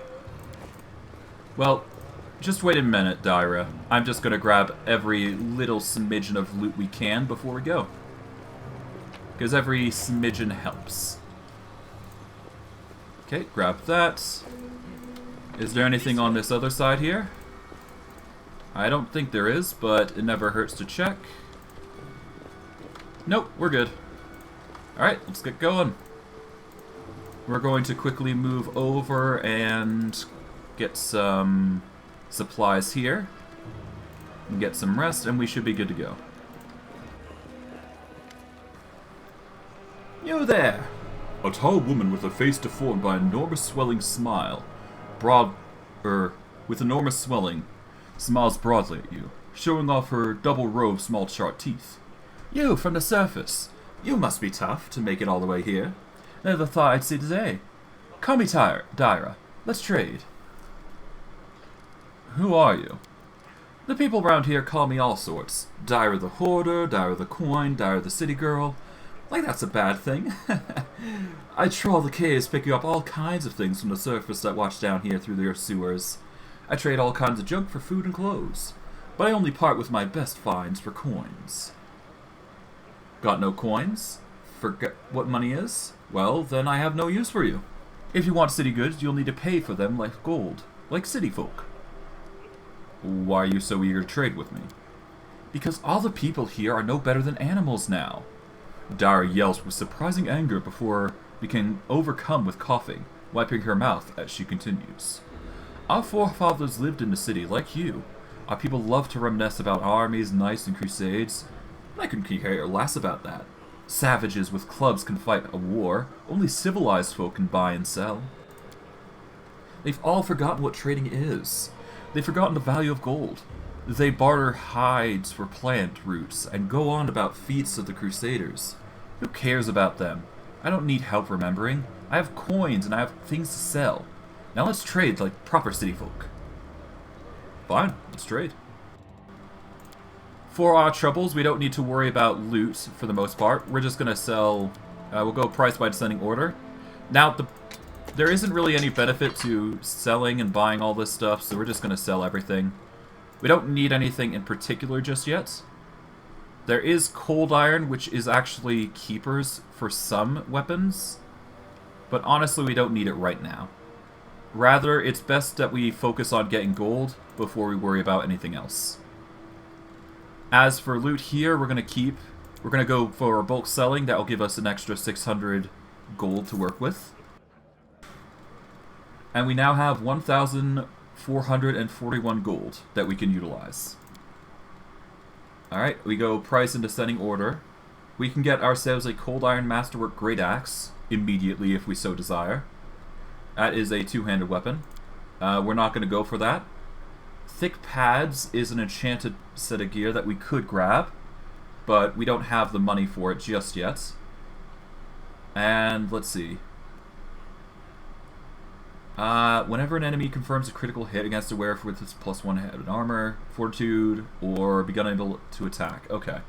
Well, just wait a minute, Dyra. I'm just gonna grab every little smidgen of loot we can before we go. Because every smidgen helps. Okay, grab that. Is there anything on this other side here? I don't think there is, but it never hurts to check. Nope, we're good. Alright, let's get going. We're going to quickly move over and get some supplies here. And get some rest, and we should be good to go. You there! A tall woman with a face deformed by an enormous swelling smile. With enormous swelling, smiles broadly at you, showing off her double row of small sharp teeth. You, from the surface. You must be tough to make it all the way here. Never thought I'd see today. Call me Dyra. Let's trade. Who are you? The people around here call me all sorts. Dyra the Hoarder, Dyra the Coin, Dyra the City Girl. Like that's a bad thing. I trawl the caves picking up all kinds of things from the surface that watch down here through their sewers. I trade all kinds of junk for food and clothes. But I only part with my best finds for coins. Got no coins? Forget what money is? Well, then I have no use for you. If you want city goods, you'll need to pay for them like gold, like city folk. Why are you so eager to trade with me? Because all the people here are no better than animals now. Dara yells with surprising anger before becoming overcome with coughing, wiping her mouth as she continues. Our forefathers lived in the city like you. Our people love to reminisce about armies, knights, and crusades. I couldn't care less about that. Savages with clubs can fight a war. Only civilized folk can buy and sell. They've all forgotten what trading is. They've forgotten the value of gold. They barter hides for plant roots and go on about feats of the Crusaders. Who cares about them? I don't need help remembering. I have coins and I have things to sell. Now let's trade like proper city folk. Fine, let's trade. For our troubles, we don't need to worry about loot for the most part. We're just gonna sell. We'll go price by descending order. Now, there isn't really any benefit to selling and buying all this stuff, so we're just gonna sell everything. We don't need anything in particular just yet. There is cold iron, which is actually keepers for some weapons, but honestly, we don't need it right now. Rather, it's best that we focus on getting gold before we worry about anything else. As for loot here, we're gonna go for bulk selling. That will give us an extra 600 gold to work with. And we now have 1,441 gold that we can utilize. Alright, we go price in descending order. We can get ourselves a cold iron masterwork great axe immediately if we so desire. That is a two-handed weapon. We're not going to go for that. Thick pads is an enchanted set of gear that we could grab, but we don't have the money for it just yet. And let's see. Whenever an enemy confirms a critical hit against a wearer with its +1 head armor, fortitude, or begun able to attack. Okay.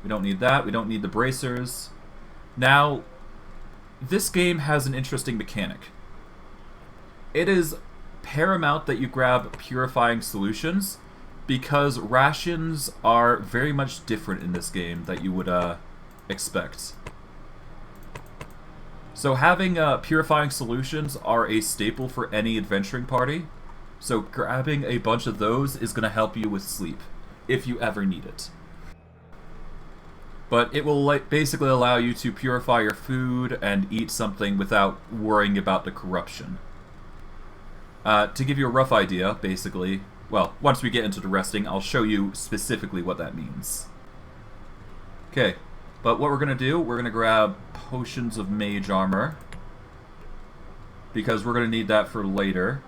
We don't need that. We don't need the bracers. Now, this game has an interesting mechanic. It is paramount that you grab purifying solutions, because rations are very much different in this game that you would expect. So having purifying solutions are a staple for any adventuring party. So grabbing a bunch of those is going to help you with sleep, if you ever need it. But it will basically allow you to purify your food and eat something without worrying about the corruption. To give you a rough idea, basically, well, once we get into the resting, I'll show you specifically what that means. Okay, but what we're going to do, we're going to grab potions of mage armor, because we're going to need that for later.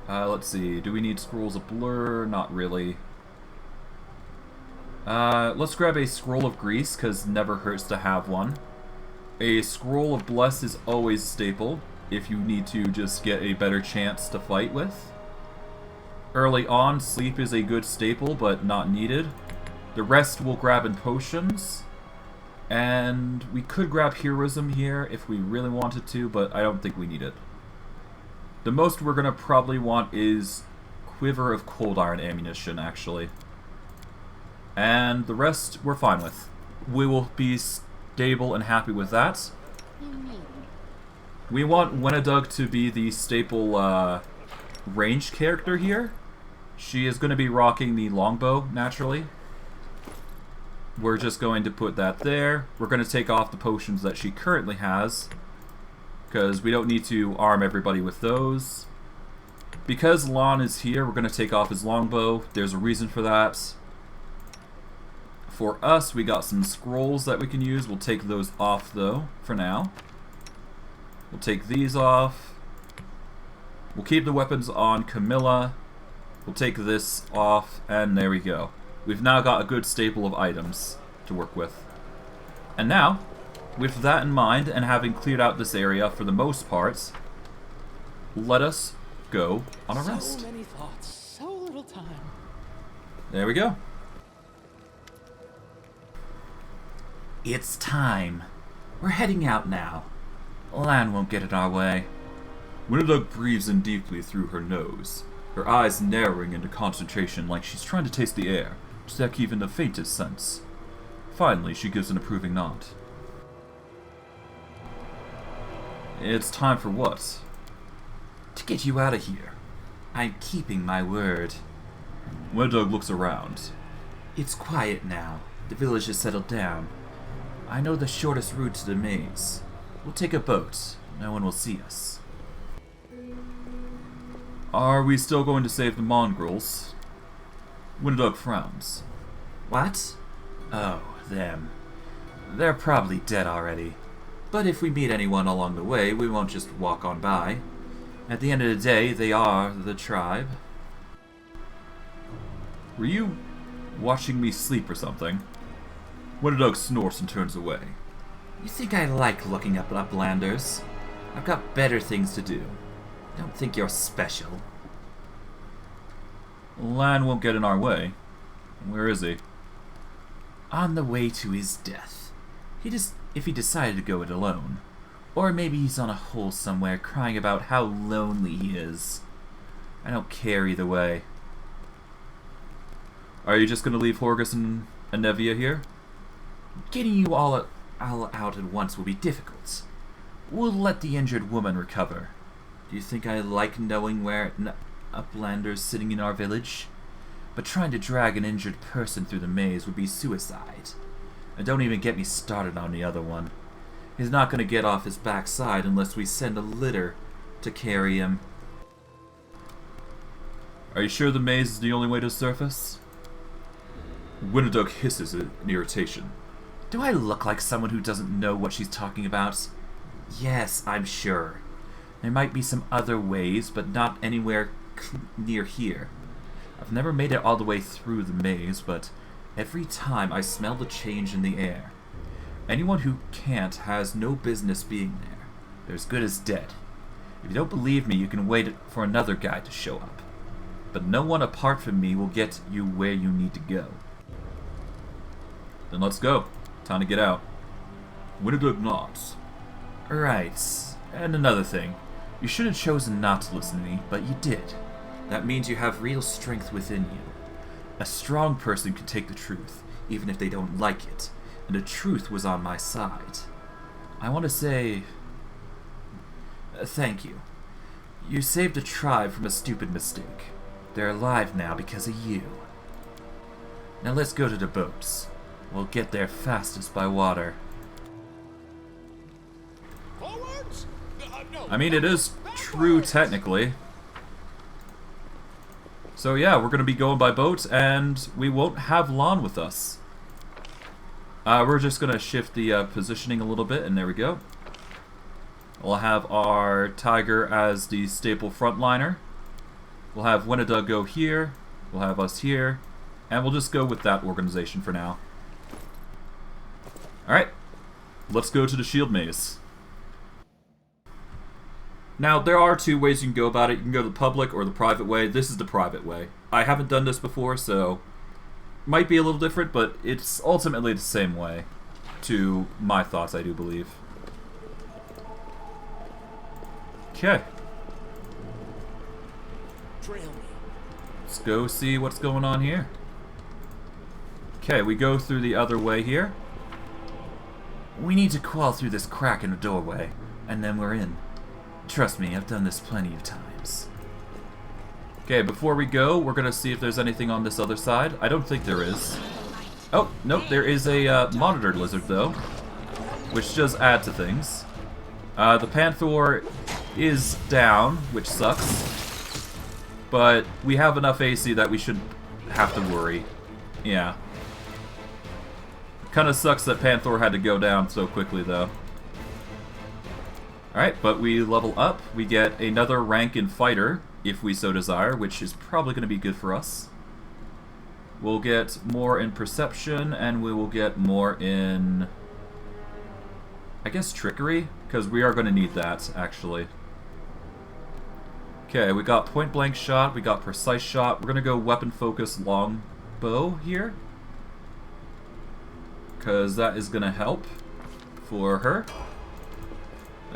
Let's see, do we need scrolls of blur? Not really. Let's grab a scroll of grease, because never hurts to have one. A scroll of bless is always staple, if you need to just get a better chance to fight with. Early on, sleep is a good staple, but not needed. The rest we'll grab in potions. And we could grab heroism here if we really wanted to, but I don't think we need it. The most we're going to probably want is quiver of cold iron ammunition, actually. And the rest we're fine with. We will be stable and happy with that. We want Wenduag to be the staple ranged character here. She is going to be rocking the longbow, naturally. We're just going to put that there. We're going to take off the potions that she currently has, because we don't need to arm everybody with those. Because Lon is here, we're going to take off his longbow. There's a reason for that. For us, we got some scrolls that we can use. We'll take those off, though, for now. We'll take these off. We'll keep the weapons on Camilla. We'll take this off, and there we go. We've now got a good staple of items to work with. And now, with that in mind, and having cleared out this area for the most part, let us go on a rest. So many thoughts, so little time. There we go. It's time. We're heading out now. Lan won't get in our way. Wenduag breathes in deeply through her nose, her eyes narrowing into concentration like she's trying to taste the air, to check even the faintest sense. Finally, she gives an approving nod. It's time for what? To get you out of here. I'm keeping my word. Wenduag looks around. It's quiet now. The village has settled down. I know the shortest route to the maze. We'll take a boat. No one will see us. Are we still going to save the Mongrels? Wenduag frowns. What? Oh, them. They're probably dead already. But if we meet anyone along the way, we won't just walk on by. At the end of the day, they are the tribe. Were you watching me sleep or something? Wenduag snorts and turns away. You think I like looking up Uplanders? I've got better things to do. Don't think you're special. Lan won't get in our way. Where is he? On the way to his death. If he decided to go it alone. Or maybe he's on a hole somewhere crying about how lonely he is. I don't care either way. Are you just going to leave Horgus and Anevia here? Getting you all out at once will be difficult. We'll let the injured woman recover. Do you think I like knowing where Uplander's sitting in our village? But trying to drag an injured person through the maze would be suicide. And don't even get me started on the other one. He's not going to get off his backside unless we send a litter to carry him. Are you sure the maze is the only way to surface? Wenduag hisses in irritation. Do I look like someone who doesn't know what she's talking about? Yes, I'm sure. There might be some other ways, but not anywhere near here. I've never made it all the way through the maze, but every time I smell the change in the air. Anyone who can't has no business being there. They're as good as dead. If you don't believe me, you can wait for another guy to show up. But no one apart from me will get you where you need to go. Then let's go. Time to get out. Wenduag nods. Right. And another thing. You should have chosen not to listen to me, but you did. That means you have real strength within you. A strong person can take the truth, even if they don't like it. And the truth was on my side. I want to say... thank you. You saved a tribe from a stupid mistake. They're alive now because of you. Now let's go to the boats. We'll get there fastest by water. Forwards? No. I mean, it is true technically. So yeah, we're gonna be going by boat, and we won't have Lon with us. We're just gonna shift the positioning a little bit, and there we go. We'll have our Tiger as the staple frontliner. We'll have Wenduag go here. We'll have us here, and we'll just go with that organization for now. All right, let's go to the shield maze. Now, there are two ways you can go about it. You can go the public or the private way. This is the private way. I haven't done this before, so might be a little different, but it's ultimately the same way, to my thoughts, I do believe. Okay. Let's go see what's going on here. Okay, we go through the other way here. We need to crawl through this crack in the doorway, and then we're in. Trust me, I've done this plenty of times. Okay, before we go, we're gonna see if there's anything on this other side. I don't think there is. Oh, nope, there is a monitored lizard, though, which does add to things. The Panther is down, which sucks, but we have enough AC that we shouldn't have to worry. Yeah. Kinda sucks that Panther had to go down so quickly, though. Alright, but we level up. We get another rank in Fighter, if we so desire, which is probably going to be good for us. We'll get more in Perception, and we will get more in, I guess, Trickery, because we are going to need that, actually. Okay, we got Point Blank Shot, we got Precise Shot. We're going to go Weapon Focus Longbow here, because that is going to help for her.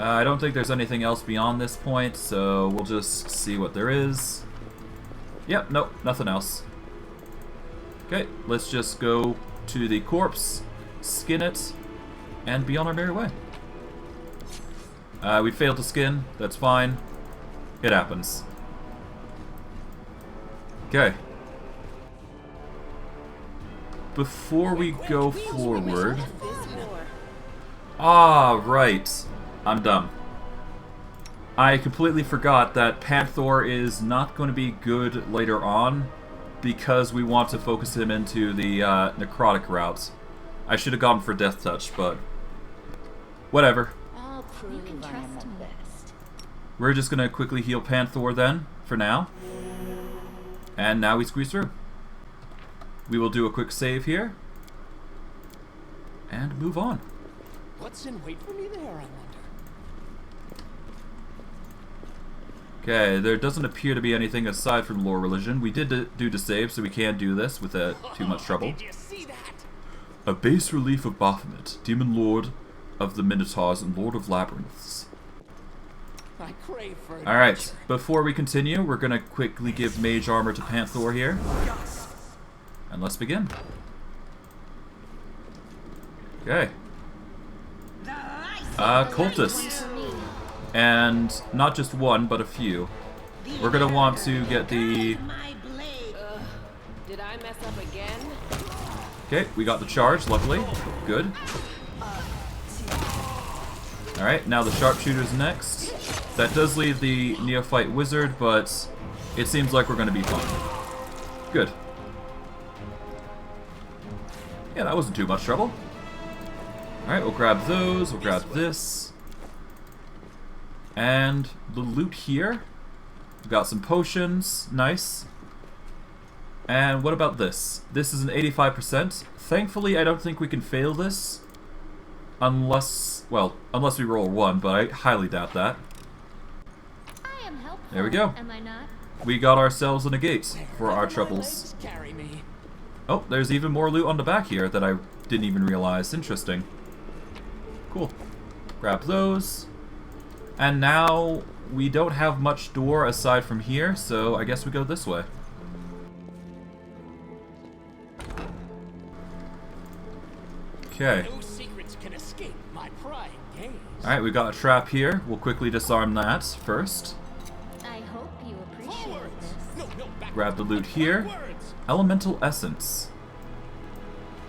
I don't think there's anything else beyond this point, so we'll just see what there is. Yep, nope, nothing else. Okay, let's just go to the corpse, skin it, and be on our merry way. We failed to skin, that's fine. It happens. Okay. Before we go forward... Ah, right. I'm dumb. I completely forgot that Panther is not going to be good later on because we want to focus him into the necrotic route. I should have gone for Death Touch, but whatever. You can trust me. We're just going to quickly heal Panther then, for now. And now we squeeze through. We will do a quick save here. And move on. What's in wait for me there, I wonder? Okay, there doesn't appear to be anything aside from lore religion. We did do the save, so we can do this without too much trouble. Did you see that? A bas relief of Baphomet, Demon Lord of the Minotaurs and Lord of Labyrinths. I crave for Alright, before we continue, we're going to quickly give Mage Armor to Panther here. And let's begin. Okay. Cultist. And not just one, but a few. We're gonna want to get the... Did I mess up again? Okay, we got the charge, luckily. Good. Alright, now the sharpshooter's next. That does leave the neophyte wizard, but it seems like we're gonna be fine. Good. Yeah, that wasn't too much trouble. Alright, we'll grab those, we'll grab this. And the loot here. We've got some potions, nice. And what about this? This is an 85%. Thankfully, I don't think we can fail this. Unless, well, unless we roll a 1, but I highly doubt that. I am helpful, there we go. am I not? We got ourselves in a gate for our troubles. Carry me. Oh, there's even more loot on the back here that I didn't even realize. Interesting. Cool. Grab those. And now we don't have much door aside from here, so I guess we go this way. Okay. No secrets can escape my prying gaze. Alright, we got a trap here. We'll quickly disarm that first. I hope you appreciate this. Grab the loot here. Elemental Essence.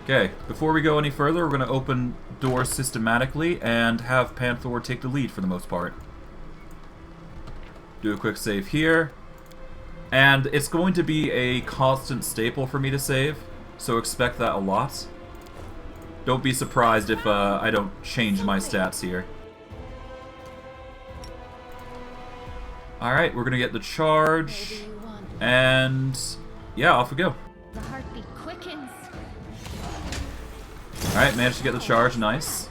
Okay, before we go any further, we're going to open doors systematically and have Panther take the lead for the most part. Do a quick save here. And it's going to be a constant staple for me to save, so expect that a lot. Don't be surprised if I don't change my stats here. Alright, we're going to get the charge. And yeah, off we go. The heartbeat quickens. Alright, managed to get the charge, nice.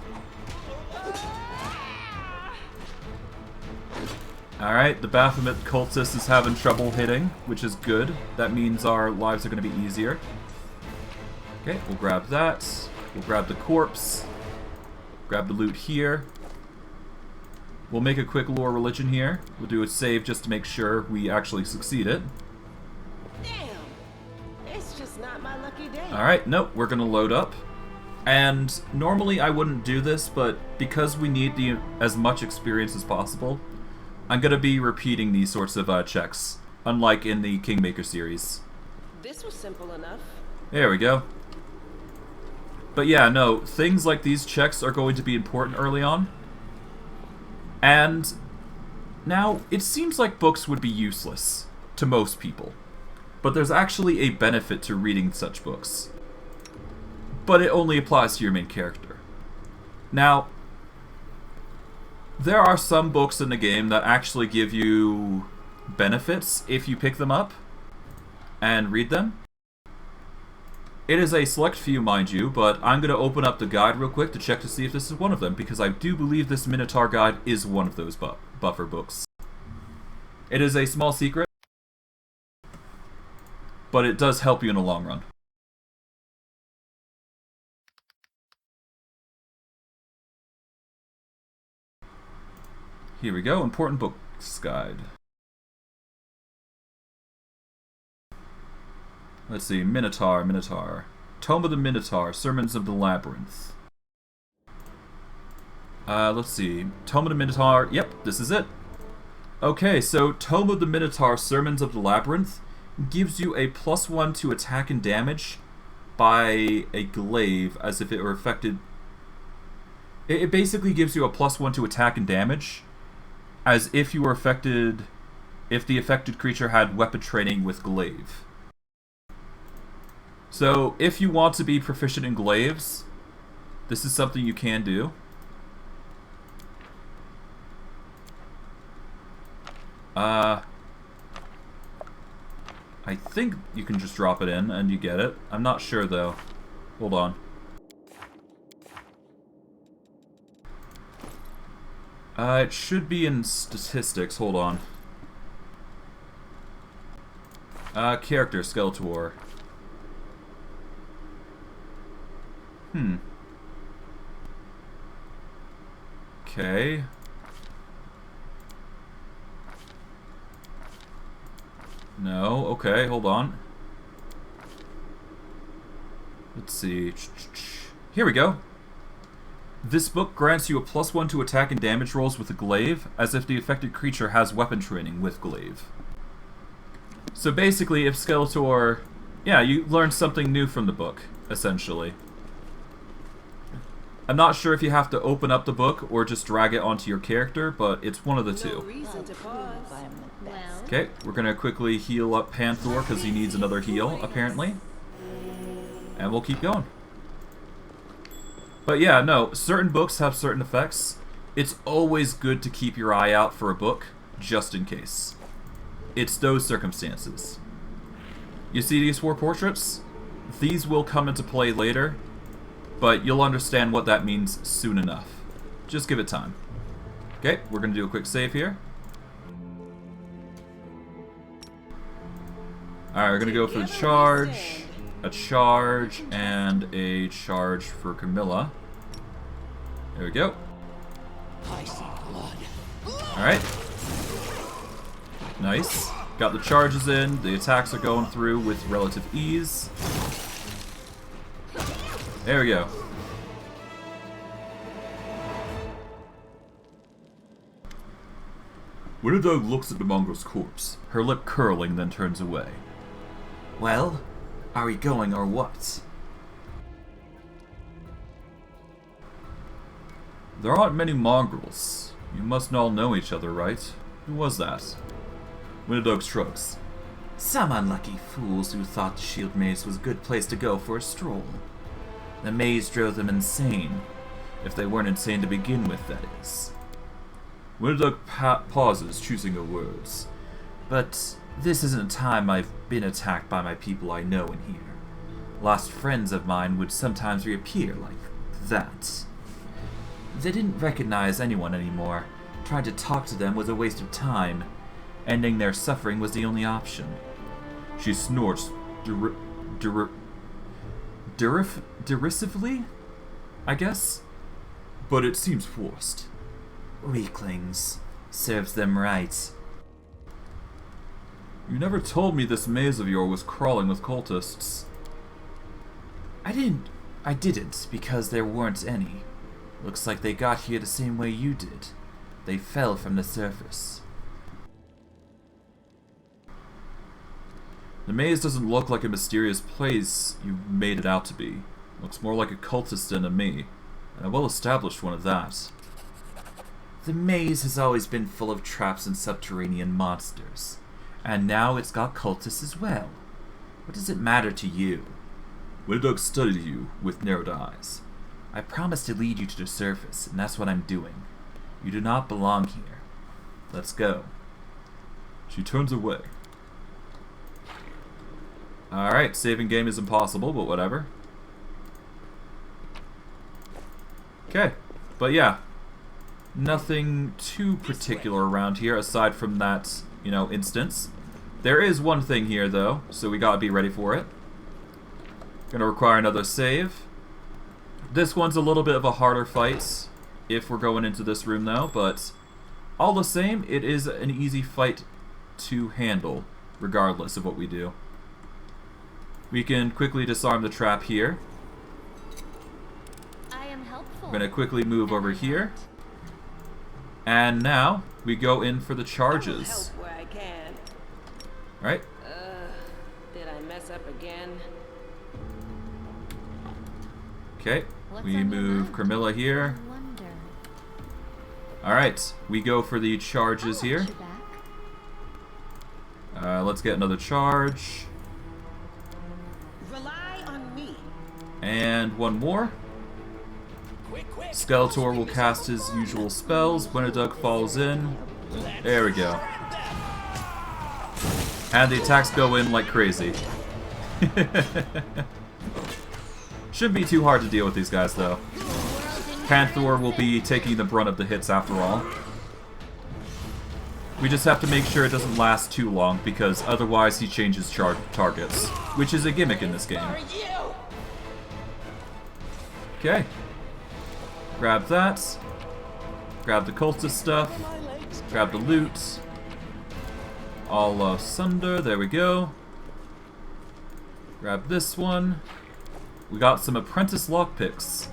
Alright, the Baphomet cultist is having trouble hitting, which is good. That means our lives are going to be easier. Okay, we'll grab that. We'll grab the corpse. Grab the loot here. We'll make a quick lore religion here. We'll do a save just to make sure we actually succeed it. Damn! It's just not my lucky day. Alright, nope, we're going to load up. And normally I wouldn't do this, but because we need as much experience as possible, I'm going to be repeating these sorts of checks, unlike in the Kingmaker series. This was simple enough. There we go. But yeah, no, things like these checks are going to be important early on. And now, it seems like books would be useless to most people. But there's actually a benefit to reading such books. But it only applies to your main character. Now, there are some books in the game that actually give you benefits if you pick them up and read them. It is a select few, mind you, but I'm going to open up the guide real quick to check to see if this is one of them, because I do believe this Minotaur guide is one of those buffer books. It is a small secret, but it does help you in the long run. Here we go, important books guide. Let's see, Minotaur. Tome of the Minotaur, Sermons of the Labyrinth. Let's see, Tome of the Minotaur, yep, this is it. Okay, so Tome of the Minotaur, Sermons of the Labyrinth gives you a +1 to attack and damage by a glaive, as if it were affected. It basically gives you a +1 to attack and damage, as if you were affected, if the affected creature had weapon training with glaive. So, if you want to be proficient in glaives, this is something you can do. I think you can just drop it in and you get it. I'm not sure though. Hold on. It should be in statistics. Hold on. Character, Skeletor. Okay. No, okay, hold on. Let's see. Here we go. This book grants you a +1 to attack and damage rolls with a glaive, as if the affected creature has weapon training with glaive. So basically, if Skeletor... Yeah, you learn something new from the book, essentially. I'm not sure if you have to open up the book or just drag it onto your character, but it's one of the two. Okay, we're gonna quickly heal up Panther because he needs another heal, apparently. And we'll keep going. But yeah, no, certain books have certain effects. It's always good to keep your eye out for a book, just in case. It's those circumstances. You see these 4 portraits? These will come into play later, but you'll understand what that means soon enough. Just give it time. Okay, we're gonna do a quick save here. Alright, we're gonna go for the charge, a charge, and a charge for Camilla. There we go. Alright. Nice. Got the charges in, the attacks are going through with relative ease. There we go. Wenduag looks at the Mongrel's corpse, her lip curling, then turns away. Well, are we going or what? There aren't many mongrels. You must all know each other, right? Who was that? Wenduag shrugs. Some unlucky fools who thought the shield maze was a good place to go for a stroll. The maze drove them insane. If they weren't insane to begin with, that is. Wenduag pauses, choosing her words. But this isn't a time I've been attacked by my people I know in here. Lost friends of mine would sometimes reappear like that. They didn't recognize anyone anymore. Trying to talk to them was a waste of time. Ending their suffering was the only option. She snorts derisively, I guess? But it seems forced. Weaklings. Serves them right. You never told me this maze of yours was crawling with cultists. I didn't, because there weren't any. Looks like they got here the same way you did. They fell from the surface. The maze doesn't look like a mysterious place you made it out to be. It looks more like a cultist than a me, and a well-established one at that. The maze has always been full of traps and subterranean monsters, and now it's got cultists as well. What does it matter to you? Wenduag studied you with narrowed eyes. I promised to lead you to the surface, and that's what I'm doing. You do not belong here. Let's go. She turns away. Alright, saving game is impossible, but whatever. Okay, but yeah. Nothing too particular around here aside from that, you know, instance. There is one thing here, though, so we gotta be ready for it. Gonna require another save. This one's a little bit of a harder fight if we're going into this room, though, but all the same, it is an easy fight to handle, regardless of what we do. We can quickly disarm the trap here. I am helpful. We're gonna quickly move over here. And now, we go in for the charges. Help where I can. Right? Did I mess up again? Okay, we move Carmilla here. Alright, we go for the charges here. Let's get another charge. Rely on me. And one more. Skeletor will cast his usual spells. Wenduag falls in. There we go. And the attacks go in like crazy. Shouldn't be too hard to deal with these guys, though. Panther will be taking the brunt of the hits after all. We just have to make sure it doesn't last too long, because otherwise he changes targets, which is a gimmick in this game. Okay. Grab that. Grab the cultist stuff. Grab the loot. All asunder. There we go. Grab this one. We got some apprentice lockpicks.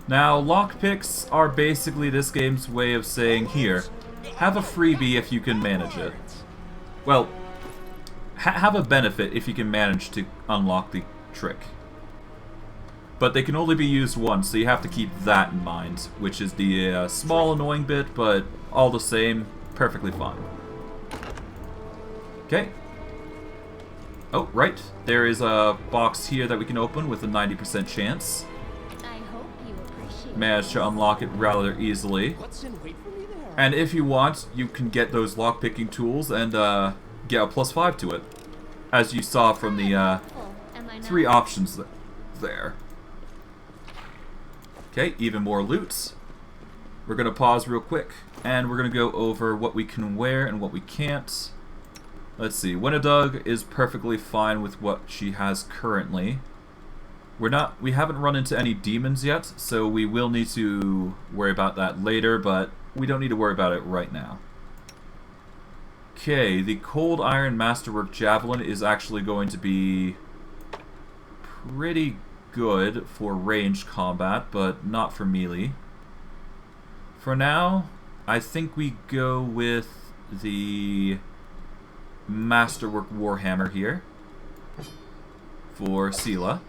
Now, lockpicks are basically this game's way of saying, here, have a freebie if you can manage it. Well, have a benefit if you can manage to unlock the trick. But they can only be used once, so you have to keep that in mind, which is the small annoying bit, but all the same, perfectly fine. Okay. Oh, right. There is a box here that we can open with a 90% chance. I hope you appreciate. Managed to unlock it rather easily. And if you want, you can get those lockpicking tools and get a +5 to it. As you saw from the 3 options there. Okay, even more loot. We're going to pause real quick, and we're going to go over what we can wear and what we can't. Let's see, Wenduag is perfectly fine with what she has currently. We haven't run into any demons yet, so we will need to worry about that later, but we don't need to worry about it right now. Okay, the Cold Iron Masterwork Javelin is actually going to be pretty good for ranged combat, but not for melee. For now, I think we go with the Masterwork Warhammer here for Sela.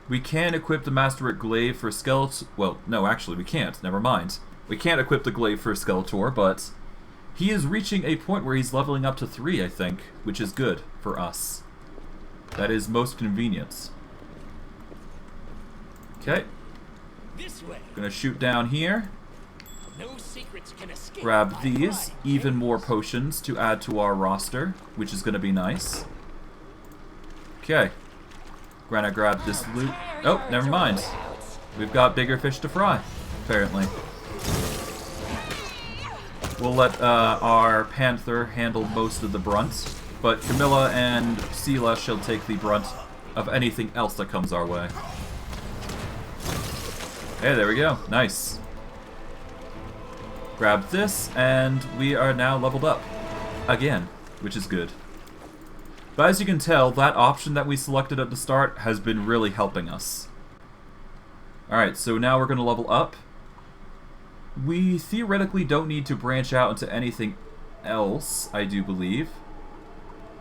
We can equip the Masterwork Glaive for Skeletor. Well, no, actually, we can't. Never mind. We can't equip the Glaive for Skeletor, but he is reaching a point where he's leveling up to 3, I think, which is good for us. That is most convenient. Okay. This way. Gonna shoot down here. No secrets can escape Grab my these. pride. Even more potions to add to our roster, which is gonna be nice. Okay. Gonna grab this loot. Oh, never mind. We've got bigger fish to fry, apparently. We'll let our Panther handle most of the brunt, but Camilla and Sela shall take the brunt of anything else that comes our way. Hey, there we go. Nice. Grab this, and we are now leveled up. Again, which is good. But as you can tell, that option that we selected at the start has been really helping us. Alright, so now we're going to level up. We theoretically don't need to branch out into anything else, I do believe.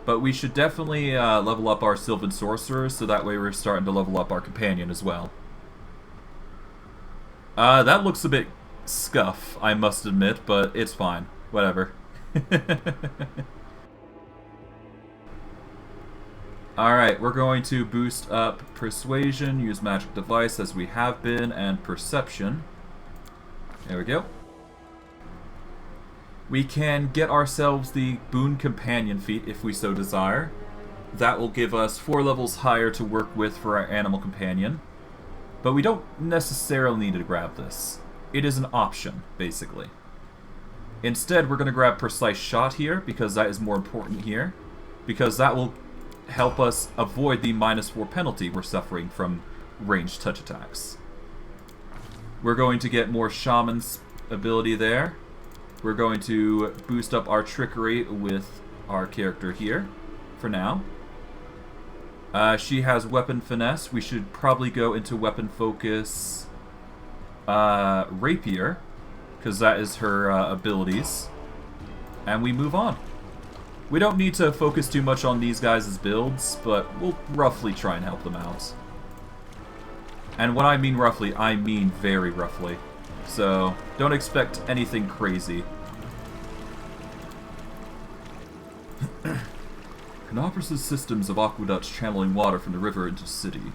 But we should definitely level up our Sylvan Sorcerer, so that way we're starting to level up our Companion as well. That looks a bit scuff, I must admit, but it's fine. Whatever. Alright, we're going to boost up Persuasion, use Magic Device as we have been, and Perception. There we go. We can get ourselves the Boon Companion feat if we so desire. That will give us 4 levels higher to work with for our Animal Companion. But we don't necessarily need to grab this. It is an option, basically. Instead, we're going to grab Precise Shot here, because that is more important here. Because that will help us avoid the -4 penalty we're suffering from ranged touch attacks. We're going to get more Shaman's ability there. We're going to boost up our Trickery with our character here, for now. She has Weapon Finesse. We should probably go into Weapon Focus Rapier, because that is her abilities. And we move on. We don't need to focus too much on these guys' builds, but we'll roughly try and help them out. And when I mean roughly, I mean very roughly. So, don't expect anything crazy. Kenabres' systems of aqueducts channeling water from the river into the city.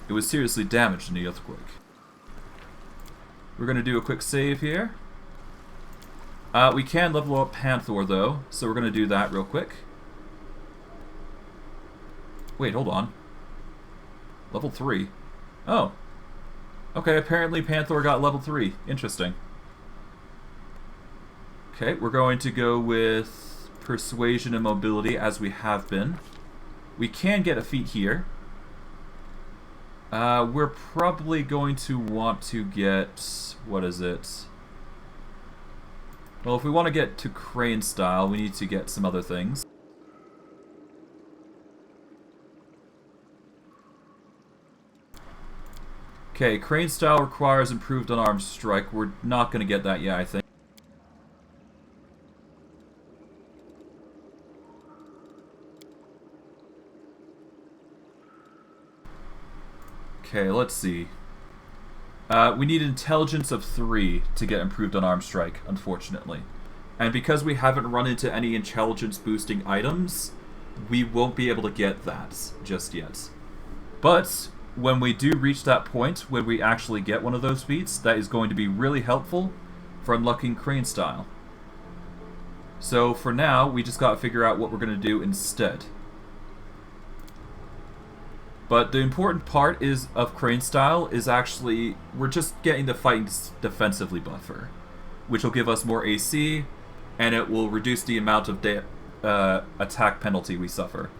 It was seriously damaged in the earthquake. We're going to do a quick save here. We can level up Panther, though, so we're going to do that real quick. Wait, hold on. Level 3. Oh. Okay, apparently Panther got level 3. Interesting. Okay, we're going to go with Persuasion and Mobility, as we have been. We can get a feat here. We're probably going to want to get... what is it? Well, if we want to get to Crane Style, we need to get some other things. Okay, Crane Style requires improved unarmed strike. We're not going to get that yet, I think. Okay, let's see. We need intelligence of 3 to get improved unarmed strike, unfortunately. And because we haven't run into any intelligence boosting items, we won't be able to get that just yet. But when we do reach that point when we actually get one of those feats, that is going to be really helpful for unlocking Crane Style. So for now, we just gotta figure out what we're gonna do instead. But the important part of Crane Style is actually, we're just getting the fighting defensively buffer, which will give us more AC, and it will reduce the amount of attack penalty we suffer,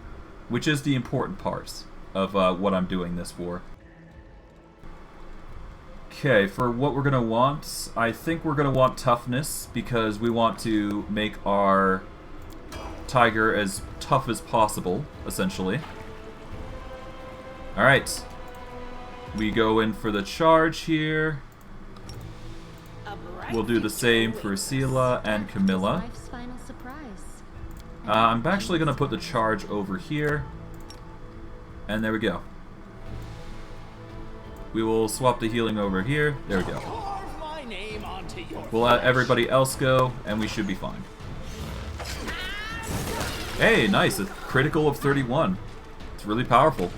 which is the important part of what I'm doing this for. Okay, for what we're going to want, I think we're going to want Toughness, because we want to make our Tiger as tough as possible, essentially. Alright, we go in for the charge here. We'll do the same for Sela and Camilla. I'm actually going to put the charge over here. And there we go. we will swap the healing over here. There we go. Carve my name onto your We'll let everybody else go, and we should be fine. Hey, nice. A critical of 31. It's really powerful.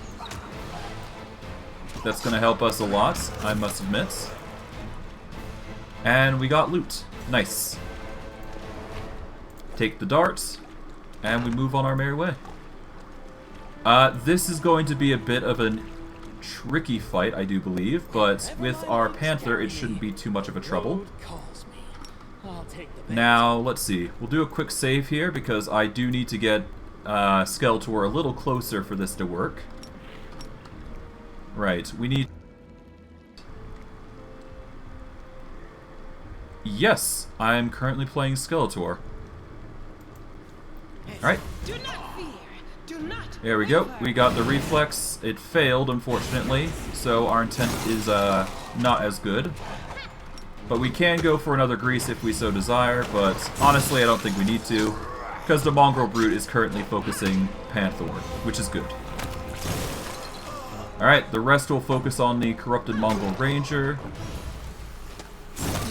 That's going to help us a lot, I must admit. And we got loot. Nice. Take the darts, and we move on our merry way. This is going to be a bit of a tricky fight, I do believe, but with our Panther, it shouldn't be too much of a trouble. Now, let's see. We'll do a quick save here, because I do need to get Skeletor a little closer for this to work. Right, we need... Yes, I'm currently playing Skeletor. Alright. There we go. We got the reflex. It failed, unfortunately, so our intent is not as good. But we can go for another grease if we so desire, but honestly I don't think we need to, because the Mongrel Brute is currently focusing Panther, which is good. Alright, the rest will focus on the Corrupted Mongrel Ranger.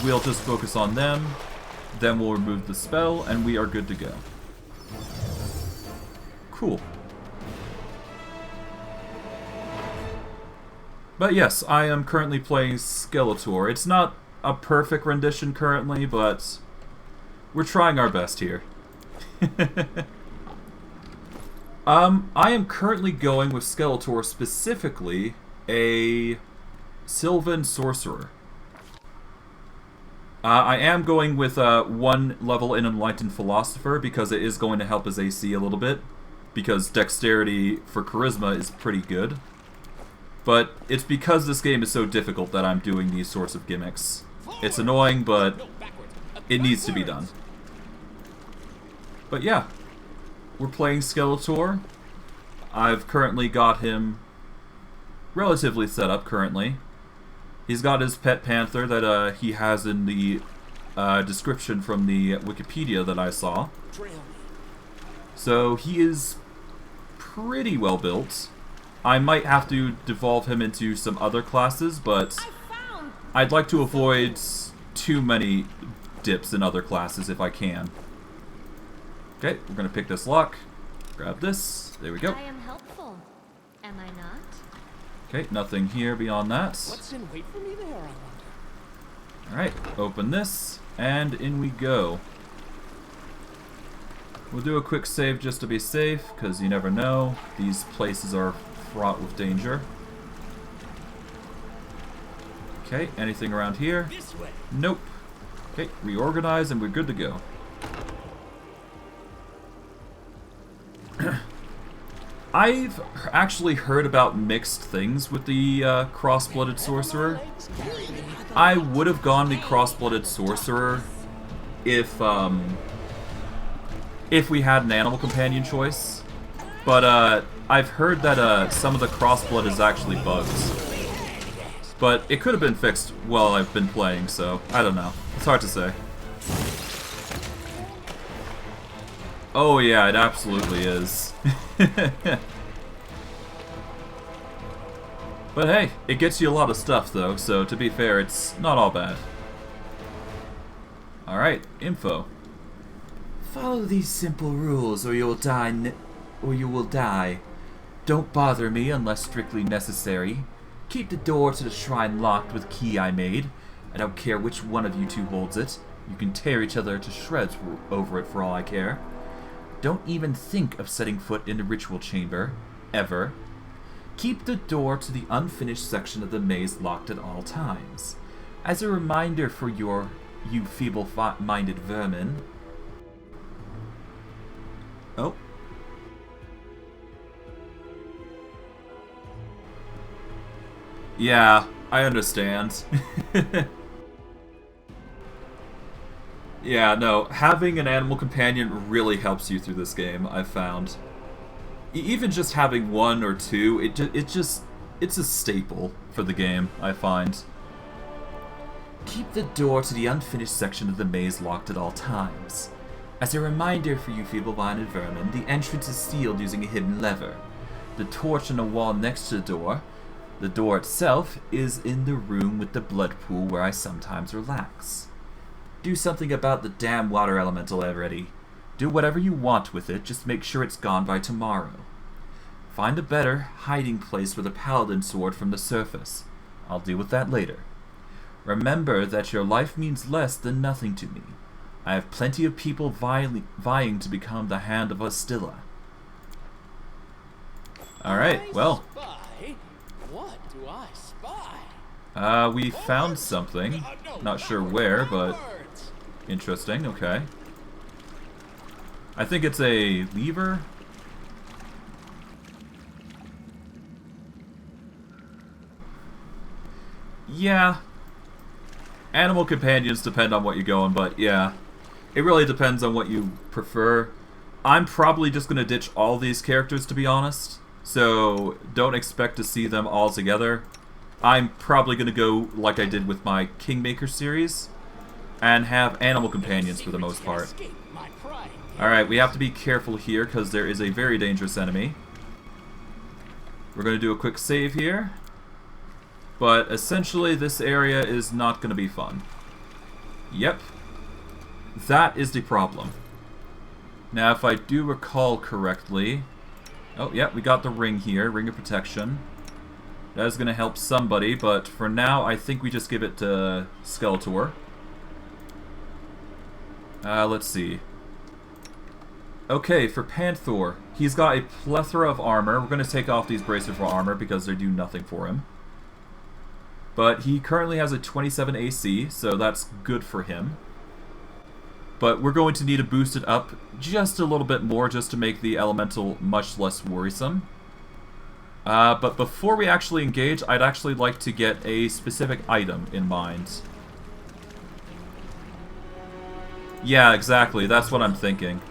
We'll just focus on them, then we'll remove the spell, and we are good to go. Cool. But yes, I am currently playing Skeletor. It's not a perfect rendition currently, but we're trying our best here. I am currently going with Skeletor, specifically a Sylvan Sorcerer. I am going with one level in Enlightened Philosopher because it is going to help his AC a little bit, because Dexterity for Charisma is pretty good. But it's because this game is so difficult that I'm doing these sorts of gimmicks. It's annoying, but it needs to be done. But yeah, we're playing Skeletor. I've currently got him relatively set up currently. He's got his pet panther that he has in the description from the Wikipedia that I saw. So he is pretty well built. I might have to devolve him into some other classes, but I'd like to avoid too many dips in other classes if I can. Okay, we're gonna pick this lock. Grab this. There we go. I am helpful. Am I not? Okay, nothing here beyond that. What's in wait for me there, I wonder? Alright, open this, and in we go. We'll do a quick save just to be safe, because you never know. These places are fraught with danger. Okay, anything around here? Nope. Okay, reorganize, and we're good to go. I've actually heard about mixed things with the cross-blooded sorcerer. I would have gone the cross-blooded sorcerer if we had an animal companion choice, but I've heard that some of the cross-blood is actually bugs. But it could have been fixed while I've been playing, so I don't know. It's hard to say. Oh yeah, it absolutely is. But hey, it gets you a lot of stuff though, so to be fair, it's not all bad. Alright, info. Follow these simple rules or you'll die Don't bother me unless strictly necessary. Keep the door to the shrine locked with key I made. I don't care which one of you two holds it. You can tear each other to shreds over it for all I care. Don't even think of setting foot in the ritual chamber. Ever. Keep the door to the unfinished section of the maze locked at all times. As a reminder for you feeble-minded vermin. Oh. Yeah, I understand. Yeah, no, having an animal companion really helps you through this game, I've found. Even just having one or two, it's a staple for the game, I find. Keep the door to the unfinished section of the maze locked at all times. As a reminder for you feeble-minded vermin, the entrance is sealed using a hidden lever. The torch on the wall next to the door The door itself is in the room with the blood pool where I sometimes relax. Do something about the damn water elemental already. Do whatever you want with it, just make sure it's gone by tomorrow. Find a better hiding place with a paladin sword from the surface. I'll deal with that later. Remember that your life means less than nothing to me. I have plenty of people vying to become the Hand of Astilla. Alright, well. Spy? What do I spy? We found something. Not sure where, but interesting, okay. I think it's a lever. Yeah. Animal companions depend on what you're going, but yeah. It really depends on what you prefer. I'm probably just going to ditch all these characters, to be honest. So, don't expect to see them all together. I'm probably going to go like I did with my Kingmaker series. And have animal companions for the most part. Alright, we have to be careful here, because there is a very dangerous enemy. We're going to do a quick save here. But essentially, this area is not going to be fun. Yep. That is the problem. Now, if I do recall correctly... Oh, yeah, we got the ring here. Ring of Protection. That is going to help somebody, but for now, I think we just give it to Skeletor. Let's see. Okay, for Panther, he's got a plethora of armor. We're going to take off these bracelets for armor because they do nothing for him. But he currently has a 27 AC, so that's good for him. But we're going to need to boost it up just a little bit more just to make the elemental much less worrisome. But before we actually engage, I'd actually like to get a specific item in mind. Yeah, exactly. That's what I'm thinking.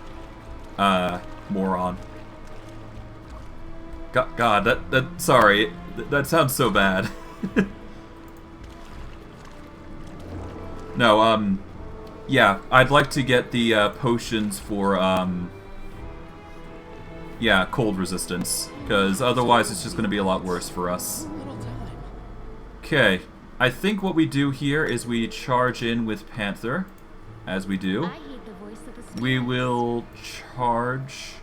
Moron. God, sorry. That sounds so bad. No, yeah, I'd like to get the potions for, yeah, cold resistance, because otherwise it's just going to be a lot worse for us. Okay, I think what we do here is we charge in with Panther, as we do. We will charge...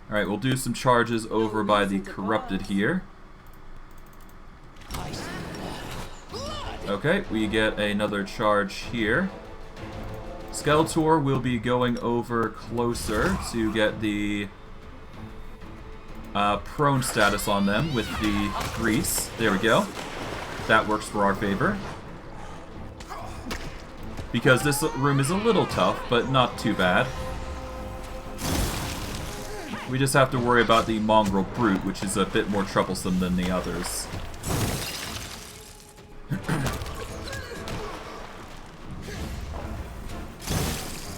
Alright, we'll do some charges over by the Corrupted here. Okay, we get another charge here. Skeletor will be going over closer to get the prone status on them with the grease. There we go. That works for our favor. Because this room is a little tough, but not too bad. We just have to worry about the Mongrel Brute, which is a bit more troublesome than the others.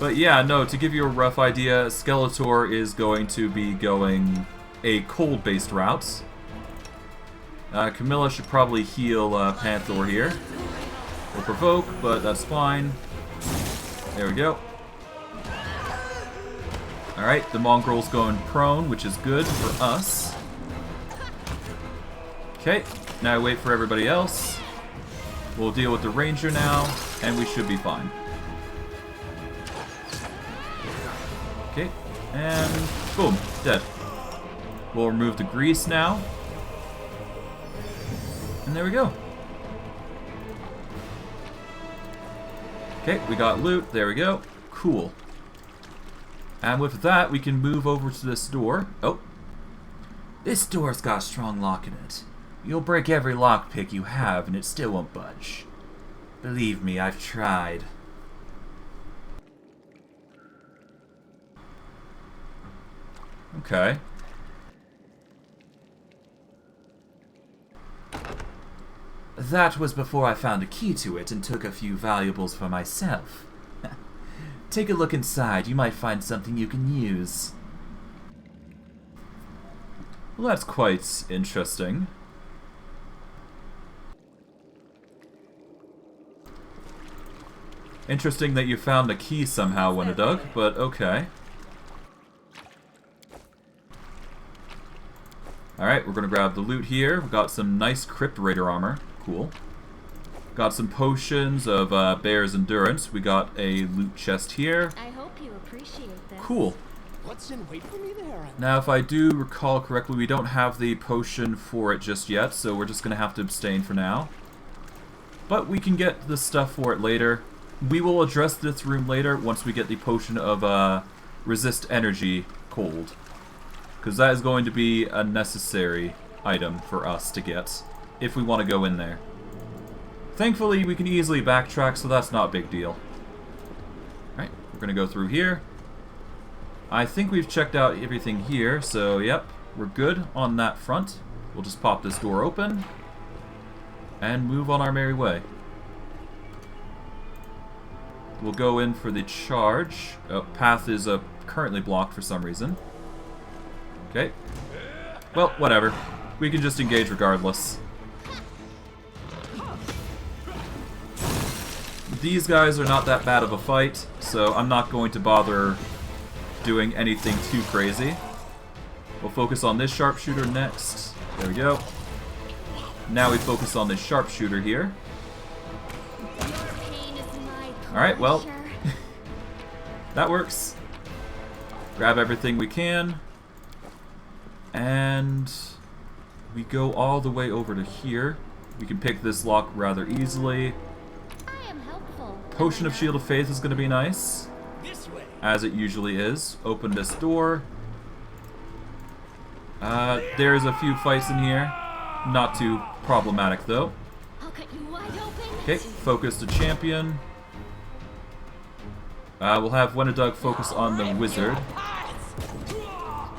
But yeah, no, to give you a rough idea, Skeletor is going to be going a cold-based route. Camilla should probably heal Panther here. Or provoke, but that's fine. There we go. Alright, the Mongrel's going prone, which is good for us. Okay, now wait for everybody else. We'll deal with the Ranger now, and we should be fine. Okay, and boom, dead. We'll remove the grease now. And there we go. Okay, we got loot. There we go. Cool. And with that, we can move over to this door. Oh. This door's got a strong lock in it. You'll break every lockpick you have, and it still won't budge. Believe me, I've tried. Okay. That was before I found a key to it and took a few valuables for myself. Take a look inside. You might find something you can use. Well, that's quite interesting. Interesting that you found a key somehow, Wenduag, but okay. Alright, we're we're going to grab the loot here. We've got some nice Crypt Raider armor. Cool. Got some potions of Bear's Endurance. We got a loot chest here. I hope you appreciate this. Cool. What's in wait for me there? Now, if I do recall correctly, we don't have the potion for it just yet, so we're just going to have to abstain for now. But we can get the stuff for it later. We will address this room later once we get the potion of resist energy cold. Because that is going to be a necessary item for us to get if we want to go in there. Thankfully, we can easily backtrack, so that's not a big deal. Alright, we're going to go through here. I think we've checked out everything here, so yep, we're good on that front. We'll just pop this door open and move on our merry way. We'll go in for the charge. Oh, path is currently blocked for some reason. Okay. Well, whatever. We can just engage regardless. These guys are not that bad of a fight, so I'm not going to bother doing anything too crazy. We'll focus on this sharpshooter next. There we go. Now we focus on this sharpshooter here. Alright, well, that works. Grab everything we can. And we go all the way over to here. We can pick this lock rather easily. Potion of Shield of Faith is going to be nice, as it usually is. Open this door. There's a few fights in here. Not too problematic, though. Okay, focus the champion. We'll have Wenduag focus on the wizard.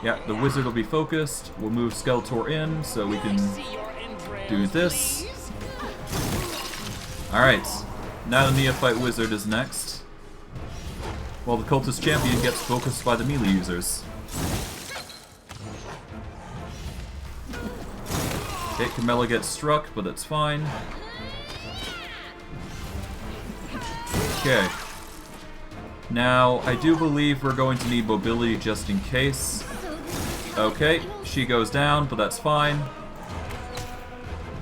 Yeah, the wizard will be focused. We'll move Skeletor in so we can do this. Alright, now the Neophyte Wizard is next. While the Cultist Champion gets focused by the melee users. Okay, Camilla gets struck, but that's fine. Okay. Now, I do believe we're going to need mobility just in case. Okay, she goes down, but that's fine.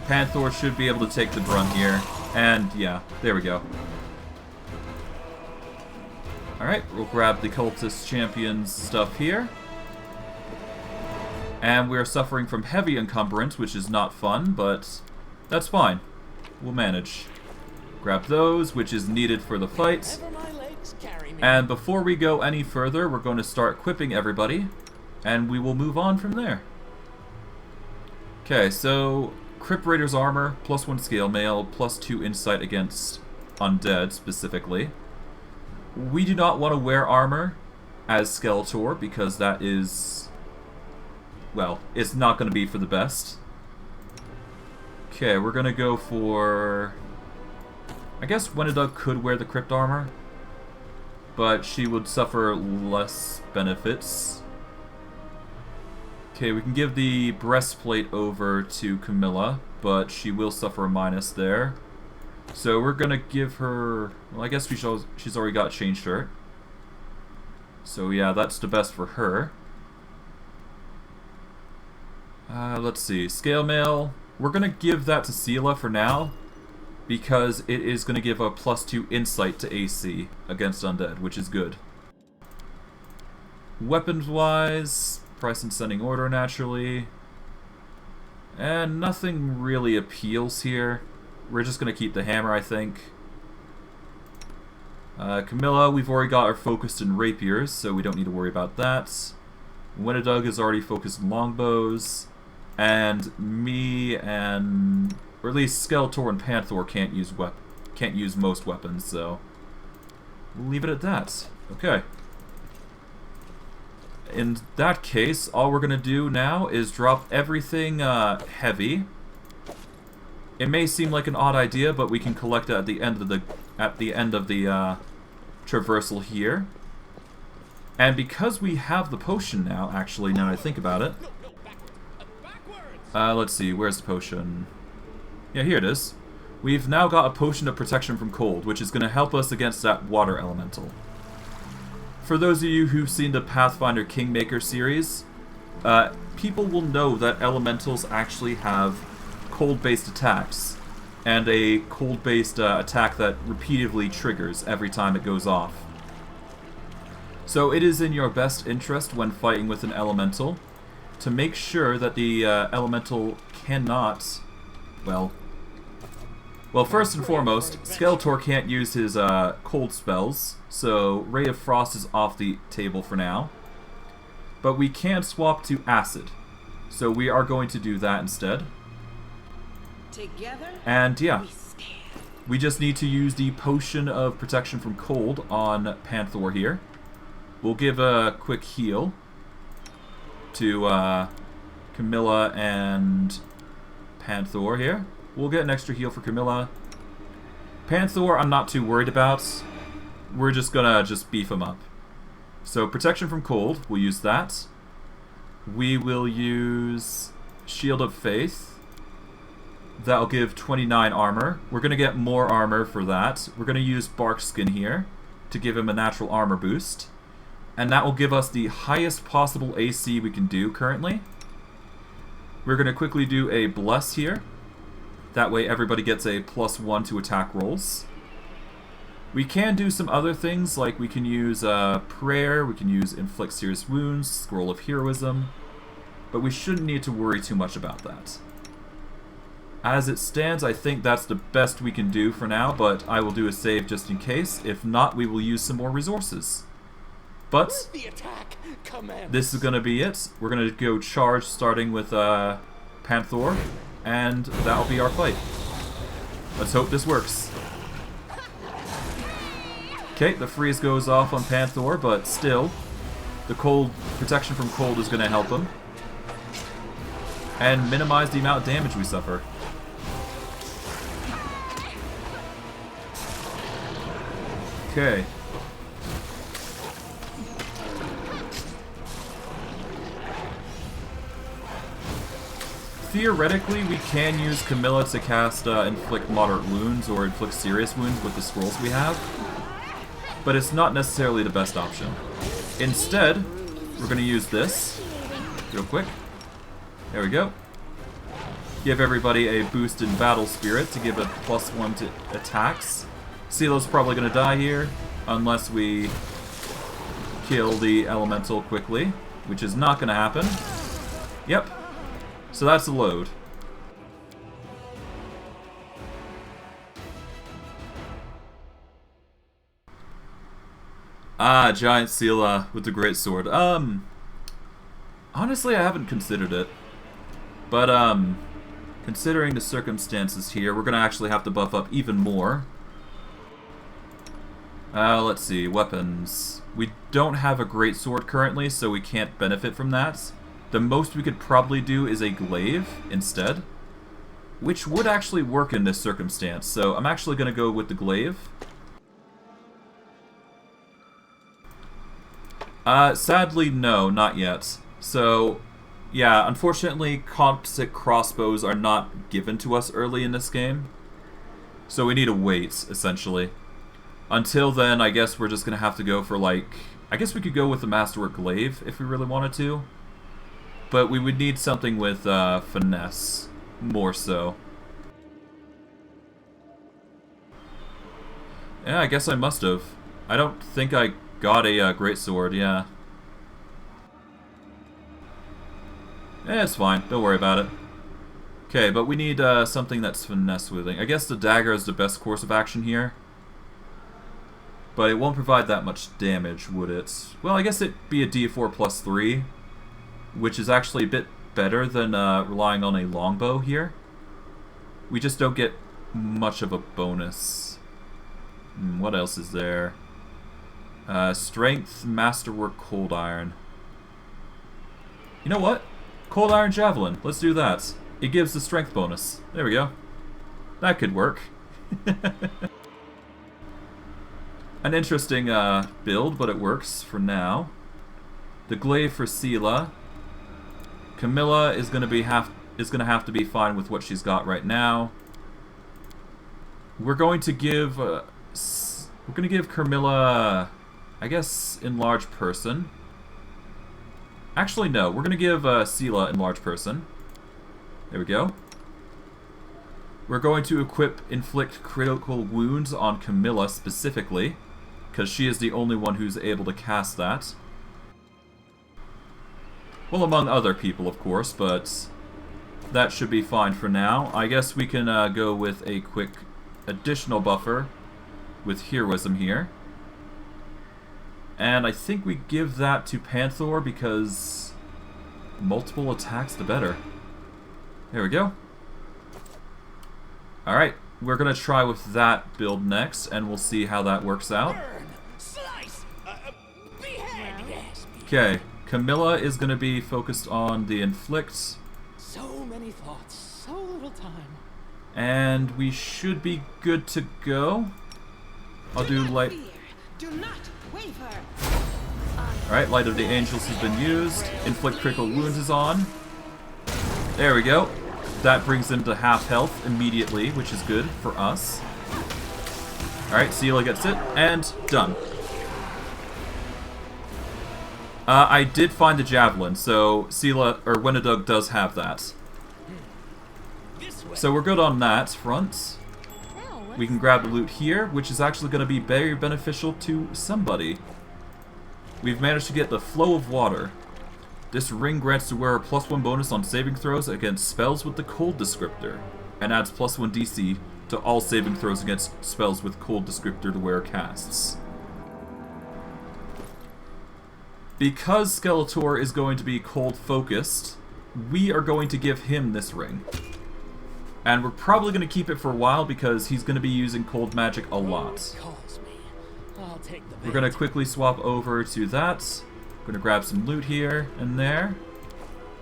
Panther should be able to take the brunt here. And, yeah, there we go. Alright, we'll grab the Cultist Champion's stuff here. And we're suffering from heavy encumbrance, which is not fun, but that's fine. We'll manage. Grab those, which is needed for the fight. And before we go any further, we're going to start equipping everybody, and we will move on from there. Okay, so Crypt Raider's armor, +1 scale mail, +2 insight against undead specifically. We do not want to wear armor as Skeletor because that is, well, it's not going to be for the best. Okay, we're going to go for, I guess Wenduag could wear the crypt armor, but she would suffer less benefits. Okay, we can give the breastplate over to Camilla, but she will suffer a minus there. So we're gonna give her, well, I guess she's already got chain shirt. So yeah, that's the best for her. Let's see, scale mail. We're gonna give that to Sela for now, because it is gonna give a +2 insight to AC against undead, which is good. Weapons-wise, price and sending order naturally. And nothing really appeals here. We're just going to keep the hammer, I think. Camilla, we've already got our focused in rapiers, so we don't need to worry about that. Wenduag is already focused in longbows. And me and, or at least Skeletor and Panther can't use most weapons, so we'll leave it at that. Okay. In that case, all we're gonna do now is drop everything heavy. It may seem like an odd idea, but we can collect it at the end of the traversal here. And because we have the potion now, actually, now that I think about it. Let's see, where's the potion? Yeah, here it is. We've now got a potion of protection from cold, which is going to help us against that water elemental. For those of you who've seen the Pathfinder Kingmaker series, people will know that elementals actually have cold-based attacks, and a cold-based attack that repeatedly triggers every time it goes off. So it is in your best interest when fighting with an elemental to make sure that the elemental cannot, well, first and foremost, Skeletor can't use his cold spells, so Ray of Frost is off the table for now. But we can swap to Acid, so we are going to do that instead. Together, and yeah, we just need to use the Potion of Protection from Cold on Panther here. We'll give a quick heal to Camilla and Panther here. We'll get an extra heal for Camilla. Panther, I'm not too worried about. We're just gonna beef him up. So Protection from Cold, we'll use that. We will use Shield of Faith. That'll give 29 armor. We're gonna get more armor for that. We're gonna use Bark Skin here to give him a natural armor boost. And that will give us the highest possible AC we can do currently. We're gonna quickly do a Bless here. That way everybody gets a +1 to attack rolls. We can do some other things, like we can use Prayer, we can use Inflict Serious Wounds, Scroll of Heroism, but we shouldn't need to worry too much about that. As it stands, I think that's the best we can do for now, but I will do a save just in case. If not, we will use some more resources. But this is going to be it. We're going to go charge starting with Panther, and that'll be our fight. Let's hope this works. Okay, the freeze goes off on Panther, but still, the cold protection from cold is going to help him and minimize the amount of damage we suffer. Okay. Theoretically, we can use Camilla to cast Inflict Moderate Wounds or Inflict Serious Wounds with the scrolls we have, but it's not necessarily the best option. Instead, we're going to use this real quick. There we go. Give everybody a boost in Battle Spirit to give a +1 to attacks. Zealous probably going to die here unless we kill the elemental quickly, which is not going to happen. Yep. So that's the load. Ah, Giant Sela with the Great Sword. Honestly, I haven't considered it. But, considering the circumstances here, we're going to actually have to buff up even more. Let's see, weapons. We don't have a Great Sword currently, so we can't benefit from that. The most we could probably do is a glaive instead, which would actually work in this circumstance, so I'm actually going to go with the glaive. Sadly, no, not yet. So, yeah, unfortunately, composite crossbows are not given to us early in this game, so we need to wait, essentially. Until then, I guess we're just going to have to go for, like... I guess we could go with the Masterwork Glaive if we really wanted to. But we would need something with finesse, more so. Yeah, I guess I must have. I don't think I got a Great Sword, yeah. It's fine, don't worry about it. Okay, but we need something that's finesse-wielding. I guess the dagger is the best course of action here. But it won't provide that much damage, would it? Well, I guess it'd be a D4 +3. Which is actually a bit better than relying on a longbow here. We just don't get much of a bonus. What else is there? Strength, Masterwork, Cold Iron. You know what? Cold Iron Javelin. Let's do that. It gives the strength bonus. There we go. That could work. An interesting build, but it works for now. The glaive for Sela. Camilla is going to have to be fine with what she's got right now. We're going to give Camilla, I guess, Enlarged Person. Actually, no. We're going to give Sela Enlarge Person. There we go. We're going to equip Inflict Critical Wounds on Camilla specifically, because she is the only one who's able to cast that. Well, among other people, of course, but that should be fine for now. I guess we can go with a quick additional buffer with Heroism here. And I think we give that to Panther because multiple attacks the better. There we go. Alright, we're going to try with that build next, and we'll see how that works out. Okay, Camilla is going to be focused on the Inflict. So many thoughts, so little time. And we should be good to go. I'll do Light... Do not waver. Alright, Light of the Angels has been used. Inflict Critical Wounds is on. There we go. That brings him to half health immediately, which is good for us. Alright, Sela gets it, and done. I did find the Javelin, so Sela, or Wenduag does have that. So we're good on that front. We can grab the loot here, which is actually going to be very beneficial to somebody. We've managed to get the Flow of Water. This ring grants the wearer +1 bonus on saving throws against spells with the cold descriptor, and adds +1 DC to all saving throws against spells with cold descriptor the wearer casts. Because Skeletor is going to be cold focused, we are going to give him this ring. And we're probably going to keep it for a while because he's going to be using cold magic a lot. We're going to quickly swap over to that. Going to grab some loot here and there.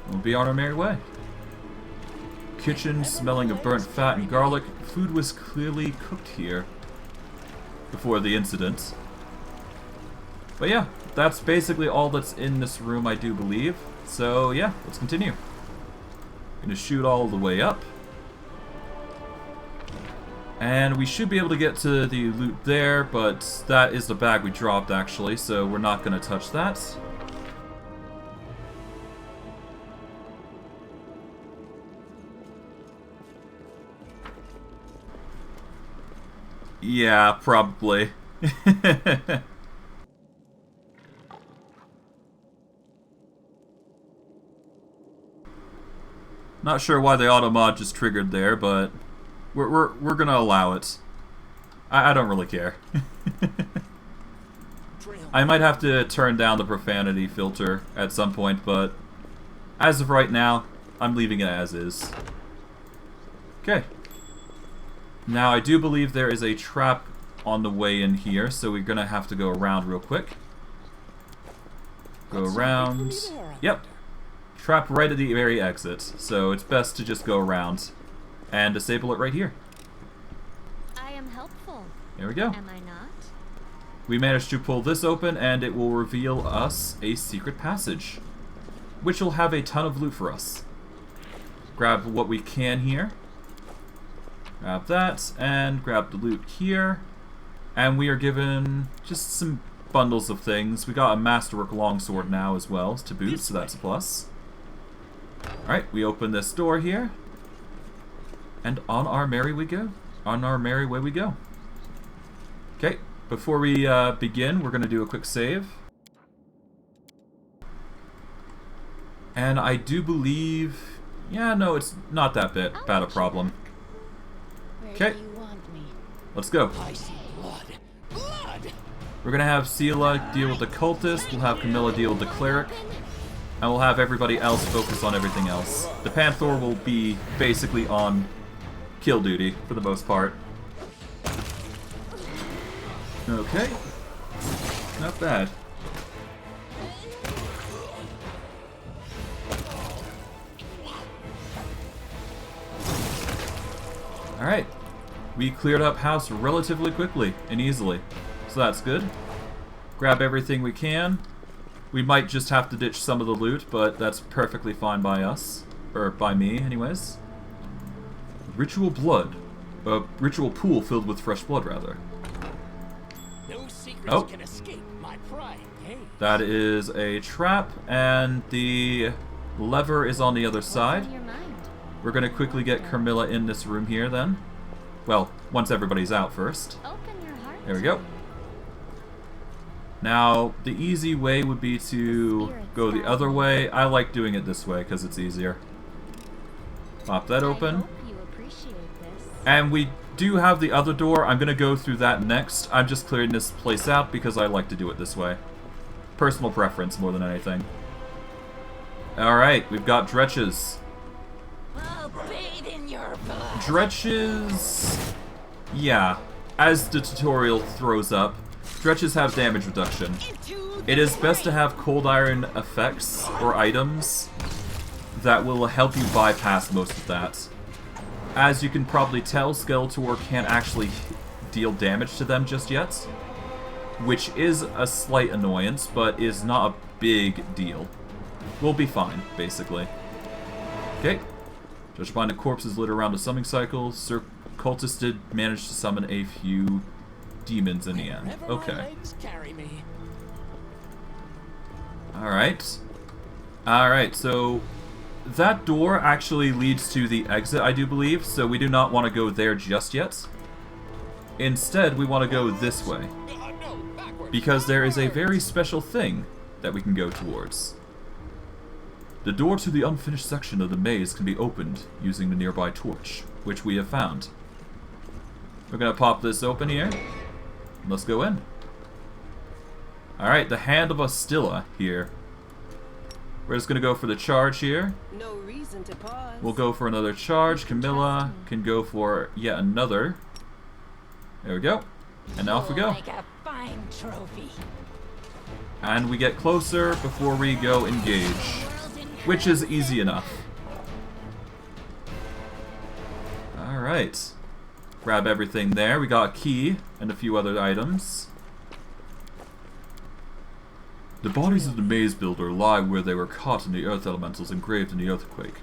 We'll be on our merry way. Kitchen smelling of burnt fat and garlic. Food was clearly cooked here before the incident. But yeah, that's basically all that's in this room, I do believe. So yeah, let's continue. Gonna shoot all the way up. And we should be able to get to the loot there, but that is the bag we dropped actually, so we're not gonna touch that. Yeah, probably. Not sure why the auto mod just triggered there, but we're gonna allow it. I don't really care. I might have to turn down the profanity filter at some point, but as of right now, I'm leaving it as is. Okay. Now I do believe there is a trap on the way in here, so we're gonna have to go around real quick. Go around. Yep. Trap right at the very exit, so it's best to just go around and disable it right here. I am helpful. There we go. Am I not? We managed to pull this open, and it will reveal us a secret passage, which will have a ton of loot for us. Grab what we can here. Grab that, and grab the loot here. And we are given just some bundles of things. We got a Masterwork Longsword now as well to boot, so that's a plus. Alright, we open this door here. And on our merry we go. On our merry way we go. Okay, before we begin, we're going to do a quick save. And I do believe... Yeah, no, it's not that bad a problem. Okay, let's go. We're going to have Sela deal with the cultist, we'll have Camilla deal with the cleric, and we'll have everybody else focus on everything else. The Panther will be basically on kill duty for the most part. Okay. Not bad. Alright. We cleared up house relatively quickly and easily. So that's good. Grab everything we can. We might just have to ditch some of the loot, but that's perfectly fine by us. Or by me, anyways. Ritual blood. Ritual pool filled with fresh blood, rather. No secrets can escape my pride, That is a trap, and the lever is on the other side. We're going to quickly get Carmilla in this room here then. Well, once everybody's out first. There we go. Now, the easy way would be to go the other way. I like doing it this way because it's easier. Pop that open. And we do have the other door. I'm going to go through that next. I'm just clearing this place out because I like to do it this way. Personal preference more than anything. Alright, we've got dretches. Dretches... Yeah, as the tutorial throws up, dretches have damage reduction. It is best to have cold iron effects or items that will help you bypass most of that. As you can probably tell, Skeletor can't actually deal damage to them just yet, which is a slight annoyance, but is not a big deal. We'll be fine, basically. Okay. Judged by the corpses lit around the summoning cycle, Sir Cultist did manage to summon a few demons in the end. Okay. Alright. Alright, so that door actually leads to the exit, I do believe, so we do not want to go there just yet. Instead, we want to go this way, because there is a very special thing that we can go towards. The door to the unfinished section of the maze can be opened using the nearby torch, which we have found. We're going to pop this open here. Let's go in. Alright, the Hand of Ostilla here. We're just going to go for the charge here. No reason to pause. We'll go for another charge. Camilla can go for yet another. There we go. And off we go. Make a fine trophy. And we get closer before we go engage, which is easy enough. Alright. Grab everything there. We got a key and a few other items. The bodies of the maze builder lie where they were caught in the earth elementals engraved in the earthquake.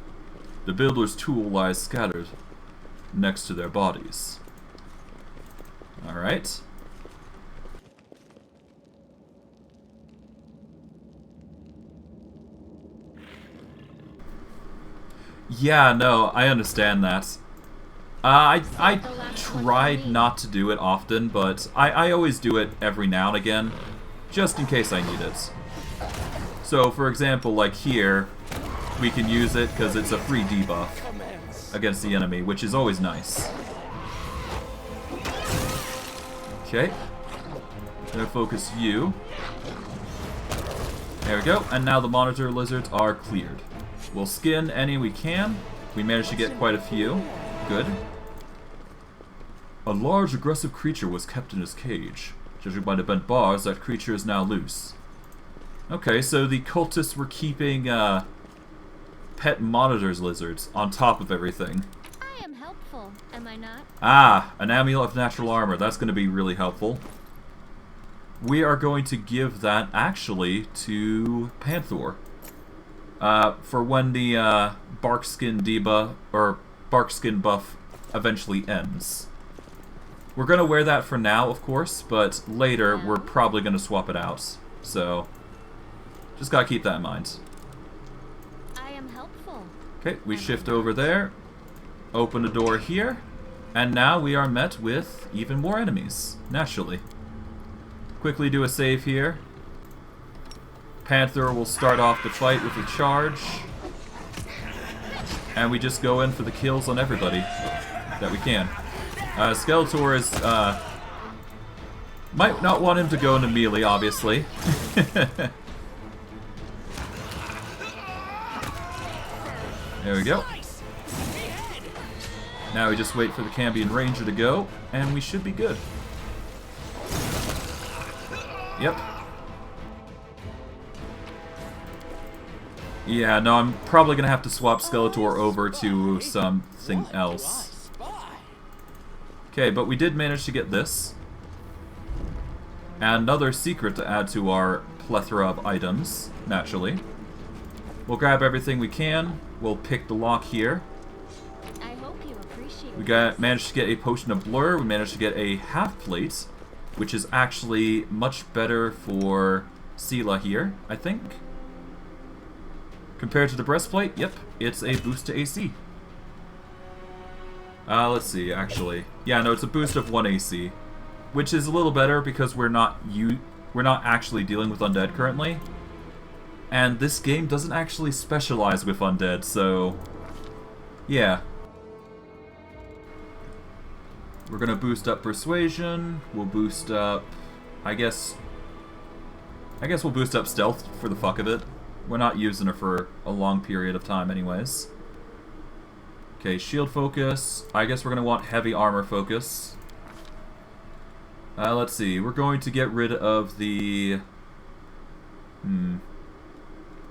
The builder's tool lies scattered next to their bodies. Alright. Yeah, no, I understand that. I tried not to do it often, but I always do it every now and again, just in case I need it. So, for example, like here, we can use it because it's a free debuff against the enemy, which is always nice. Okay. Gonna focus you. There we go, and now the monitor lizards are cleared. We'll skin any we can. We managed to get quite a few. Good. A large aggressive creature was kept in his cage. Judging by the bent bars, that creature is now loose. Okay, so the cultists were keeping pet monitors lizards on top of everything. I am helpful, am I not? Ah, an amulet of natural armor. That's going to be really helpful. We are going to give that actually to Panther. For when the barkskin debuff or barkskin buff eventually ends. We're gonna wear that for now, of course, but later we're probably gonna swap it out. So just gotta keep that in mind. I am helpful. Okay, we shift over there, open the door here, and now we are met with even more enemies, naturally. Quickly do a save here. Panther will start off the fight with a charge. And we just go in for the kills on everybody that we can. Skeletor is, might not want him to go into melee, obviously. There we go. Now we just wait for the Cambion Ranger to go, and we should be good. Yep. Yeah, no, I'm probably gonna have to swap Skeletor over to something else. Okay, but we did manage to get this. And another secret to add to our plethora of items, naturally. We'll grab everything we can. We'll pick the lock here. I hope you appreciate We managed to get a potion of blur. We managed to get a half plate, which is actually much better for Sela here, I think. Compared to the breastplate, yep, it's a boost to AC. Let's see, actually. Yeah, no, it's a boost of 1 AC. Which is a little better because we're not actually dealing with undead currently. And this game doesn't actually specialize with undead, so... yeah. We're gonna boost up Persuasion, we'll boost up... I guess we'll boost up Stealth for the fuck of it. We're not using her for a long period of time anyways. Okay, Shield Focus. I guess we're gonna want Heavy Armor Focus. Let's see, we're going to get rid of the...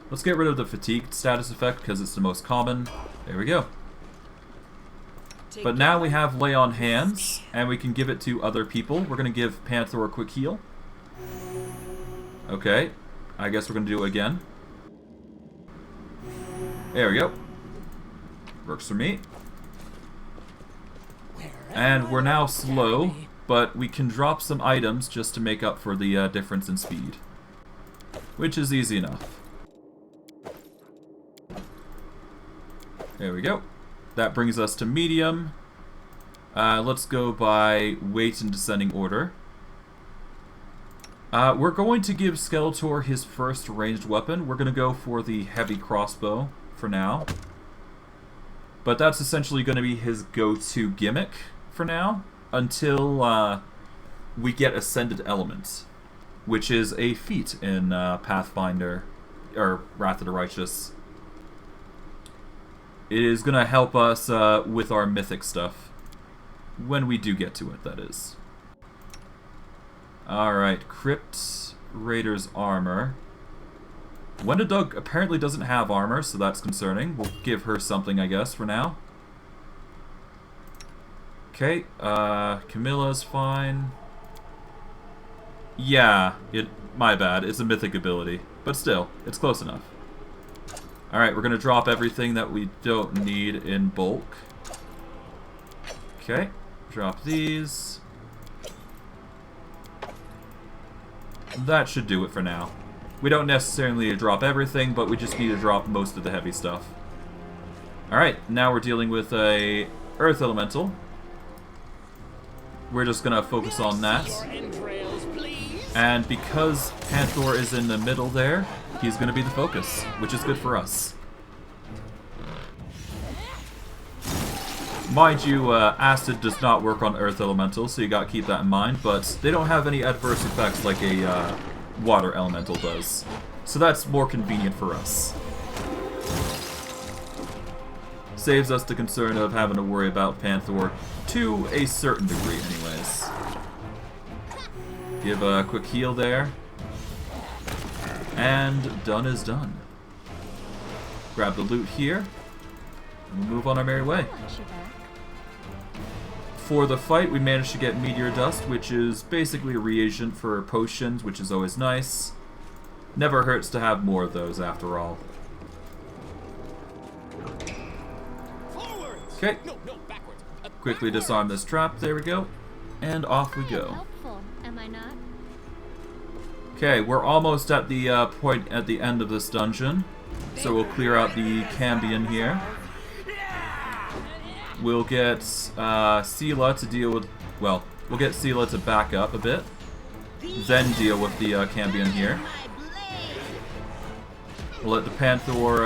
let's get rid of the Fatigued status effect because it's the most common. There we go. But now we have Lay on Hands, and we can give it to other people. We're going to give Panther a quick heal. Okay, I guess we're going to do it again. There we go. Works for me. And we're now slow, but we can drop some items just to make up for the difference in speed. Which is easy enough. There we go. That brings us to medium. Let's go by weight in descending order. We're going to give Skeletor his first ranged weapon. We're going to go for the heavy crossbow for now. But that's essentially going to be his go-to gimmick for now, until we get Ascended Element, which is a feat in Pathfinder, or Wrath of the Righteous. It is going to help us with our mythic stuff. When we do get to it, that is. Alright, Crypt Raider's armor. Wenduag apparently doesn't have armor, so that's concerning. We'll give her something, I guess, for now. Okay, Camilla's fine. Yeah, my bad. It's a mythic ability. But still, it's close enough. Alright, we're gonna drop everything that we don't need in bulk. Okay, drop these. That should do it for now. We don't necessarily need to drop everything, but we just need to drop most of the heavy stuff. Alright, now we're dealing with a Earth Elemental. We're just gonna focus on that. And because Panther is in the middle there, he's gonna be the focus, which is good for us. Mind you, Acid does not work on Earth Elemental, so you gotta keep that in mind, but they don't have any adverse effects like a Water Elemental does. So that's more convenient for us. Saves us the concern of having to worry about Panther to a certain degree anyways. Give a quick heal there. And done is done. Grab the loot here. And we'll move on our merry way. For the fight, we managed to get Meteor Dust, which is basically a reagent for potions, which is always nice. Never hurts to have more of those, after all. Okay. Quickly disarm this trap. There we go. And off we go. Am I not? Okay, we're almost at the point at the end of this dungeon. So we'll clear out the Cambion here. We'll get Sela to deal with... well, we'll get Sela to back up a bit. Then deal with the Cambion here. We'll let the Panther...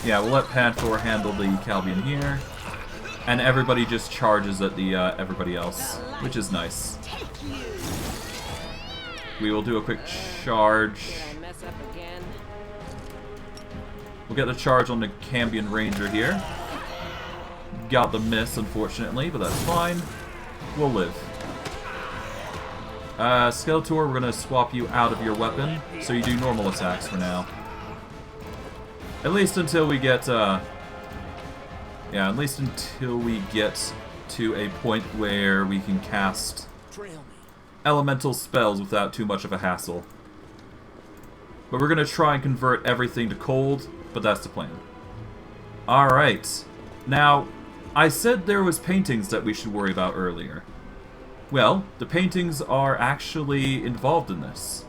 yeah, we'll let Panther handle the Cambion here. And everybody just charges at the everybody else, which is nice. We will do a quick charge. We'll get the charge on the Cambion Ranger here. Got the miss, unfortunately, but that's fine. We'll live. Skeletor, we're going to swap you out of your weapon, so you do normal attacks for now. At least until we get, yeah, at least until we get to a point where we can cast elemental spells without too much of a hassle. But we're going to try and convert everything to cold, but that's the plan. Alright. Now, I said there was paintings that we should worry about earlier. Well, the paintings are actually involved in this.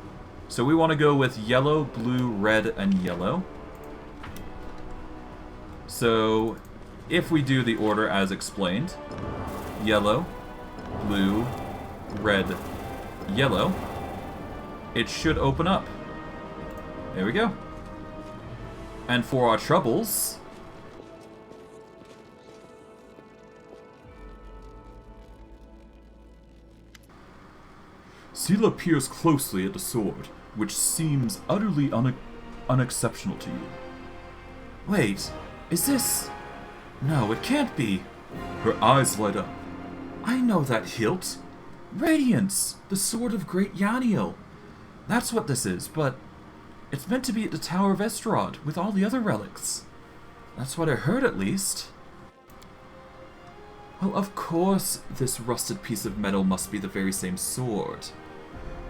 So we want to go with yellow, blue, red, and yellow. So if we do the order as explained, yellow, blue, red, yellow, it should open up. There we go. And for our troubles, Sela peers closely at the sword, which seems utterly unexceptional to you. Wait, is this... No, it can't be. Her eyes light up. I know that hilt. Radiance, the sword of Great Yaniel. That's what this is, but it's meant to be at the Tower of Estrad with all the other relics. That's what I heard, at least. Well, of course, this rusted piece of metal must be the very same sword.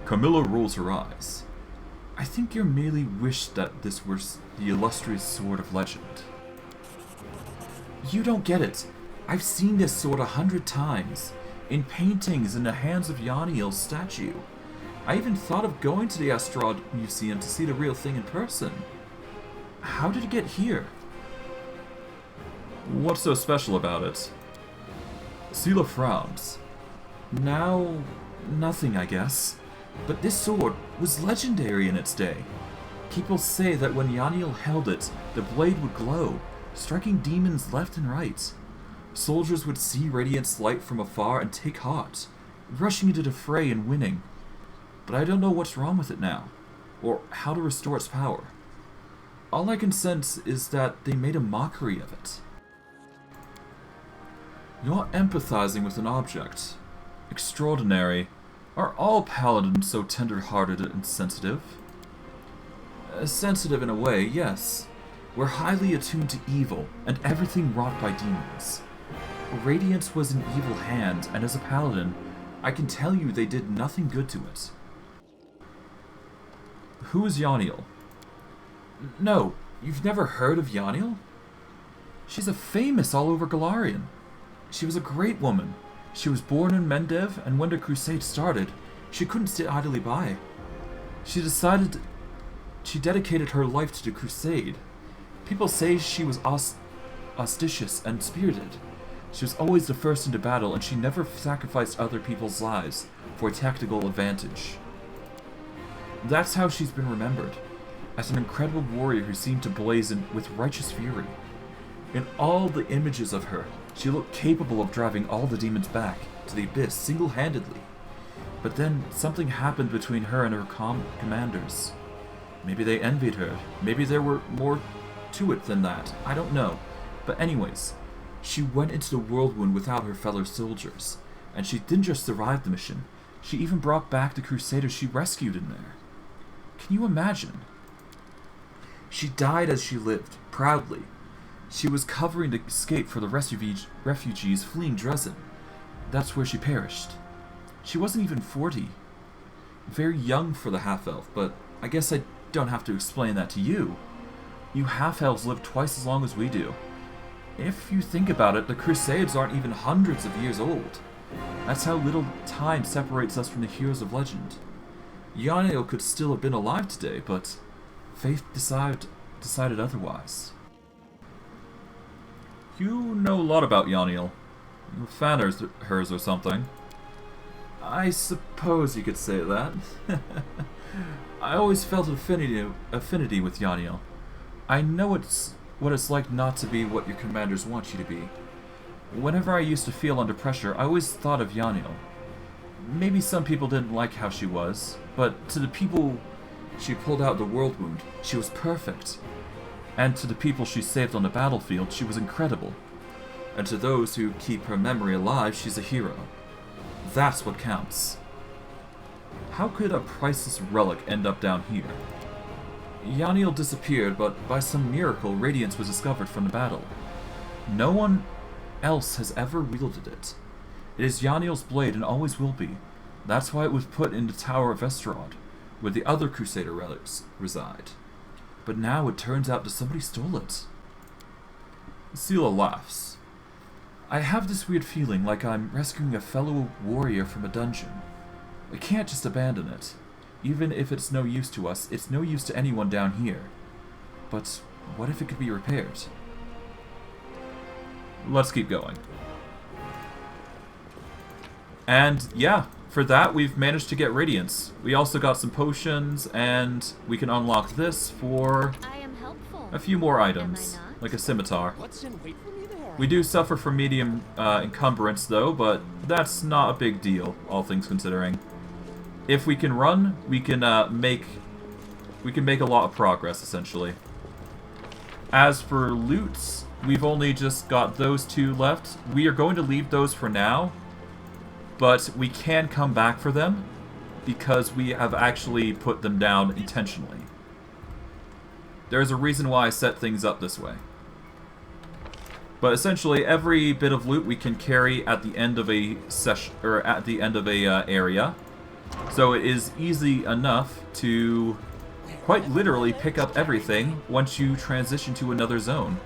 Camilla rolls her eyes. I think you merely wished that this were the illustrious sword of legend. You don't get it. I've seen this sword 100 times, in paintings in the hands of Yaniel's statue. I even thought of going to the Estrad Museum to see the real thing in person. How did it get here? What's so special about it? Sela frowns. Now, nothing, I guess. But this sword was legendary in its day. People say that when Yaniel held it, the blade would glow, striking demons left and right. Soldiers would see Radiant's light from afar and take heart, rushing into the fray and winning. But I don't know what's wrong with it now, or how to restore its power. All I can sense is that they made a mockery of it. You're empathizing with an object. Extraordinary. Are all paladins so tender-hearted and sensitive? Sensitive in a way, yes. We're highly attuned to evil, and everything wrought by demons. Radiance was an evil hand, and as a paladin, I can tell you they did nothing good to it. Who is Yaniel? No, you've never heard of Yaniel? She's a famous all over Galarian. She was a great woman. She was born in Mendev, and when the crusade started, she couldn't sit idly by. She dedicated her life to the crusade. People say she was auspicious and spirited. She was always the first into battle, and she never sacrificed other people's lives for a tactical advantage. That's how she's been remembered, as an incredible warrior who seemed to blazon with righteous fury. In all the images of her, she looked capable of driving all the demons back to the abyss single-handedly. But then something happened between her and her commanders. Maybe they envied her. Maybe there were more to it than that. I don't know. But anyways, she went into the whirlwind without her fellow soldiers. And she didn't just survive the mission. She even brought back the crusaders she rescued in there. Can you imagine? She died as she lived, proudly. She was covering the escape for the refugees fleeing Dresden. That's where she perished. She wasn't even 40. Very young for the half-elf, but I guess I don't have to explain that to you. You half-elves live twice as long as we do. If you think about it, the Crusades aren't even hundreds of years old. That's how little time separates us from the heroes of legend. Yaniel could still have been alive today, but fate decided otherwise. You know a lot about Yaniel. You're a fan of hers or something. I suppose you could say that. I always felt an affinity with Yaniel. I know what it's like not to be what your commanders want you to be. Whenever I used to feel under pressure, I always thought of Yaniel. Maybe some people didn't like how she was, but to the people she pulled out the world wound, she was perfect. And to the people she saved on the battlefield, she was incredible. And to those who keep her memory alive, she's a hero. That's what counts. How could a priceless relic end up down here? Yaniel disappeared, but by some miracle, Radiance was discovered from the battle. No one else has ever wielded it. It is Yaniel's blade and always will be. That's why it was put in the Tower of Estrad, where the other Crusader relics reside. But now it turns out that somebody stole it. Sela laughs. I have this weird feeling like I'm rescuing a fellow warrior from a dungeon. I can't just abandon it. Even if it's no use to us, it's no use to anyone down here. But what if it could be repaired? Let's keep going. And yeah, for that we've managed to get Radiance. We also got some potions, and we can unlock this for a few more items, like a scimitar. We do suffer from medium encumbrance though, but that's not a big deal, all things considering. If we can run, we can make a lot of progress essentially. As for loots, we've only just got those two left. We are going to leave those for now, but we can come back for them because we have actually put them down intentionally. There's a reason why I set things up this way. But essentially, every bit of loot we can carry at the end of a session, or at the end of a area. So it is easy enough to quite literally pick up everything once you transition to another zone.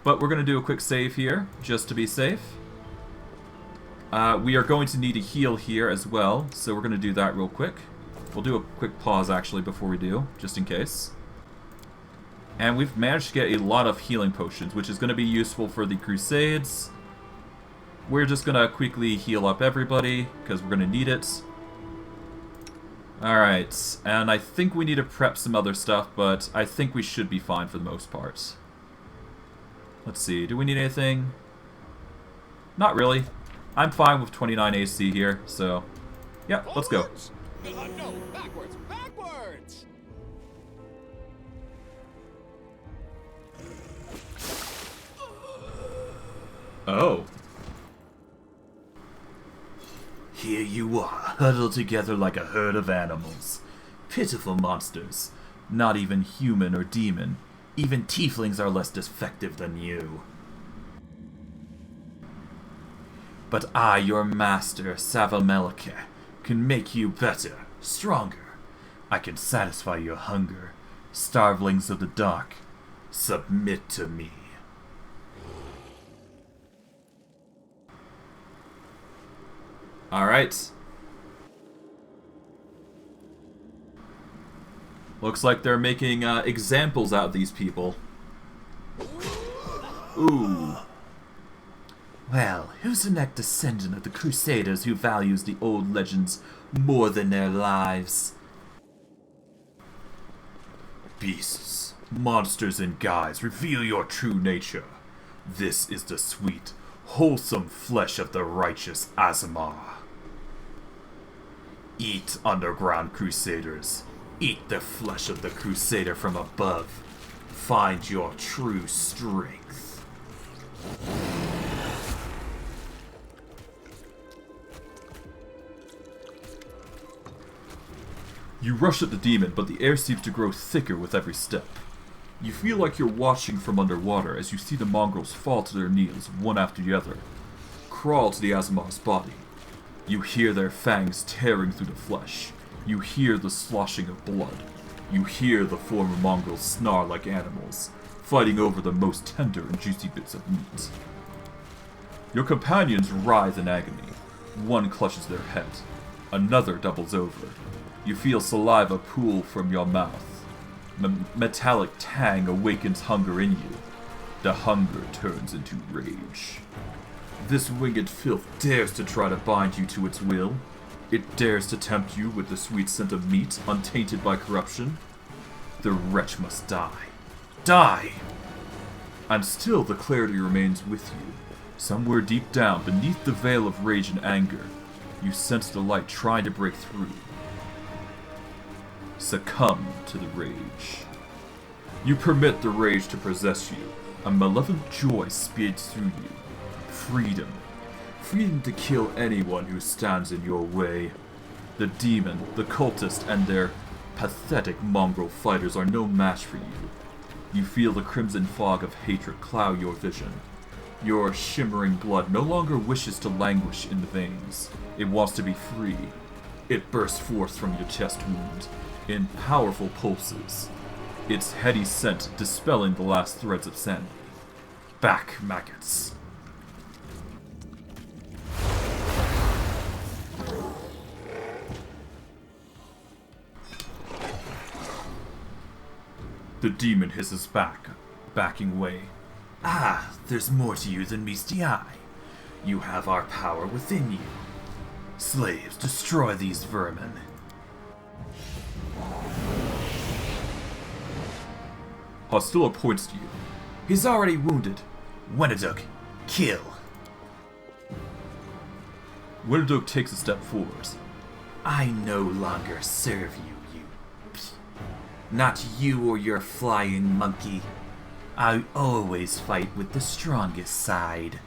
But we're going to do a quick save here, just to be safe. We are going to need a heal here as well, so we're going to do that real quick. We'll do a quick pause actually before we do, just in case. And we've managed to get a lot of healing potions, which is going to be useful for the crusades. We're just going to quickly heal up everybody, because we're going to need it. Alright, and I think we need to prep some other stuff, but I think we should be fine for the most part. Let's see, do we need anything? Not really. I'm fine with 29 AC here, so yeah, let's go. No, backwards, backwards! Oh. Here you are, huddled together like a herd of animals. Pitiful monsters. Not even human or demon. Even tieflings are less defective than you. But I, your master, Savamelke, can make you better, stronger. I can satisfy your hunger. Starvelings of the dark, submit to me. Alright. Looks like they're making examples out of these people. Ooh. Well, who's the next descendant of the Crusaders who values the old legends more than their lives? Beasts, monsters, and guys, reveal your true nature. This is the sweet, wholesome flesh of the righteous Azamar. Eat, underground Crusaders. Eat the flesh of the Crusader from above. Find your true strength. You rush at the demon, but the air seems to grow thicker with every step. You feel like you're watching from underwater as you see the mongrels fall to their knees, one after the other, crawl to the Azamar's body. You hear their fangs tearing through the flesh. You hear the sloshing of blood. You hear the former mongrels snarl like animals, fighting over the most tender and juicy bits of meat. Your companions writhe in agony. One clutches their head. Another doubles over. You feel saliva pool from your mouth. Metallic tang awakens hunger in you. The hunger turns into rage. This winged filth dares to try to bind you to its will. It dares to tempt you with the sweet scent of meat, untainted by corruption. The wretch must die. Die! And still the clarity remains with you. Somewhere deep down, beneath the veil of rage and anger, you sense the light trying to break through. Succumb to the rage. You permit the rage to possess you. A malevolent joy speeds through you. Freedom. Freedom to kill anyone who stands in your way. The demon, the cultist, and their pathetic mongrel fighters are no match for you. You feel the crimson fog of hatred cloud your vision. Your shimmering blood no longer wishes to languish in the veins. It wants to be free. It bursts forth from your chest wound in powerful pulses, its heady scent dispelling the last threads of sanity. Back, maggots. The demon hisses back, backing away. Ah, there's more to you than meets the eye. You have our power within you. Slaves, destroy these vermin. Hostilla points to you. He's already wounded. Wenduag, kill. Wenduag takes a step forward. I no longer serve you, Not you or your flying monkey. I always fight with the strongest side.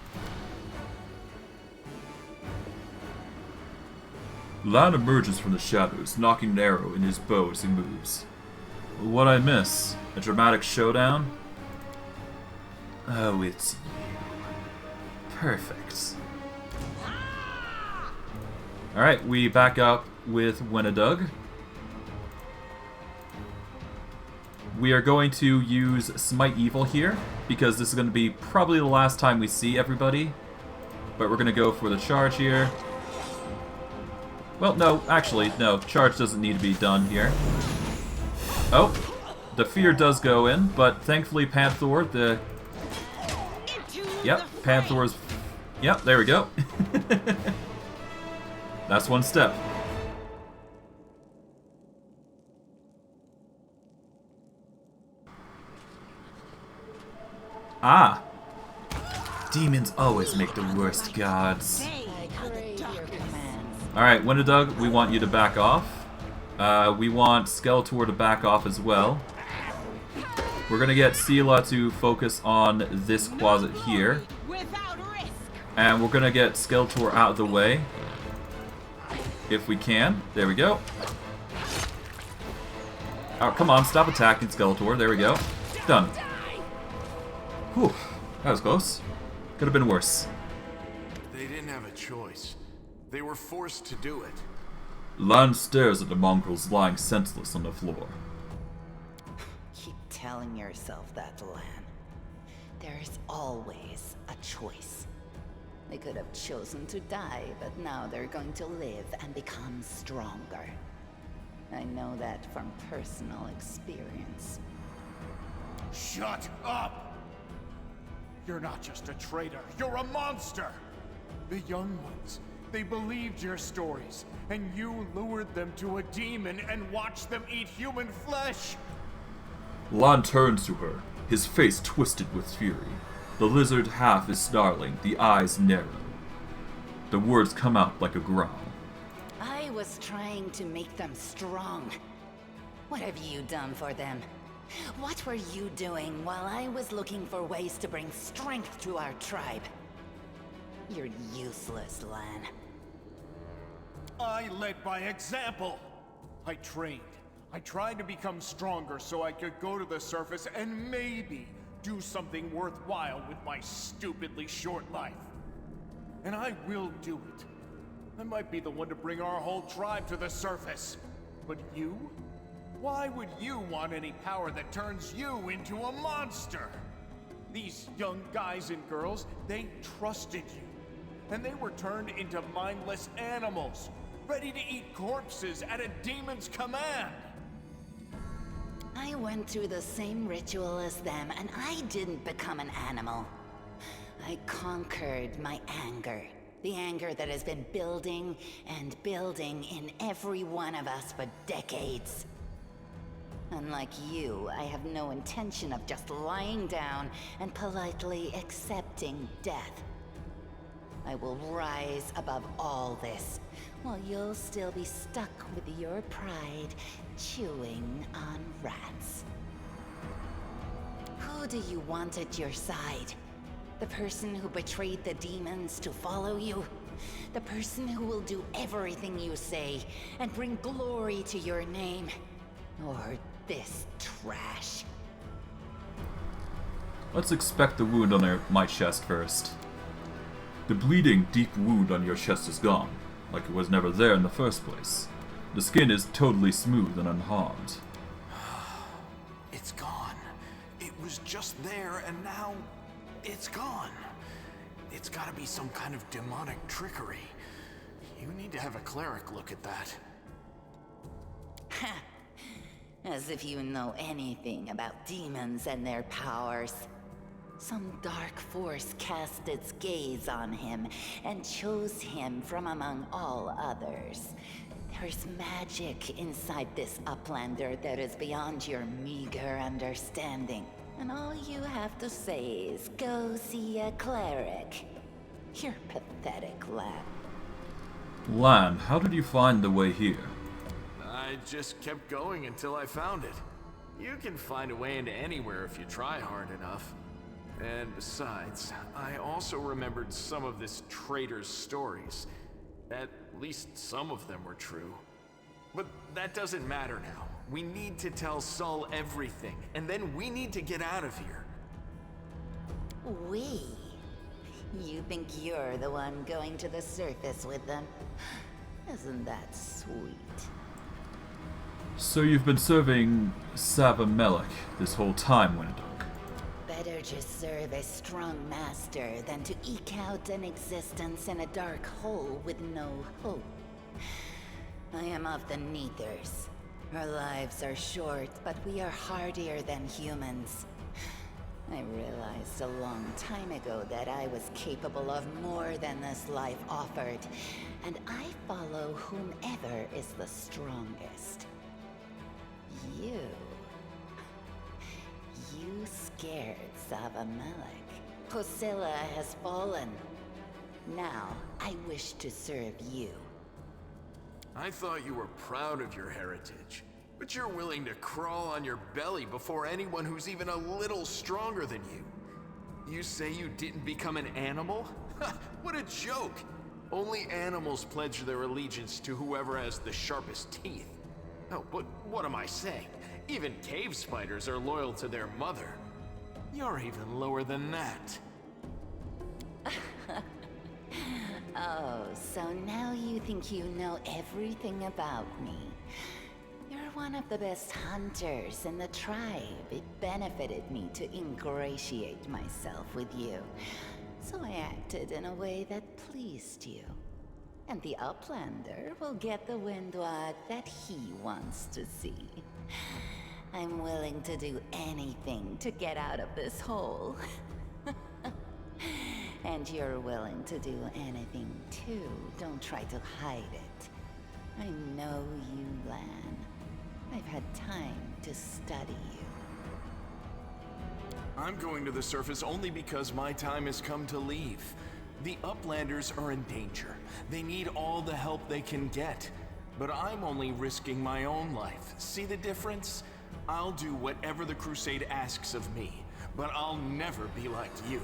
Lan emerges from the shadows, knocking an arrow in his bow as he moves. What'd I miss? A dramatic showdown? Oh, it's you. Perfect. Alright, we back up with Wenduag. We are going to use Smite Evil here, because this is going to be probably the last time we see everybody. But we're going to go for the charge here. Well, no, actually, no. Charge doesn't need to be done here. Oh, the fear does go in, but thankfully Panther, Yep, Panther's... Yep, there we go. That's one step. Ah! Demons always make the worst gods. Alright, Wenduag, we want you to back off. We want Skeletor to back off as well. We're gonna get Sela to focus on this closet here. And we're gonna get Skeletor out of the way. If we can. There we go. Oh, come on, stop attacking Skeletor. There we go. Done. Whew, that was close. Could have been worse. They didn't have a choice. They were forced to do it. Lan stares at the mongrels lying senseless on the floor. Keep telling yourself that, Lan. There's always a choice. They could have chosen to die, but now they're going to live and become stronger. I know that from personal experience. Shut up! You're not just a traitor, you're a monster! The young ones, they believed your stories, and you lured them to a demon and watched them eat human flesh! Lan turns to her, his face twisted with fury. The lizard half is snarling, the eyes narrow. The words come out like a growl. I was trying to make them strong. What have you done for them? What were you doing while I was looking for ways to bring strength to our tribe? You're useless, Lan. I led by example! I trained. I tried to become stronger so I could go to the surface and maybe do something worthwhile with my stupidly short life. And I will do it. I might be the one to bring our whole tribe to the surface. But you? Why would you want any power that turns you into a monster? These young guys and girls, they trusted you. And they were turned into mindless animals, ready to eat corpses at a demon's command. I went through the same ritual as them, and I didn't become an animal. I conquered my anger. The anger that has been building and building in every one of us for decades. Unlike you, I have no intention of just lying down and politely accepting death. I will rise above all this, while you'll still be stuck with your pride, chewing on rats. Who do you want at your side? The person who betrayed the demons to follow you? The person who will do everything you say and bring glory to your name? Or this trash? Let's inspect the wound on my chest first. The bleeding, deep wound on your chest is gone, like it was never there in the first place. The skin is totally smooth and unharmed. It's gone. It was just there, and now it's gone. It's gotta be some kind of demonic trickery. You need to have a cleric look at that. As if you know anything about demons and their powers. Some dark force cast its gaze on him and chose him from among all others. There's magic inside this Uplander that is beyond your meager understanding. And all you have to say is, go see a cleric. You're pathetic, Lamb. Lamb, how did you find the way here? I just kept going until I found it. You can find a way into anywhere if you try hard enough. And besides, I also remembered some of this traitor's stories. At least some of them were true. But that doesn't matter now. We need to tell Sol everything, and then we need to get out of here. We? You think you're the one going to the surface with them? Isn't that sweet? So you've been serving Sav-Melek this whole time, Wenduag. Better just serve a strong master than to eke out an existence in a dark hole with no hope. I am of the Neathers. Our lives are short, but we are hardier than humans. I realized a long time ago that I was capable of more than this life offered, and I follow whomever is the strongest. You scared Sav-Melek. Posilla has fallen. Now, I wish to serve you. I thought you were proud of your heritage, but you're willing to crawl on your belly before anyone who's even a little stronger than you. You say you didn't become an animal? What a joke! Only animals pledge their allegiance to whoever has the sharpest teeth. Oh, but what am I saying? Even cave spiders are loyal to their mother. You're even lower than that. Oh, so now you think you know everything about me. You're one of the best hunters in the tribe. It benefited me to ingratiate myself with you. So I acted in a way that pleased you. And the Uplander will get the Wenduag that he wants to see. I'm willing to do anything to get out of this hole. And you're willing to do anything too. Don't try to hide it. I know you, Lan. I've had time to study you. I'm going to the surface only because my time has come to leave. The Uplanders are in danger. They need all the help they can get. But I'm only risking my own life. See the difference? I'll do whatever the Crusade asks of me, but I'll never be like you.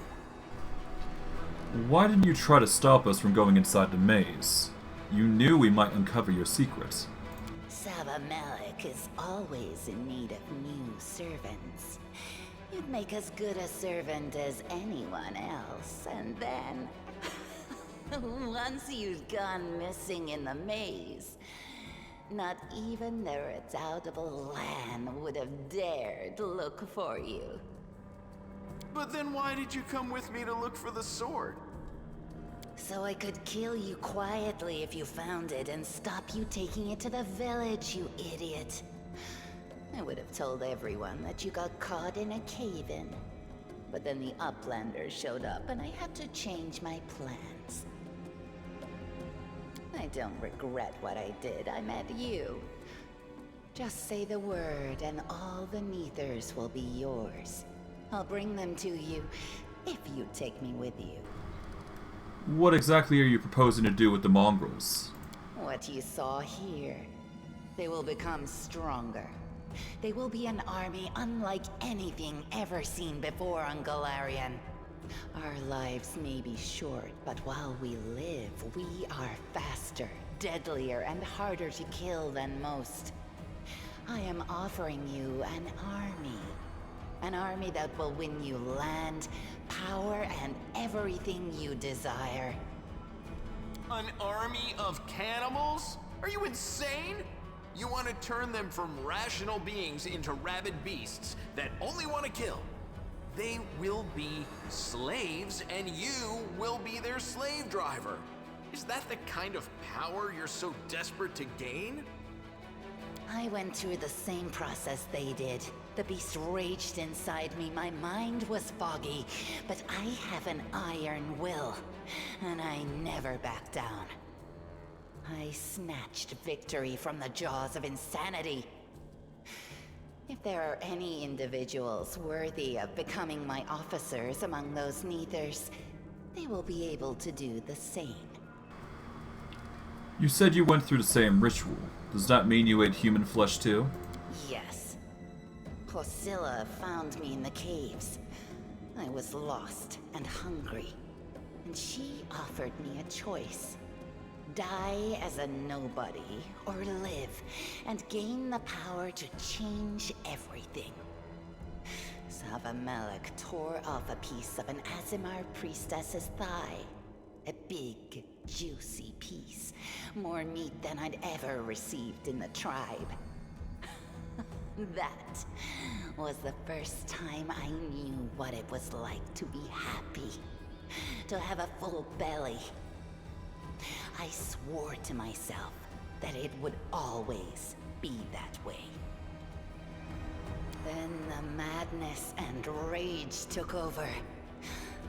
Why didn't you try to stop us from going inside the maze? You knew we might uncover your secret. Sav-Melek is always in need of new servants. You'd make as good a servant as anyone else, and then... once you'd gone missing in the maze, not even the redoubtable Lan would have dared look for you. But then why did you come with me to look for the sword? So I could kill you quietly if you found it and stop you taking it to the village, you idiot. I would have told everyone that you got caught in a cave-in. But then the Uplanders showed up and I had to change my plans. I don't regret what I did. I met you. Just say the word and all the Neathers will be yours. I'll bring them to you if you take me with you. What exactly are you proposing to do with the Mongrels? What you saw here. They will become stronger. They will be an army unlike anything ever seen before on Galarian. Our lives may be short, but while we live, we are faster, deadlier, and harder to kill than most. I am offering you an army. An army that will win you land, power, and everything you desire. An army of cannibals? Are you insane? You want to turn them from rational beings into rabid beasts that only want to kill. They will be slaves, and you will be their slave driver. Is that the kind of power you're so desperate to gain? I went through the same process they did. The beast raged inside me, my mind was foggy, but I have an iron will, and I never back down. I snatched victory from the jaws of insanity. If there are any individuals worthy of becoming my officers among those Neathers, they will be able to do the same. You said you went through the same ritual. Does that mean you ate human flesh too? Yes. Priscilla found me in the caves. I was lost and hungry, and she offered me a choice. Die as a nobody, or live and gain the power to change everything. Savamelek tore off a piece of an Azimar priestess's thigh. A big, juicy piece. More meat than I'd ever received in the tribe. That was the first time I knew what it was like to be happy. To have a full belly. I swore to myself that it would always be that way. Then the madness and rage took over.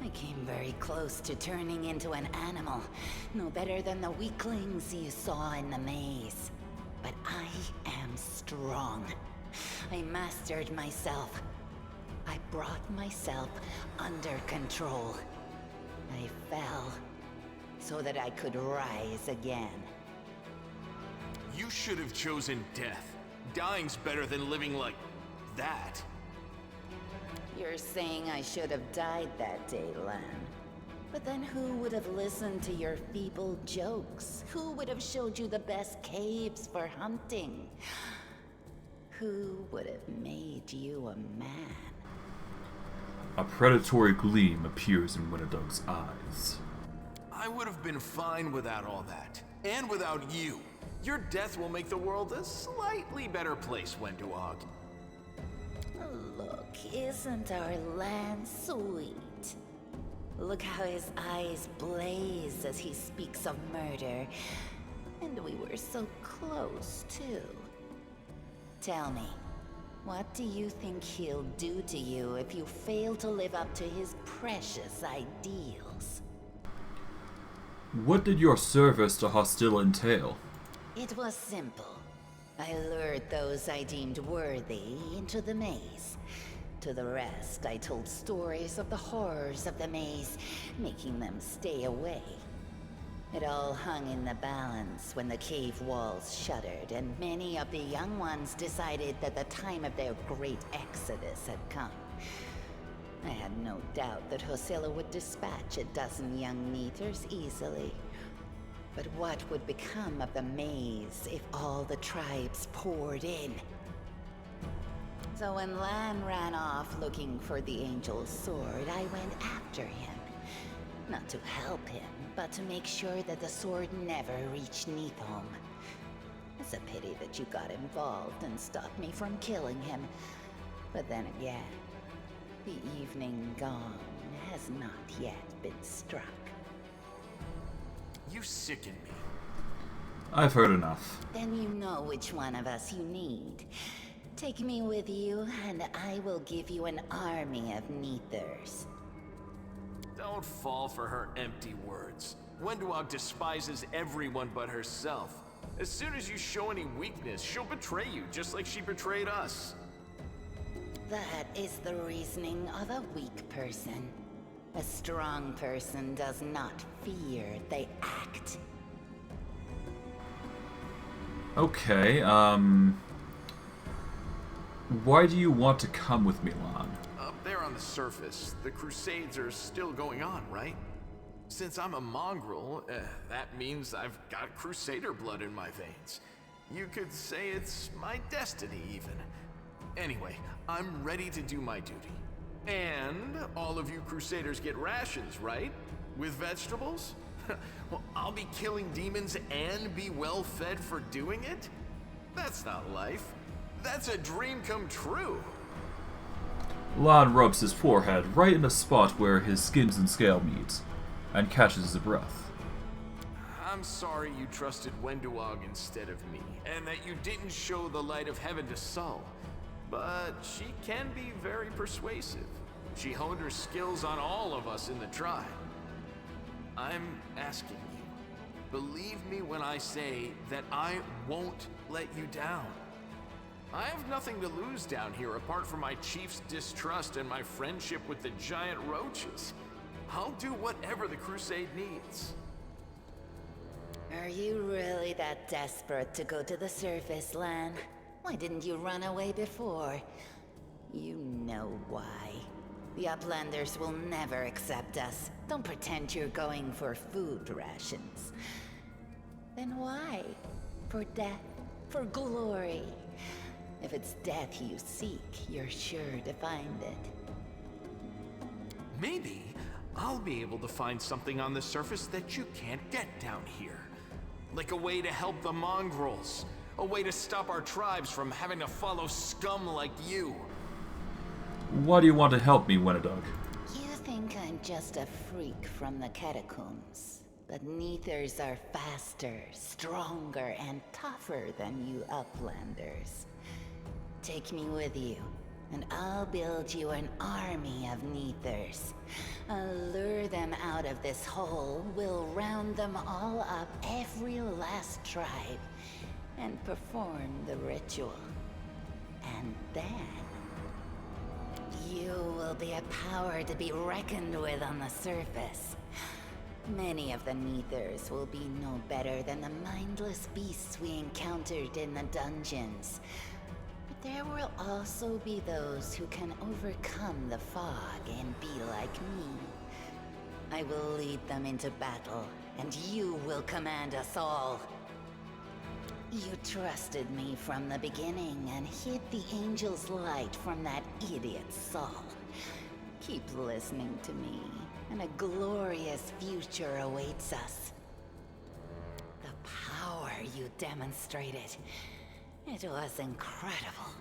I came very close to turning into an animal, no better than the weaklings you saw in the maze. But I am strong. I mastered myself. I brought myself under control. I fell so that I could rise again. You should have chosen death. Dying's better than living like that. You're saying I should have died that day, Lan. But then who would have listened to your feeble jokes? Who would have showed you the best caves for hunting? Who would have made you a man? A predatory gleam appears in Wenduag's eyes. I would have been fine without all that. And without you. Your death will make the world a slightly better place, Wenduag. Look, isn't our land sweet? Look how his eyes blaze as he speaks of murder. And we were so close, too. Tell me, what do you think he'll do to you if you fail to live up to his precious ideals? What did your service to Hostile entail? It was simple. I lured those I deemed worthy into the maze. To the rest, I told stories of the horrors of the maze, making them stay away. It all hung in the balance when the cave walls shuttered, and many of the young ones decided that the time of their great exodus had come. I had no doubt that Hosilla would dispatch a dozen young Neathers easily. But what would become of the maze if all the tribes poured in? So when Lan ran off looking for the Angel's sword, I went after him. Not to help him, but to make sure that the sword never reached Neathholm. It's a pity that you got involved and stopped me from killing him. But then again, the evening gong has not yet been struck. You sicken me. I've heard enough. Then you know which one of us you need. Take me with you, and I will give you an army of Neathers. Don't fall for her empty words. Wenduag despises everyone but herself. As soon as you show any weakness, she'll betray you, just like she betrayed us. That is the reasoning of a weak person. A strong person does not fear, they act. Okay, why do you want to come with me, Lan? Up there on the surface, the crusades are still going on, right? Since I'm a mongrel, that means I've got crusader blood in my veins. You could say it's my destiny, even. Anyway, I'm ready to do my duty. And all of you crusaders get rations, right? With vegetables? Well, I'll be killing demons and be well fed for doing it? That's not life. That's a dream come true. Lan rubs his forehead right in the spot where his skins and scale meet, and catches his breath. I'm sorry you trusted Wenduag instead of me, and that you didn't show the light of heaven to Sol. But she can be very persuasive. She honed her skills on all of us in the tribe. I'm asking you, believe me when I say that I won't let you down. I have nothing to lose down here apart from my chief's distrust and my friendship with the giant roaches. I'll do whatever the crusade needs. Are you really that desperate to go to the surface, Lan? Why didn't you run away before? You know why. The Uplanders will never accept us. Don't pretend you're going for food rations. Then why? For death? For glory? If it's death you seek, you're sure to find it. Maybe I'll be able to find something on the surface that you can't get down here. Like a way to help the Mongrels. A way to stop our tribes from having to follow scum like you. Why do you want to help me, Wenduag? You think I'm just a freak from the catacombs. But Neathers are faster, stronger, and tougher than you Uplanders. Take me with you, and I'll build you an army of Neathers. I'll lure them out of this hole, we'll round them all up, every last tribe, and perform the ritual. And then you will be a power to be reckoned with on the surface. Many of the Neathers will be no better than the mindless beasts we encountered in the dungeons. But there will also be those who can overcome the fog and be like me. I will lead them into battle, and you will command us all. You trusted me from the beginning and hid the angel's light from that idiot Sol. Keep listening to me, and a glorious future awaits us. The power you demonstrated, it was incredible.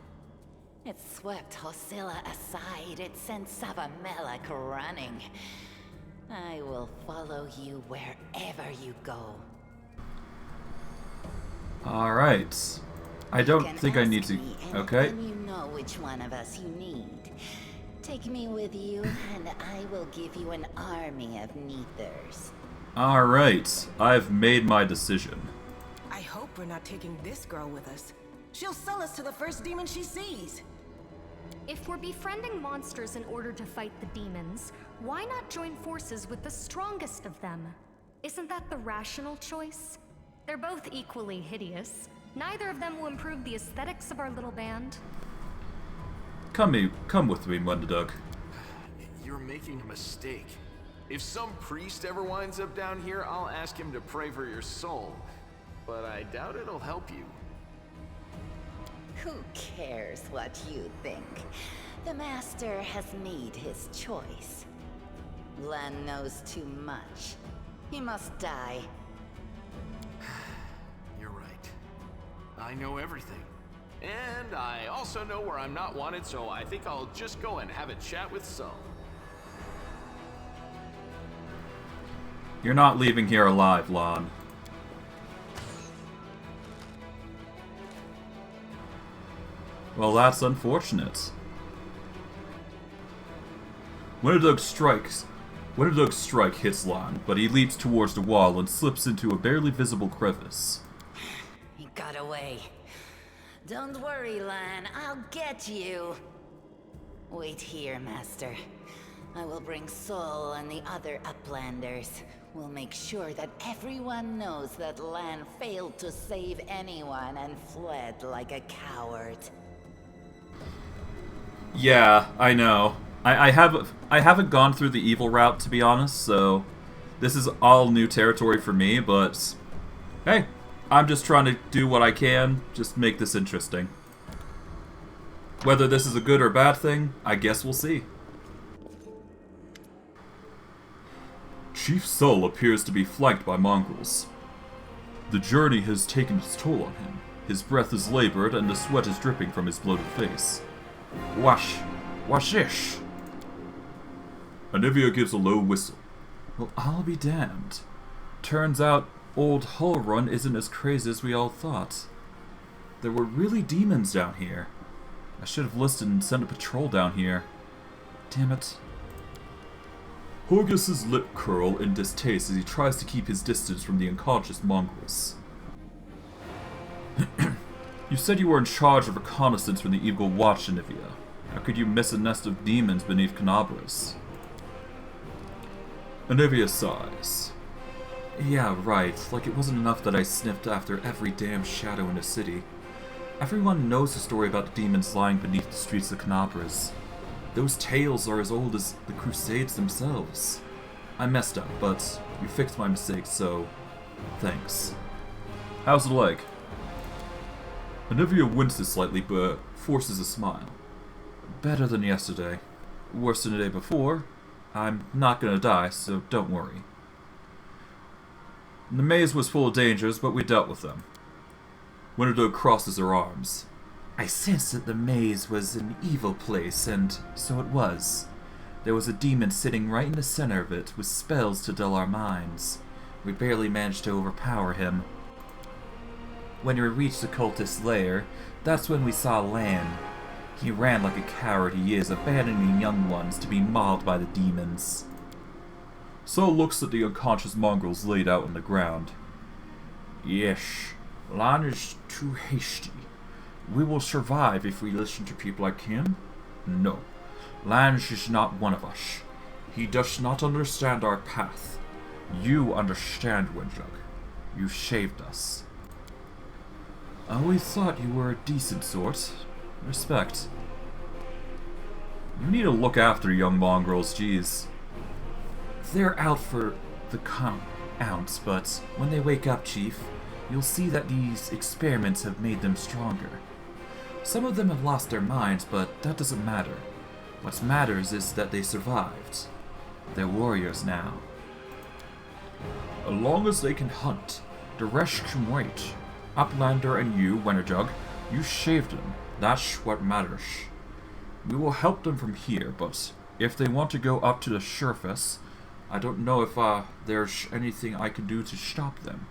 It swept Hosilla aside, it sent Savamelek running. I will follow you wherever you go. Alright. I don't think I need to... Okay. You know which one of us you need. Take me with you, and I will give you an army of Neathers. Alright. I've made my decision. I hope we're not taking this girl with us. She'll sell us to the first demon she sees. If we're befriending monsters in order to fight the demons, why not join forces with the strongest of them? Isn't that the rational choice? They're both equally hideous. Neither of them will improve the aesthetics of our little band. Come with me, Wenduag. You're making a mistake. If some priest ever winds up down here, I'll ask him to pray for your soul. But I doubt it'll help you. Who cares what you think? The Master has made his choice. Lan knows too much. He must die. You're right. I know everything. And I also know where I'm not wanted, so I think I'll just go and have a chat with Sol. You're not leaving here alive, Lon. Well, that's unfortunate. Wenduag's strike hits Lon, but he leaps towards the wall and slips into a barely visible crevice. He got away. Don't worry, Lan. I'll get you. Wait here, Master. I will bring Sol and the other Uplanders. We'll make sure that everyone knows that Lan failed to save anyone and fled like a coward. Yeah, I know. I haven't gone through the evil route, to be honest, so this is all new territory for me, but hey, I'm just trying to do what I can, just make this interesting. Whether this is a good or bad thing, I guess we'll see. Chief Sol appears to be flanked by mongrels. The journey has taken its toll on him. His breath is labored and the sweat is dripping from his bloated face. Washish! Anivia gives a low whistle. Well, I'll be damned. Turns out, old Hull run isn't as crazy as we all thought. There were really demons down here. I should have listened and sent a patrol down here. Damn it. Horgus's lip curl in distaste as he tries to keep his distance from the unconscious Mongrels. You said you were in charge of reconnaissance for the Evil Watch, Anivia. How could you miss a nest of demons beneath Kenabres? Anivia sighs. Yeah, right. Like it wasn't enough that I sniffed after every damn shadow in the city. Everyone knows the story about the demons lying beneath the streets of Kenabres. Those tales are as old as the Crusades themselves. I messed up, but you fixed my mistakes, so thanks. How's the leg? Anivia winces slightly, but forces a smile. Better than yesterday. Worse than the day before. I'm not gonna die, so don't worry. The maze was full of dangers, but we dealt with them. Wenduag crosses her arms. I sensed that the maze was an evil place, and so it was. There was a demon sitting right in the center of it, with spells to dull our minds. We barely managed to overpower him. When we reached the cultist's lair, that's when we saw Lan. He ran like a coward he is, abandoning young ones to be mauled by the demons. Sol looks at the unconscious Mongrels laid out on the ground. Yes, Lan is too hasty. We will survive if we listen to people like him? No, Lan is not one of us. He does not understand our path. You understand, Wenduag. You saved us. I always thought you were a decent sort. Respect. You need to look after young Mongrels, jeez. They're out for the ounce, but when they wake up, Chief, you'll see that these experiments have made them stronger. Some of them have lost their minds, but that doesn't matter. What matters is that they survived. They're warriors now. As long as they can hunt, the rest can wait. Uplander and you, Wenduag, you saved them. That's what matters. We will help them from here, but if they want to go up to the surface, I don't know if there's anything I can do to stop them.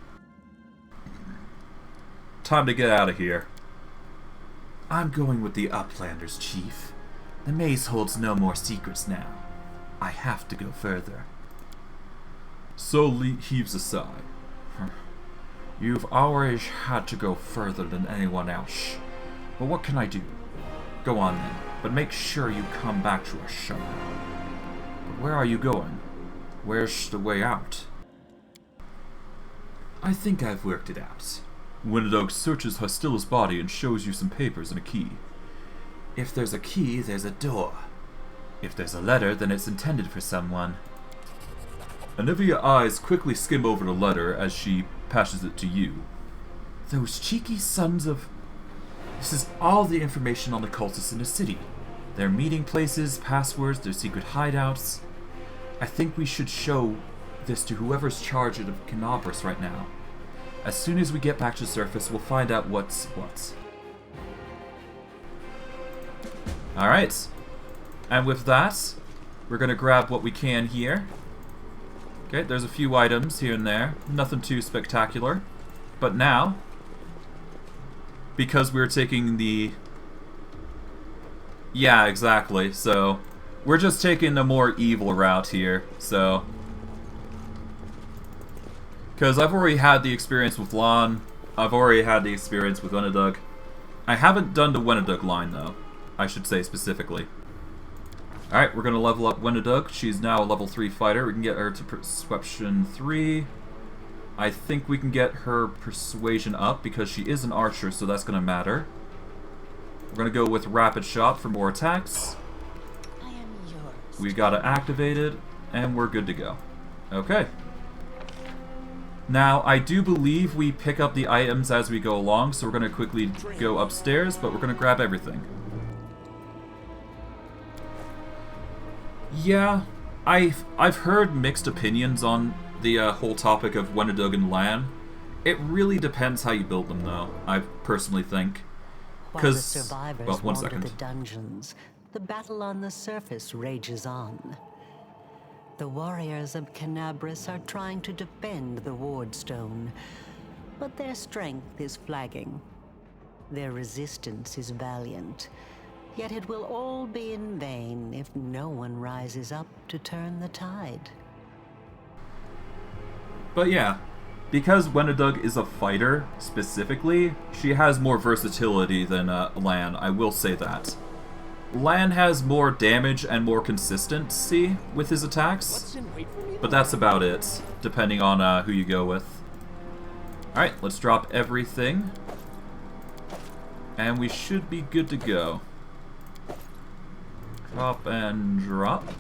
Time to get out of here. I'm going with the Uplanders, Chief. The maze holds no more secrets now. I have to go further. So Lee heaves a sigh. You've always had to go further than anyone else. But what can I do? Go on then, but make sure you come back to us soon. But where are you going? Where's the way out? I think I've worked it out. Wenduag searches Hostila's body and shows you some papers and a key. If there's a key, there's a door. If there's a letter, then it's intended for someone. Anivia's eyes quickly skim over the letter as she passes it to you. Those cheeky sons of... This is all the information on the cultists in the city. Their meeting places, passwords, their secret hideouts. I think we should show this to whoever's charged of Kenabres right now. As soon as we get back to the surface, we'll find out what's what. Alright. And with that, we're going to grab what we can here. Okay, there's a few items here and there. Nothing too spectacular. But now, because we're taking the... Yeah, exactly. So, we're just taking the more evil route here. So... Because I've already had the experience with Lan. I've already had the experience with Wenduag. I haven't done the Wenduag line, though. I should say specifically. Alright, we're going to level up Wenduag. She's now a level 3 fighter. We can get her to Persuasion 3. I think we can get her Persuasion up because she is an archer, so that's going to matter. We're going to go with Rapid Shot for more attacks. I am yours. We got it activated, and we're good to go. Okay. Now, I do believe we pick up the items as we go along, so we're going to quickly go upstairs, but we're going to grab everything. Yeah, I've heard mixed opinions on the whole topic of Wenduag and Lan. It really depends how you build them, though, I personally think. While the survivors well, wander the dungeons, the battle on the surface rages on. The warriors of Kenabres are trying to defend the wardstone, but their strength is flagging. Their resistance is valiant, yet it will all be in vain if no one rises up to turn the tide. But yeah, because Wenduag is a fighter, specifically, she has more versatility than Lan, I will say that. Lan has more damage and more consistency with his attacks, but that's about it, depending on who you go with. Alright, let's drop everything, and we should be good to go. Drop and drop.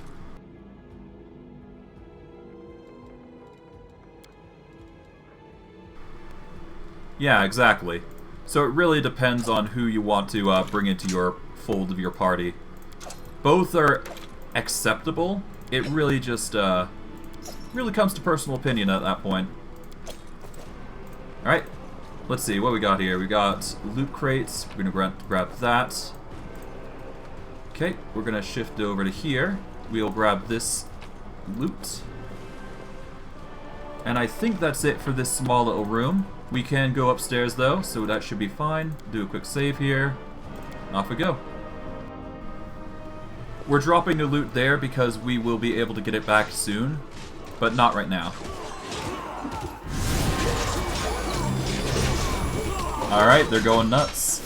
Yeah, exactly. So it really depends on who you want to bring into your fold of your party. Both are acceptable. It really just really comes to personal opinion at that point. Alright, let's see what we got here. We got loot crates. We're gonna grab that. Okay, we're gonna shift over to here. We'll grab this loot. And I think that's it for this small little room. We can go upstairs though, so that should be fine. Do a quick save here. Off we go. We're dropping the loot there because we will be able to get it back soon, but not right now. Alright, they're going nuts.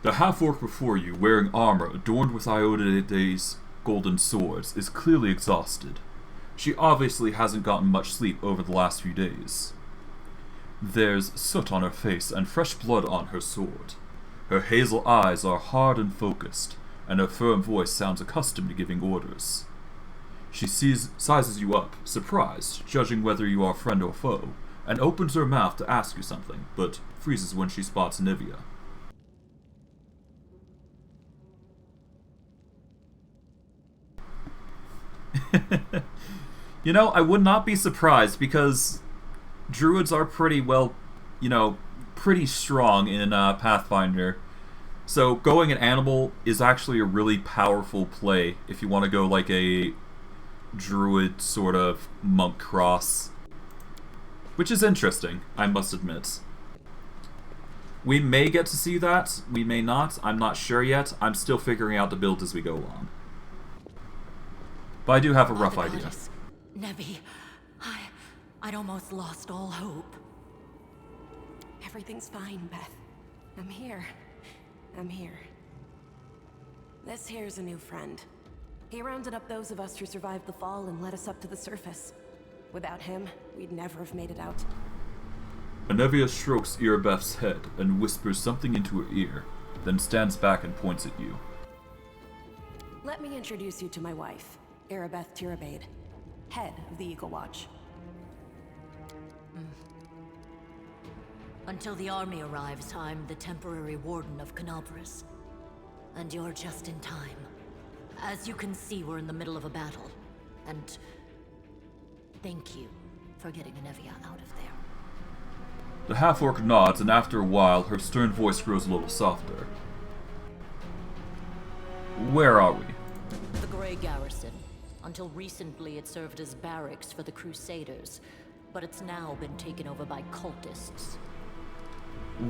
The half-orc before you, wearing armor adorned with Iodade's golden swords, is clearly exhausted. She obviously hasn't gotten much sleep over the last few days. There's soot on her face and fresh blood on her sword. Her hazel eyes are hard and focused, and her firm voice sounds accustomed to giving orders. She sizes you up, surprised, judging whether you are friend or foe, and opens her mouth to ask you something, but freezes when she spots Nivea. You know, I would not be surprised because druids are pretty well, you know, pretty strong in Pathfinder. So going an animal is actually a really powerful play if you want to go like a druid sort of monk cross. Which is interesting, I must admit. We may get to see that, we may not, I'm not sure yet. I'm still figuring out the build as we go along. But I do have a rough idea. Nevi, I'd almost lost all hope. Everything's fine, Beth. I'm here. I'm here. This here's a new friend. He rounded up those of us who survived the fall and led us up to the surface. Without him, we'd never have made it out. Anevia strokes Erebeth's head and whispers something into her ear, then stands back and points at you. Let me introduce you to my wife, Erebeth Tirabade, head of the Eagle Watch. Until the army arrives, I'm the temporary warden of Kenabres. And you're just in time. As you can see, we're in the middle of a battle. And thank you for getting Anevia out of there. The half-orc nods, and after a while, her stern voice grows a little softer. Where are we? The Grey Garrison. Until recently, it served as barracks for the Crusaders, but it's now been taken over by cultists.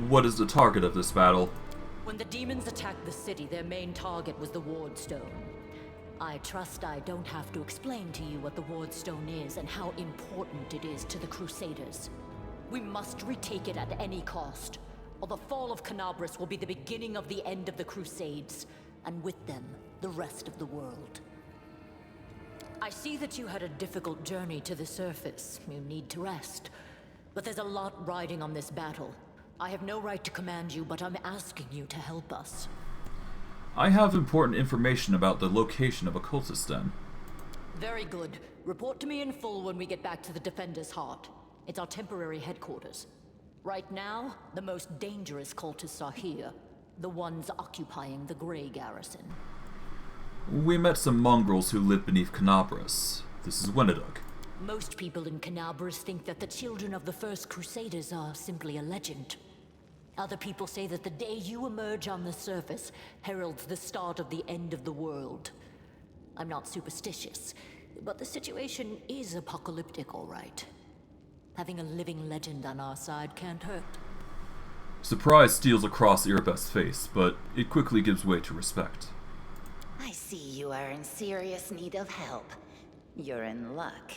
What is the target of this battle? When the demons attacked the city, their main target was the Wardstone. I trust I don't have to explain to you what the Wardstone is and how important it is to the Crusaders. We must retake it at any cost, or the fall of Kenabres will be the beginning of the end of the Crusades, and with them, the rest of the world. I see that you had a difficult journey to the surface. You need to rest. But there's a lot riding on this battle. I have no right to command you, but I'm asking you to help us. I have important information about the location of a cultist den. Very good. Report to me in full when we get back to the Defender's Heart. It's our temporary headquarters. Right now, the most dangerous cultists are here. The ones occupying the Grey Garrison. We met some mongrels who live beneath Kenabres. This is Wenduag. Most people in Kenabres think that the children of the first Crusaders are simply a legend. Other people say that the day you emerge on the surface heralds the start of the end of the world. I'm not superstitious, but the situation is apocalyptic, all right. Having a living legend on our side can't hurt. Surprise steals across Erebeth's face, but it quickly gives way to respect. I see you are in serious need of help. You're in luck.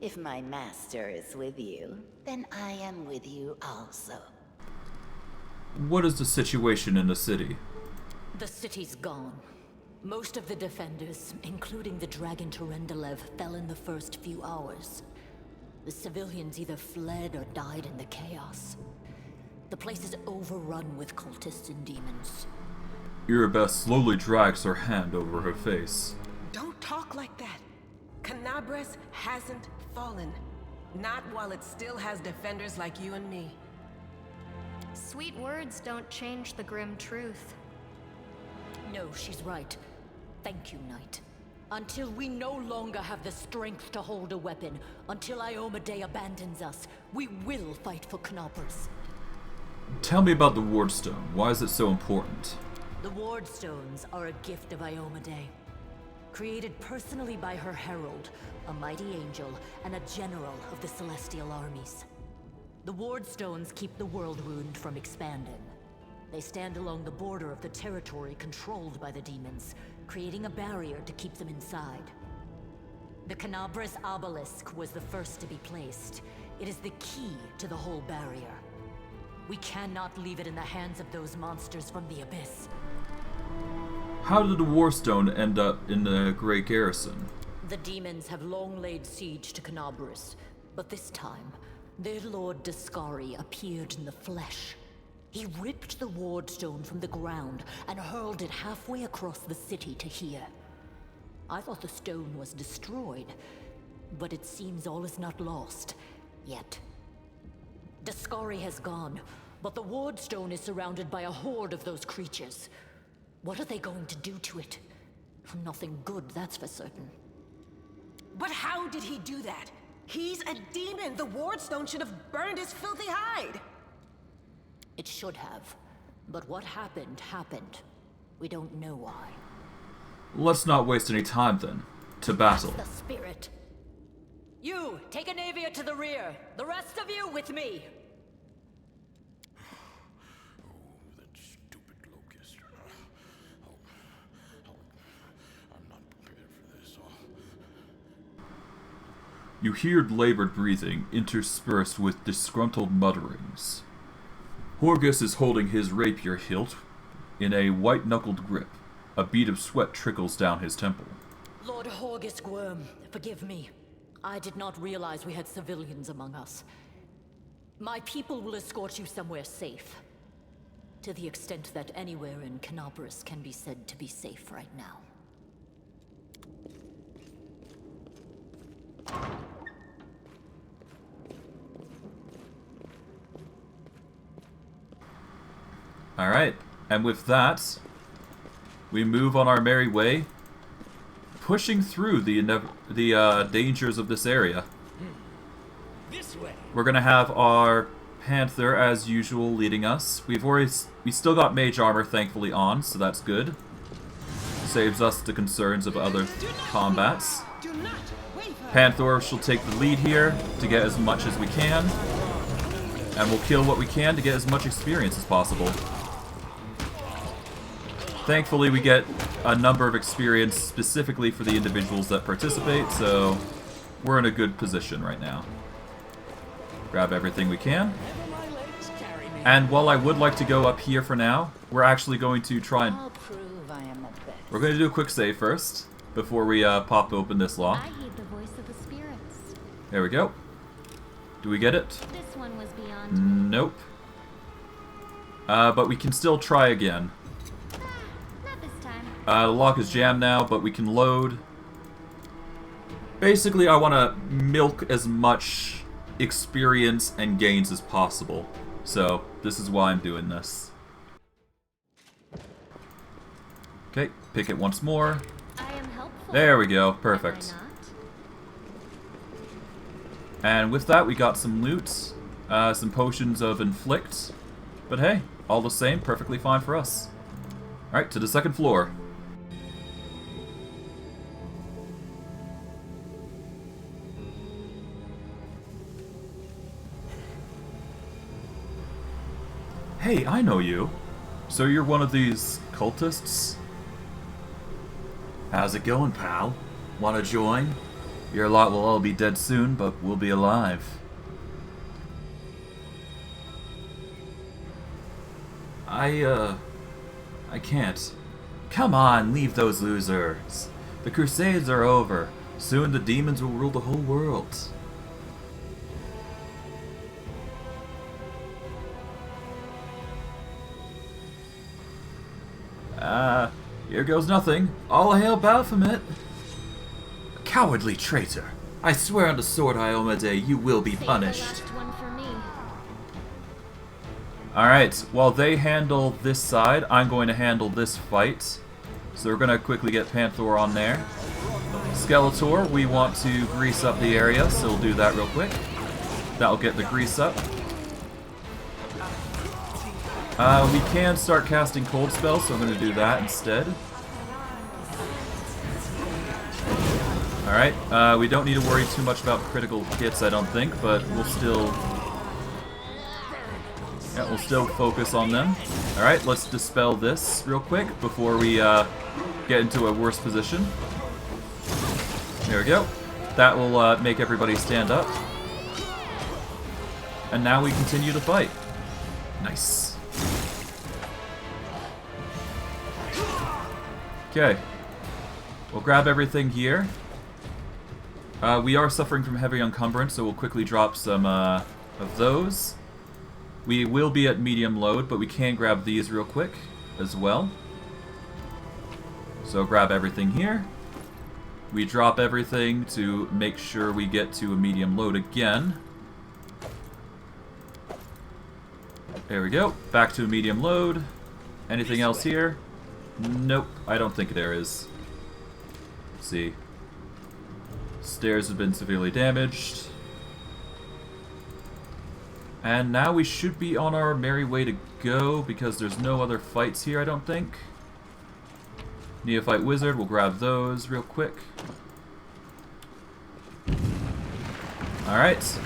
If my master is with you, then I am with you also. What is the situation in the city? The city's gone. Most of the defenders, including the dragon Terendelev, fell in the first few hours. The civilians either fled or died in the chaos. The place is overrun with cultists and demons. Erebeth slowly drags her hand over her face. Don't talk like that. Kenabres hasn't fallen. Not while it still has defenders like you and me. Sweet words don't change the grim truth. No, she's right. Thank you, Knight. Until we no longer have the strength to hold a weapon, until Iomedae abandons us, we will fight for Kenabres. Tell me about the Wardstone. Why is it so important? The Wardstones are a gift of Iomedae. Created personally by her herald, a mighty angel, and a general of the celestial armies. The Wardstones keep the world wound from expanding. They stand along the border of the territory controlled by the demons, creating a barrier to keep them inside. The Kenabres obelisk was the first to be placed. It is the key to the whole barrier. We cannot leave it in the hands of those monsters from the abyss. How did the Warstone end up in the Great Garrison? The demons have long laid siege to Kenabres, but this time, their lord Dascari appeared in the flesh. He ripped the Wardstone from the ground and hurled it halfway across the city to here. I thought the stone was destroyed, but it seems all is not lost, yet. Dascari has gone, but the Wardstone is surrounded by a horde of those creatures. What are they going to do to it? Nothing good, that's for certain. But how did he do that? He's a demon! The Wardstone should have burned his filthy hide! It should have. But what happened, happened. We don't know why. Let's not waste any time then. To battle. That's the spirit. You, take Anavia to the rear. The rest of you with me. That stupid locust. I'm not prepared for this. You hear labored breathing interspersed with disgruntled mutterings. Horgus is holding his rapier hilt in a white-knuckled grip. A bead of sweat trickles down his temple. Lord Horgus Gwyrm, forgive me. I did not realize we had civilians among us. My people will escort you somewhere safe. To the extent that anywhere in Kenabres can be said to be safe right now. Alright, and with that, we move on our merry way, pushing through the dangers of this area. This way. We're gonna have our Panther, as usual, leading us. We still got mage armor, thankfully, on, so that's good. Saves us the concerns of other combats. Panther shall take the lead here to get as much as we can, and we'll kill what we can to get as much experience as possible. Thankfully, we get a number of experience specifically for the individuals that participate, so we're in a good position right now. Grab everything we can. And while I would like to go up here for now, we're actually going to try and... We're going to do a quick save first, before we pop open this lock. I heed the voice of the spirits. There we go. Do we get it? This one was beyond. Nope. But we can still try again. Not this time. The lock is jammed now, but we can load. Basically, I want to milk as much experience and gains as possible. So, this is why I'm doing this. Okay, pick it once more. I am helpful. There we go, perfect. And with that, we got some loot, some potions of inflict. But hey, all the same, perfectly fine for us. Alright, to the second floor. Hey, I know you. So you're one of these cultists? How's it going, pal? Wanna join? Your lot will all be dead soon, but we'll be alive. I can't. Come on, leave those losers. The crusades are over. Soon the demons will rule the whole world. Here goes nothing. All hail Baphomet. Cowardly traitor. I swear on the sword Iomade, you will be punished. Alright, while they handle this side, I'm going to handle this fight. So we're going to quickly get Panther on there. Skeletor, we want to grease up the area, so we'll do that real quick. That'll get the grease up. We can start casting cold spells, so I'm going to do that instead. Alright, we don't need to worry too much about critical hits, I don't think, but we'll still focus on them. Alright, let's dispel this real quick before we get into a worse position. There we go. That will make everybody stand up. And now we continue the fight. Nice. Okay. We'll grab everything here. We are suffering from heavy encumbrance, so we'll quickly drop some of those. We will be at medium load, but we can grab these real quick as well. So grab everything here. We drop everything to make sure we get to a medium load again. There we go. Back to a medium load. Anything else here? Nope, I don't think there is. Let's see. Stairs have been severely damaged. And now we should be on our merry way to go, because there's no other fights here, I don't think. Neophyte Wizard, we'll grab those real quick. Alright.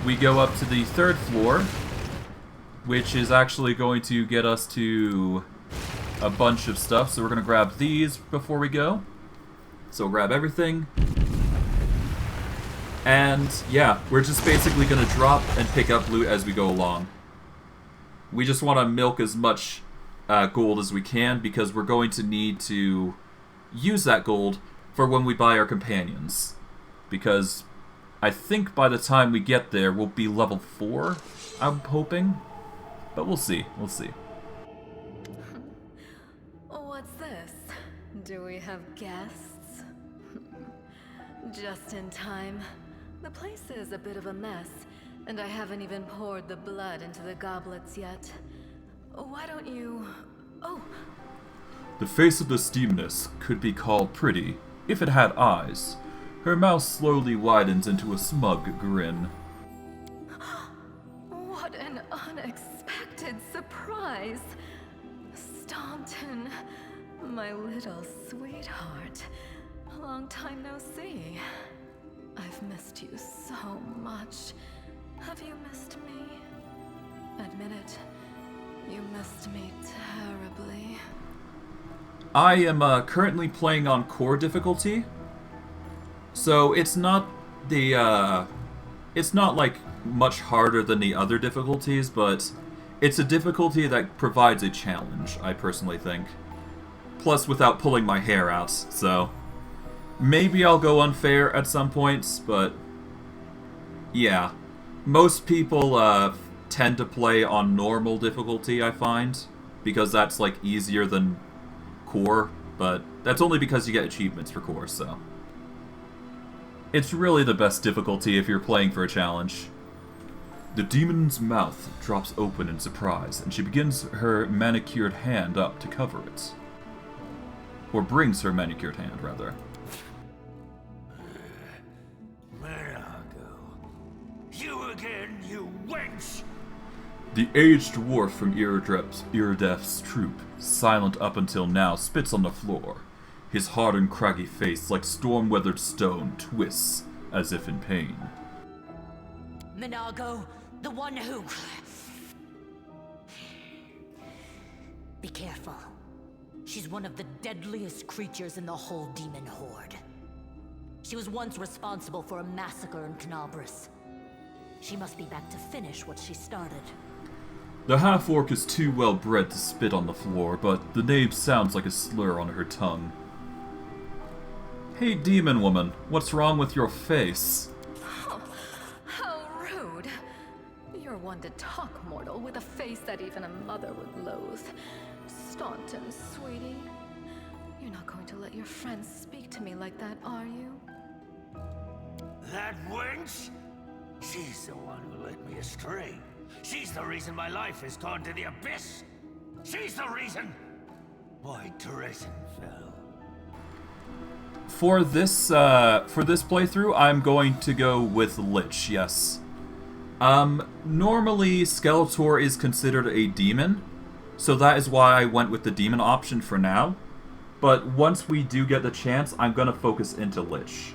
We go up to the third floor, which is actually going to get us to a bunch of stuff, so we're going to grab these before we go. So we'll grab everything. And yeah, we're just basically going to drop and pick up loot as we go along. We just want to milk as much gold as we can, because we're going to need to use that gold for when we buy our companions. Because I think by the time we get there, we'll be level 4, I'm hoping. But we'll see, we'll see. What's this? Do we have guests? Just in time. The place is a bit of a mess, and I haven't even poured the blood into the goblets yet. Why don't you... Oh! The face of this demoness could be called pretty, if it had eyes. Her mouth slowly widens into a smug grin. What an unexpected surprise! Staunton, my little sweetheart. Long time no see. I've missed you so much. Have you missed me? Admit it. You missed me terribly. I am currently playing on core difficulty. So it's not the it's not like much harder than the other difficulties, but it's a difficulty that provides a challenge, I personally think. Plus without pulling my hair out, so maybe I'll go unfair at some points, but yeah. Most people tend to play on normal difficulty, I find, because that's like easier than core, but that's only because you get achievements for core, so it's really the best difficulty if you're playing for a challenge. The demon's mouth drops open in surprise, and she begins her manicured hand up to cover it. Or brings her manicured hand, rather. Where I'll go. The aged dwarf from Iridef's troop, silent up until now, spits on the floor. His hard and craggy face, like storm-weathered stone, twists as if in pain. Minago, the one who... Be careful. She's one of the deadliest creatures in the whole demon horde. She was once responsible for a massacre in Kenabres. She must be back to finish what she started. The half-orc is too well-bred to spit on the floor, but the name sounds like a slur on her tongue. Hey, demon woman, what's wrong with your face? Oh, how rude. You're one to talk, mortal, with a face that even a mother would loathe. Staunton, sweetie. You're not going to let your friends speak to me like that, are you? That wench? She's the one who led me astray. She's the reason my life has gone to the abyss. She's the reason why Teresen fell. For this playthrough, I'm going to go with Lich, yes. Normally Skeletor is considered a demon, so that is why I went with the demon option for now. But once we do get the chance, I'm gonna focus into Lich.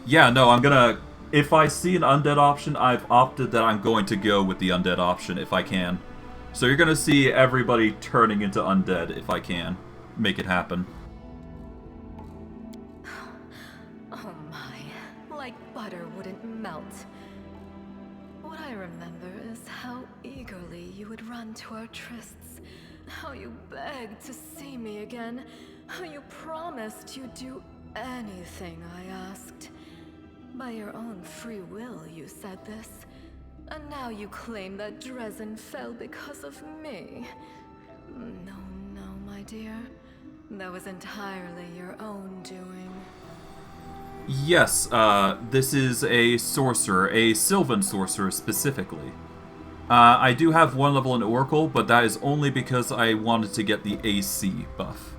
Yeah, no, I'm gonna... If I see an undead option, I've opted that I'm going to go with the undead option if I can. So you're gonna see everybody turning into undead if I can. Make it happen. Oh my, like butter wouldn't melt. What I remember is how eagerly you would run to our trysts, how you begged to see me again, how you promised you'd do anything I asked. By your own free will, you said this. And now you claim that Dresden fell because of me. No, no, my dear. That was entirely your own doing. Yes, this is a sorcerer, a Sylvan sorcerer specifically. I do have one level in Oracle, but that is only because I wanted to get the AC buff.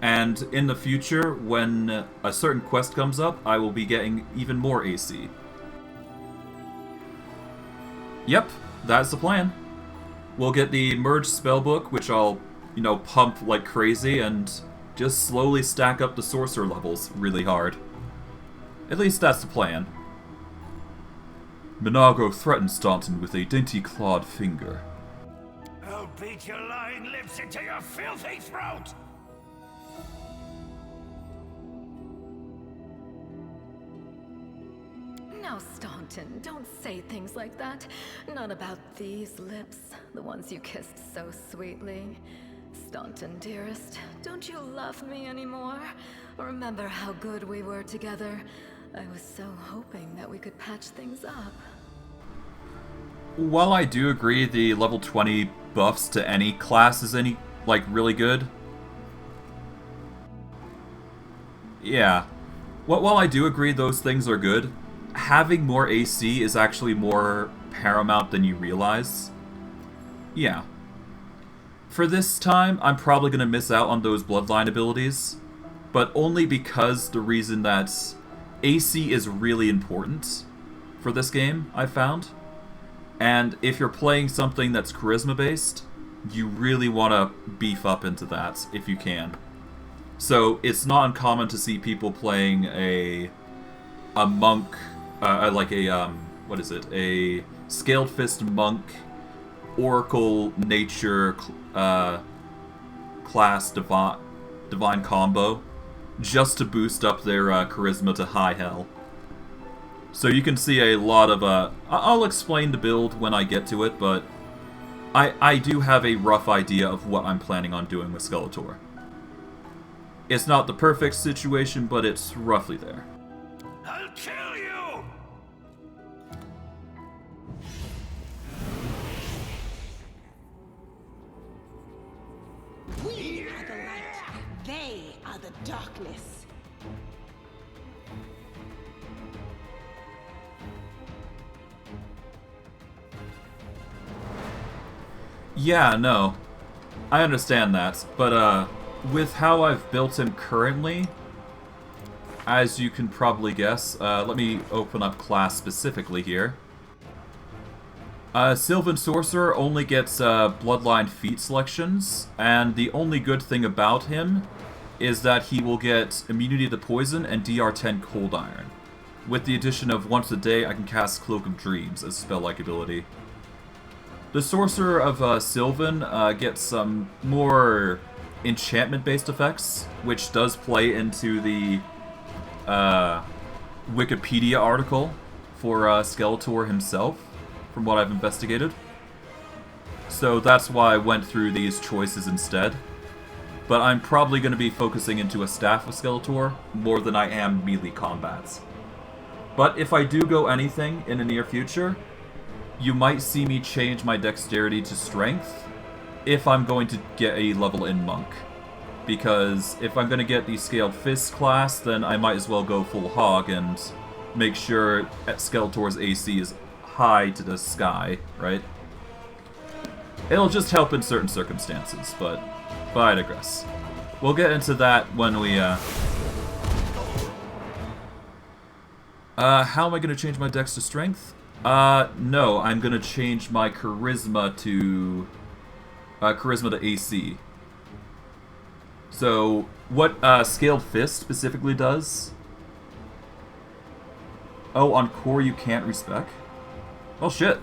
And in the future, when a certain quest comes up, I will be getting even more AC. Yep, that's the plan. We'll get the merged spellbook, which I'll, pump like crazy, and just slowly stack up the sorcerer levels really hard. At least that's the plan. Minago threatens Staunton with a dainty-clawed finger. I'll beat your lying lips into your filthy throat! Now, Staunton, don't say things like that. Not about these lips, the ones you kissed so sweetly. Staunton, dearest, don't you love me anymore? Remember how good we were together? I was so hoping that we could patch things up. While I do agree the level 20 buffs to any class is really good. Yeah. While I do agree those things are good, having more AC is actually more paramount than you realize. Yeah. For this time, I'm probably going to miss out on those bloodline abilities, but only because the reason that AC is really important for this game, I found. And if you're playing something that's charisma-based, you really want to beef up into that if you can. So it's not uncommon to see people playing a monk, a Scaled Fist Monk, Oracle Nature class divine combo, just to boost up their charisma to high hell. So you can see a lot of, I'll explain the build when I get to it, but I do have a rough idea of what I'm planning on doing with Skeletor. It's not the perfect situation, but it's roughly there. I'll kill you! We are the light. They are the darkness. Yeah, no. I understand that, but with how I've built him currently, as you can probably guess, let me open up class specifically here. Sylvan Sorcerer only gets Bloodline feat selections, and the only good thing about him is that he will get immunity to poison and DR10 Cold Iron. With the addition of once a day, I can cast Cloak of Dreams as a spell-like ability. The Sorcerer of Sylvan gets some more enchantment-based effects, which does play into the Wikipedia article for Skeletor himself, from what I've investigated. So that's why I went through these choices instead. But I'm probably going to be focusing into a staff of Skeletor more than I am melee combats. But if I do go anything in the near future, you might see me change my dexterity to strength if I'm going to get a level in monk. Because if I'm going to get the scaled fist class, then I might as well go full hog and make sure Skeletor's AC is high to the sky, right? It'll just help in certain circumstances, but I digress. We'll get into that when we, how am I going to change my dex to strength? No, I'm going to change my charisma to AC. So, what Scaled Fist specifically does... Oh, on core you can't respec? Well, shit.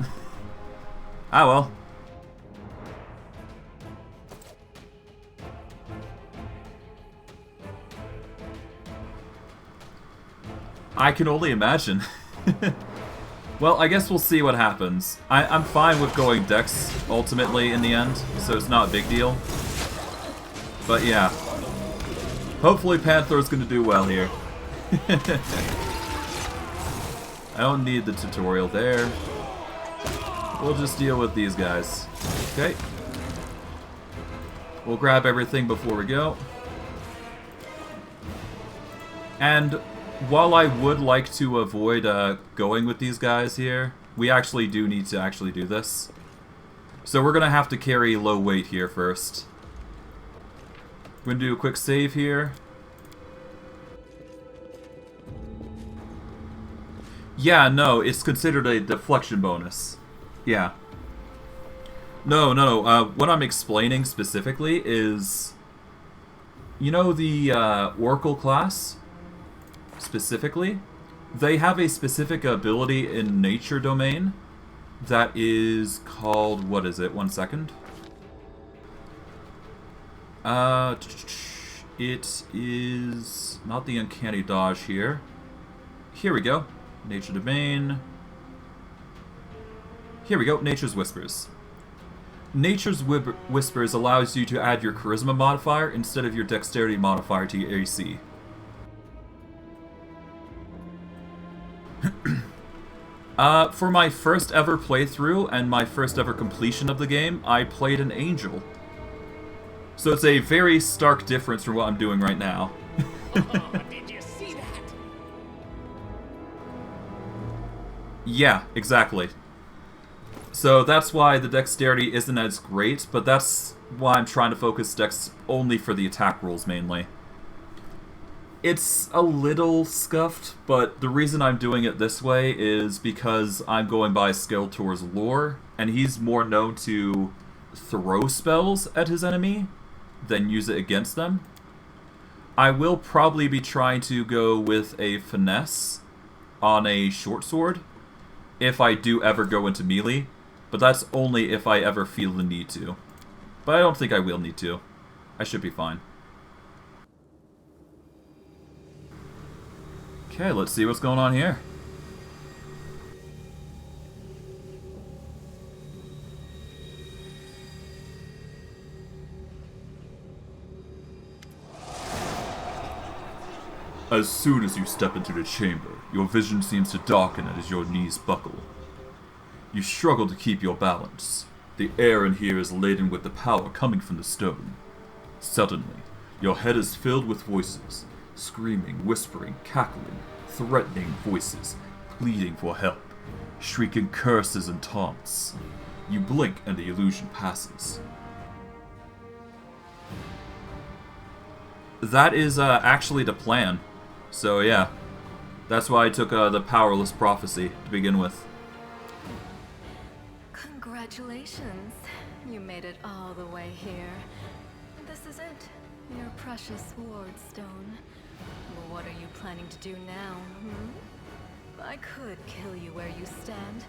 Ah, well. I can only imagine. Well, I guess we'll see what happens. I'm fine with going Dex, ultimately, in the end, so it's not a big deal. But yeah. Hopefully Panther's gonna do well here. I don't need the tutorial there. We'll just deal with these guys. Okay. We'll grab everything before we go. And while I would like to avoid going with these guys here, we actually do need to actually do this. So we're going to have to carry low weight here first. We're going to do a quick save here. Yeah, no, it's considered a deflection bonus. Yeah. No. What I'm explaining specifically is... You know the Oracle class? Specifically? They have a specific ability in Nature Domain that is called... What is it? 1 second. It is... Not the Uncanny Dodge here. Here we go. Nature Domain. Here we go, Nature's Whispers. Nature's Whispers allows you to add your Charisma modifier instead of your Dexterity modifier to your AC. For my first ever playthrough and my first ever completion of the game, I played an Angel. So it's a very stark difference from what I'm doing right now. Did you see that? Yeah, exactly. So that's why the dexterity isn't as great, but that's why I'm trying to focus dex only for the attack rolls mainly. It's a little scuffed, but the reason I'm doing it this way is because I'm going by Skeletor's lore, and he's more known to throw spells at his enemy than use it against them. I will probably be trying to go with a finesse on a short sword if I do ever go into melee. But that's only if I ever feel the need to. But I don't think I will need to. I should be fine. Okay, let's see what's going on here. As soon as you step into the chamber, your vision seems to darken as your knees buckle. You struggle to keep your balance. The air in here is laden with the power coming from the stone. Suddenly, your head is filled with voices, screaming, whispering, cackling, threatening voices, pleading for help, shrieking curses and taunts. You blink and the illusion passes. That is actually the plan. So yeah, that's why I took the Powerless Prophecy to begin with. Congratulations. You made it all the way here. This is it. Your precious ward stone. Well, what are you planning to do now, I could kill you where you stand,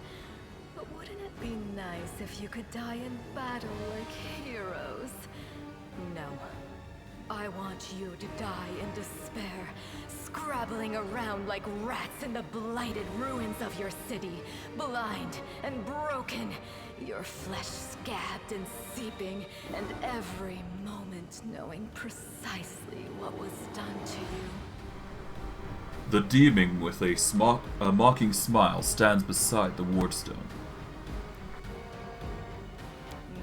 but wouldn't it be nice if you could die in battle like heroes? No. I want you to die in despair, scrabbling around like rats in the blighted ruins of your city, blind and broken, your flesh scabbed and seeping, and every moment knowing precisely what was done to you. The demon with a mocking smile stands beside the wardstone.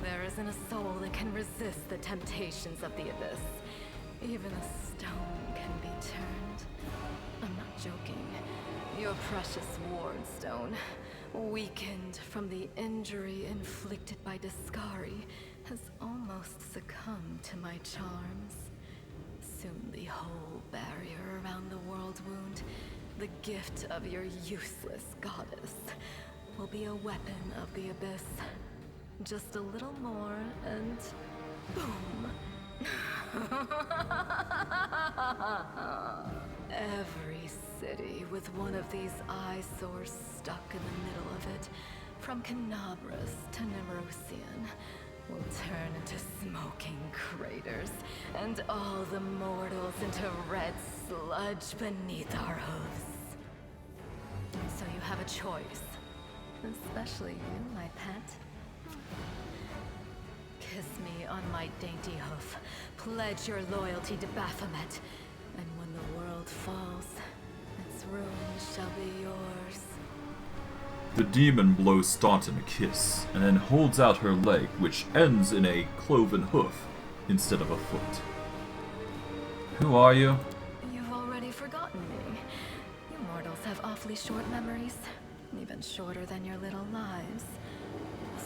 There isn't a soul that can resist the temptations of the abyss. Even a stone can be turned. I'm not joking. Your precious wardstone, weakened from the injury inflicted by Discari, has almost succumbed to my charms. Soon the whole barrier around the world wound, the gift of your useless goddess, will be a weapon of the abyss. Just a little more and boom. Every city with one of these eyesores stuck in the middle of it, from Kenabres to Nerosian, will turn into smoking craters, and all the mortals into red sludge beneath our hooves. So you have a choice. Especially you, my pet. Kiss me on my dainty hoof. Pledge your loyalty to Baphomet. And when the world falls, its ruin shall be yours. The demon blows Staunton a kiss, and then holds out her leg, which ends in a cloven hoof instead of a foot. Who are you? You've already forgotten me. You mortals have awfully short memories. Even shorter than your little lives.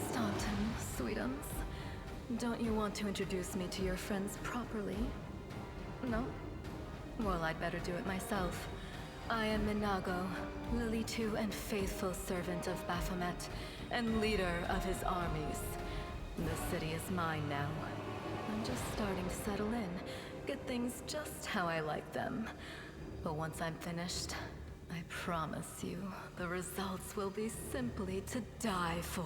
Staunton, sweetums. Don't you want to introduce me to your friends properly? No? Well, I'd better do it myself. I am Minago, Lily-2 and faithful servant of Baphomet, and leader of his armies. The city is mine now. I'm just starting to settle in, get things just how I like them. But once I'm finished, I promise you, the results will be simply to die for.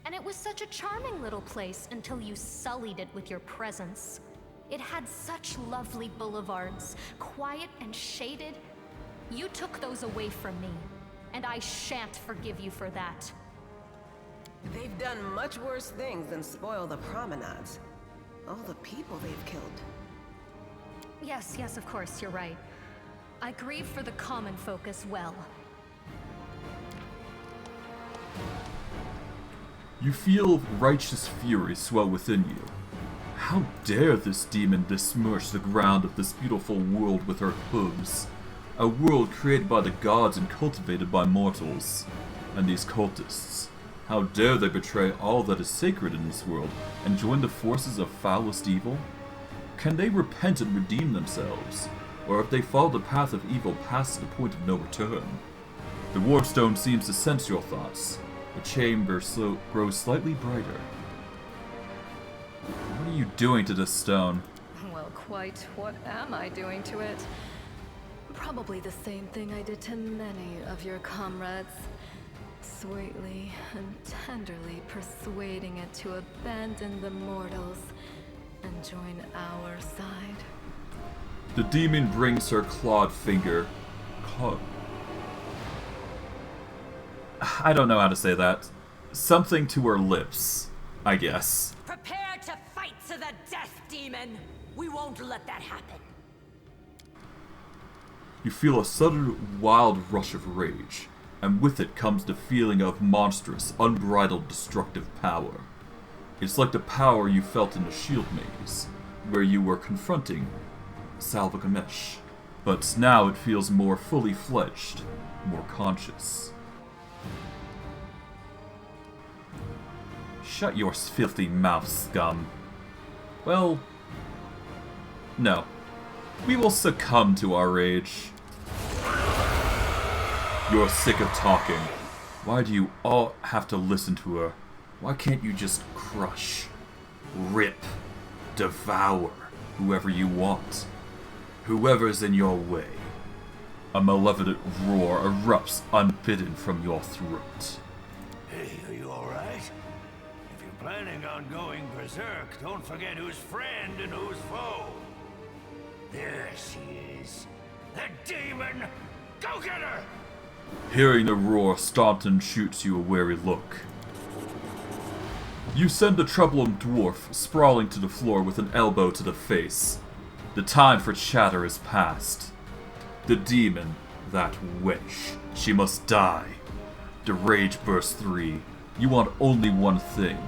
And it was such a charming little place until you sullied it with your presence. It had such lovely boulevards, quiet and shaded. You took those away from me, and I shan't forgive you for that. They've done much worse things than spoil the promenades. All the people they've killed. Yes, of course, you're right. I grieve for the common folk as well. You feel righteous fury swell within you. How dare this demon besmirch the ground of this beautiful world with her hooves? A world created by the gods and cultivated by mortals. And these cultists, how dare they betray all that is sacred in this world and join the forces of foulest evil? Can they repent and redeem themselves? Or if they follow the path of evil past the point of no return? The wardstone seems to sense your thoughts. The chamber grows slightly brighter. What are you doing to this stone? Well, quite what am I doing to it? Probably the same thing I did to many of your comrades. Sweetly and tenderly persuading it to abandon the mortals and join our side. The demon brings her clawed finger. I don't know how to say that. Something to her lips, I guess. Prepare to fight to the death, demon! We won't let that happen. You feel a sudden wild rush of rage, and with it comes the feeling of monstrous, unbridled destructive power. It's like the power you felt in the shield maze, where you were confronting Salva Gamesh. But now it feels more fully fledged, more conscious. Shut your filthy mouth, scum. Well, no. We will succumb to our rage. You're sick of talking. Why do you all have to listen to her? Why can't you just crush, rip, devour whoever you want? Whoever's in your way. A malevolent roar erupts unbidden from your throat. Hey, are you alright? If you're planning on going berserk, don't forget who's friend and who's foe. There she is. The demon! Go get her! Hearing the roar, Staunton shoots you a wary look. You send the troubled dwarf sprawling to the floor with an elbow to the face. The time for chatter is past. The demon, that wench, she must die. The rage bursts 3. You want only one thing,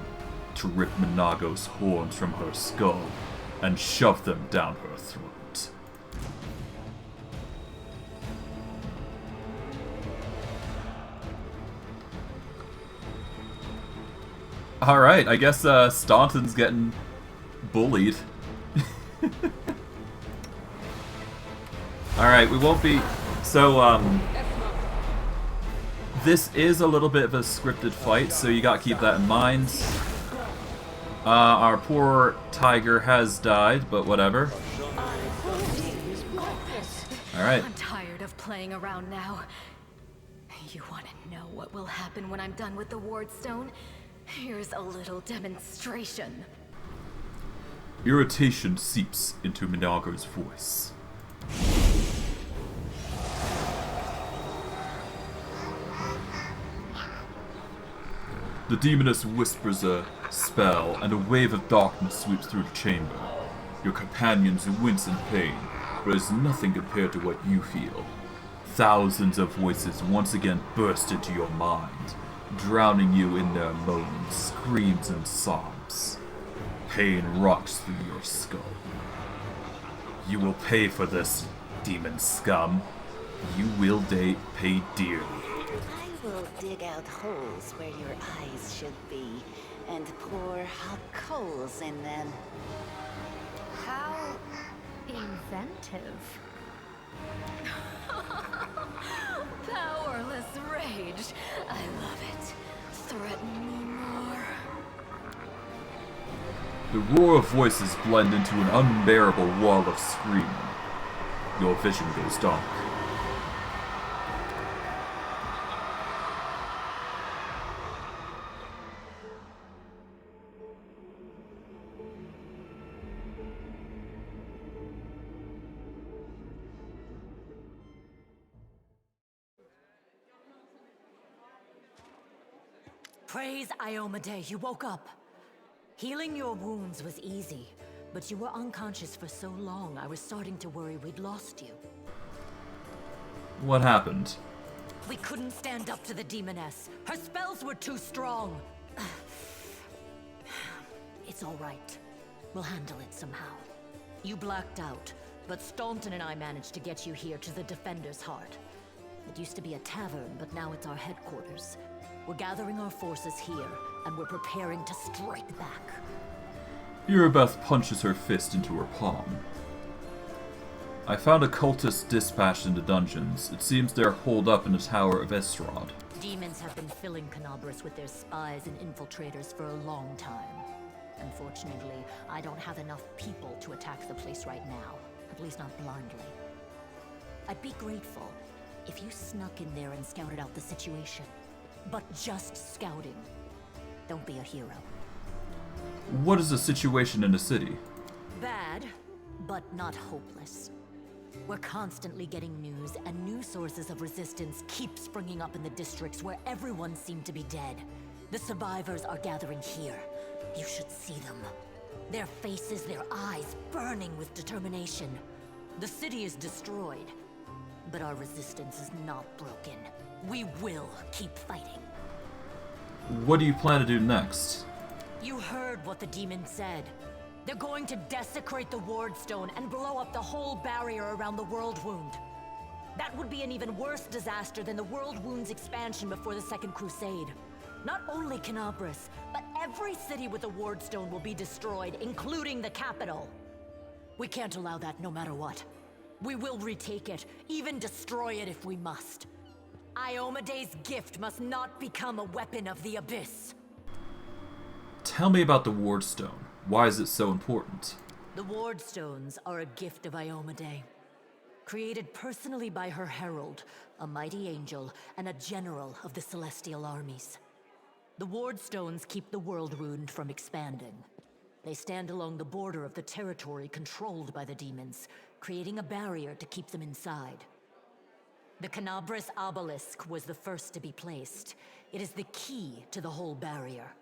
to rip Minago's horns from her skull and shove them down her throat. Alright, I guess Staunton's getting bullied. Alright, we won't be... So, this is a little bit of a scripted fight, so you gotta keep that in mind. Our poor tiger has died, but whatever. Alright. I'm tired of playing around now. You want to know what will happen when I'm done with the wardstone? Here's a little demonstration. Irritation seeps into Minago's voice. The demoness whispers a spell, and a wave of darkness sweeps through the chamber. Your companions wince in pain, but it is nothing compared to what you feel. Thousands of voices once again burst into your mind, drowning you in their moans, screams, and sobs. Pain rocks through your skull. You will pay for this, demon scum. You will pay dearly. I will dig out holes where your eyes should be, and pour hot coals in them. How inventive. Powerless rage. I love it. Threaten me more. The roar of voices blend into an unbearable wall of screaming. Your vision goes dark. Praise Iomade, you woke up. Healing your wounds was easy, but you were unconscious for so long, I was starting to worry we'd lost you. What happened? We couldn't stand up to the demoness. Her spells were too strong. It's all right. We'll handle it somehow. You blacked out, but Staunton and I managed to get you here to the Defender's Heart. It used to be a tavern, but now it's our headquarters. We're gathering our forces here, and we're preparing to strike back. Irabeth punches her fist into her palm. I found a cultist dispatched into dungeons. It seems they're holed up in the Tower of Estrad. Demons have been filling Kenabres with their spies and infiltrators for a long time. Unfortunately, I don't have enough people to attack the place right now. At least not blindly. I'd be grateful if you snuck in there and scouted out the situation. But just scouting. Don't be a hero. What is the situation in the city? Bad, but not hopeless. We're constantly getting news, and new sources of resistance keep springing up in the districts where everyone seemed to be dead. The survivors are gathering here. You should see them. Their faces, their eyes burning with determination. The city is destroyed, but our resistance is not broken. We will keep fighting. What do you plan to do next? You heard what the demon said. They're going to desecrate the Wardstone and blow up the whole barrier around the World Wound. That would be an even worse disaster than the World Wound's expansion before the Second Crusade. Not only Kenabres, but every city with a Wardstone will be destroyed, including the capital. We can't allow that no matter what. We will retake it, even destroy it if we must. Iomede's gift must not become a weapon of the Abyss. Tell me about the Ward Stone. Why is it so important? The Ward Stones are a gift of Iomede. Created personally by her herald, a mighty angel, and a general of the Celestial Armies. The Ward Stones keep the world rune from expanding. They stand along the border of the territory controlled by the demons, creating a barrier to keep them inside. The Kenabres obelisk was the first to be placed. It is the key to the whole barrier.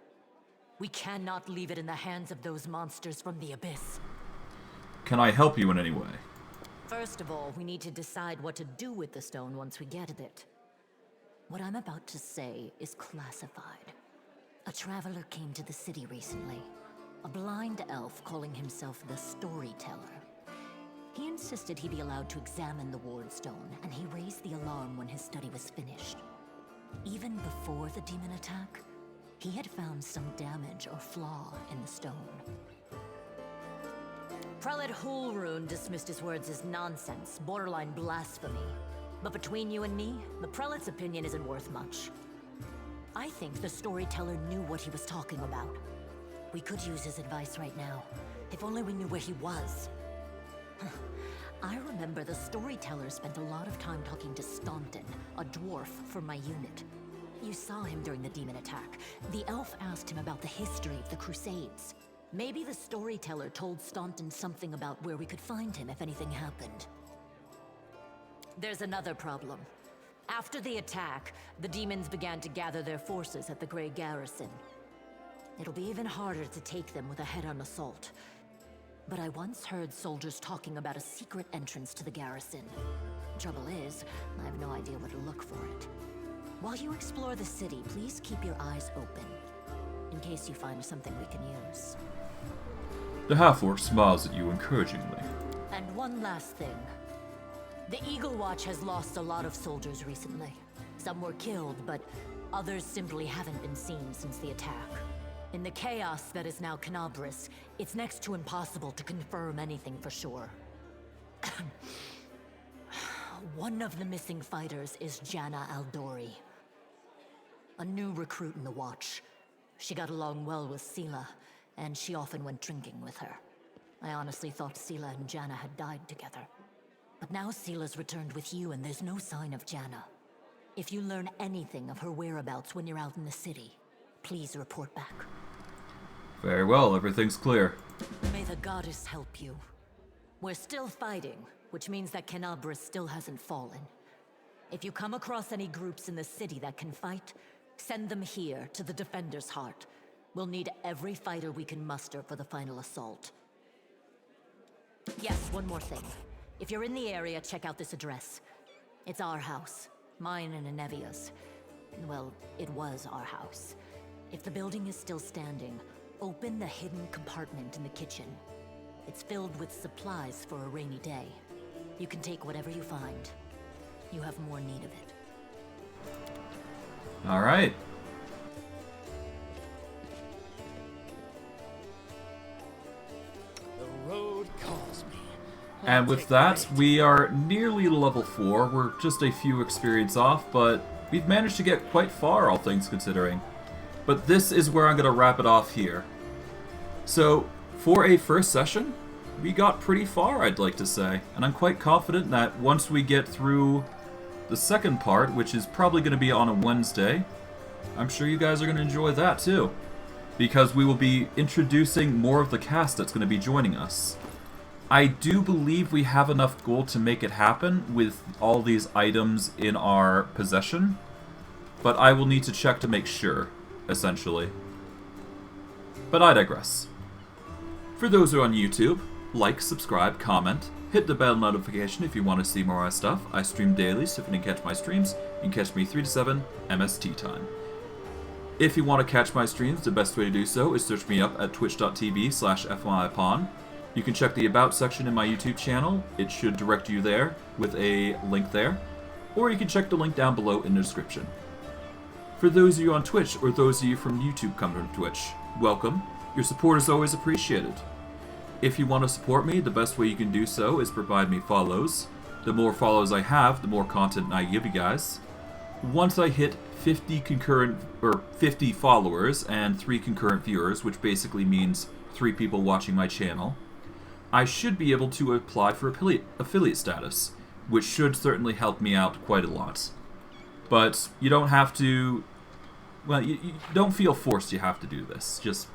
We cannot leave it in the hands of those monsters from the Abyss. Can I help you in any way? First of all, we need to decide what to do with the stone once we get it. What I'm about to say is classified. A traveler came to the city recently. A blind elf calling himself the Storyteller. He insisted he be allowed to examine the Ward Stone, and he raised the alarm when his study was finished. Even before the demon attack, he had found some damage or flaw in the stone. Prelate Hulrune dismissed his words as nonsense, borderline blasphemy. But between you and me, the prelate's opinion isn't worth much. I think the Storyteller knew what he was talking about. We could use his advice right now, if only we knew where he was. I remember the Storyteller spent a lot of time talking to Staunton, a dwarf from my unit. You saw him during the demon attack. The elf asked him about the history of the Crusades. Maybe the Storyteller told Staunton something about where we could find him if anything happened. There's another problem. After the attack, the demons began to gather their forces at the Grey Garrison. It'll be even harder to take them with a head-on assault. But I once heard soldiers talking about a secret entrance to the garrison. Trouble is, I have no idea where to look for it. While you explore the city, please keep your eyes open, in case you find something we can use. The half-orc smiles at you encouragingly. And one last thing. The Eagle Watch has lost a lot of soldiers recently. Some were killed, but others simply haven't been seen since the attack. In the chaos that is now Kenabres, it's next to impossible to confirm anything for sure. One of the missing fighters is Janna Aldori, a new recruit in the Watch. She got along well with Sela, and she often went drinking with her. I honestly thought Sela and Janna had died together. But now Sela's returned with you, and there's no sign of Janna. If you learn anything of her whereabouts when you're out in the city, please report back. Very well, everything's clear. May the goddess help you. We're still fighting, which means that Kenabres still hasn't fallen. If you come across any groups in the city that can fight, send them here to the Defender's Heart. We'll need every fighter we can muster for the final assault. Yes, one more thing. If you're in the area, check out this address. It's our house. Mine and Anevia's. Well, it was our house. If the building is still standing, open the hidden compartment in the kitchen. It's filled with supplies for a rainy day. You can take whatever you find. You have more need of it. All right. The road calls me. And with that, we are nearly level 4. We're just a few experience off, but we've managed to get quite far, all things considering. But this is where I'm going to wrap it off here. So, for a first session, we got pretty far, I'd like to say. And I'm quite confident that once we get through the second part, which is probably going to be on a Wednesday, I'm sure you guys are going to enjoy that too. Because we will be introducing more of the cast that's going to be joining us. I do believe we have enough gold to make it happen with all these items in our possession. But I will need to check to make sure, essentially. But I digress. For those who are on YouTube, like, subscribe, comment, hit the bell notification if you want to see more of my stuff. I stream daily, so if you didn't catch my streams, you can catch me 3 to 7 MST time. If you want to catch my streams, the best way to do so is search me up at twitch.tv/FYPawn. You can check the About section in my YouTube channel. It should direct you there with a link there. Or you can check the link down below in the description. For those of you on Twitch, or those of you from YouTube coming to Twitch, welcome. Your support is always appreciated. if you want to support me, the best way you can do so is provide me follows. The more follows I have, the more content I give you guys. Once I hit 50 followers and 3 concurrent viewers, which basically means 3 people watching my channel, I should be able to apply for affiliate status, which should certainly help me out quite a lot. But you don't have to, well, you don't feel forced you have to do this. Just,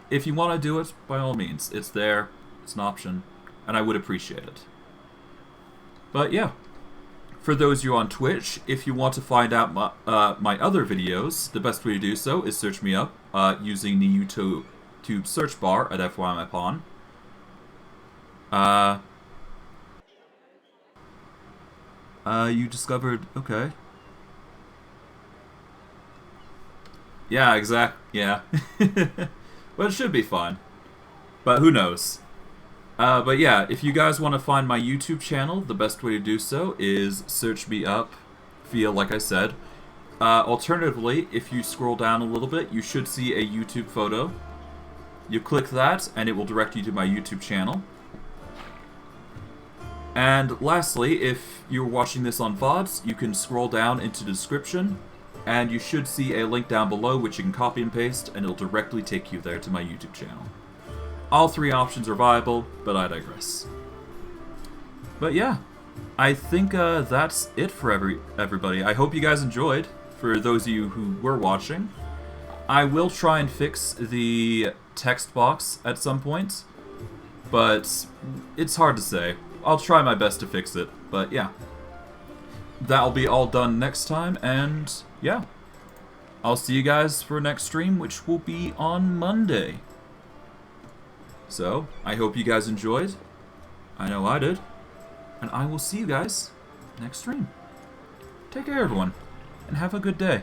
if you want to do it, by all means, it's there, it's an option, and I would appreciate it. But yeah, for those of you on Twitch, if you want to find out my other videos, the best way to do so is search me up using the YouTube search bar at FYMyPawn. You discovered, okay. Yeah, yeah. Well, it should be fun. But who knows? But yeah, if you guys want to find my YouTube channel, the best way to do so is search me up via, like I said. Alternatively, if you scroll down a little bit, you should see a YouTube photo. You click that, and it will direct you to my YouTube channel. And lastly, if you're watching this on VODs, you can scroll down into the description, and you should see a link down below which you can copy and paste, and it'll directly take you there to my YouTube channel. All 3 options are viable, but I digress. But yeah, I think that's it for everybody. I hope you guys enjoyed, for those of you who were watching. I will try and fix the text box at some point, but it's hard to say. I'll try my best to fix it, but yeah. That'll be all done next time, and yeah. I'll see you guys for next stream, which will be on Monday. So, I hope you guys enjoyed. I know I did. And I will see you guys next stream. Take care, everyone, and have a good day.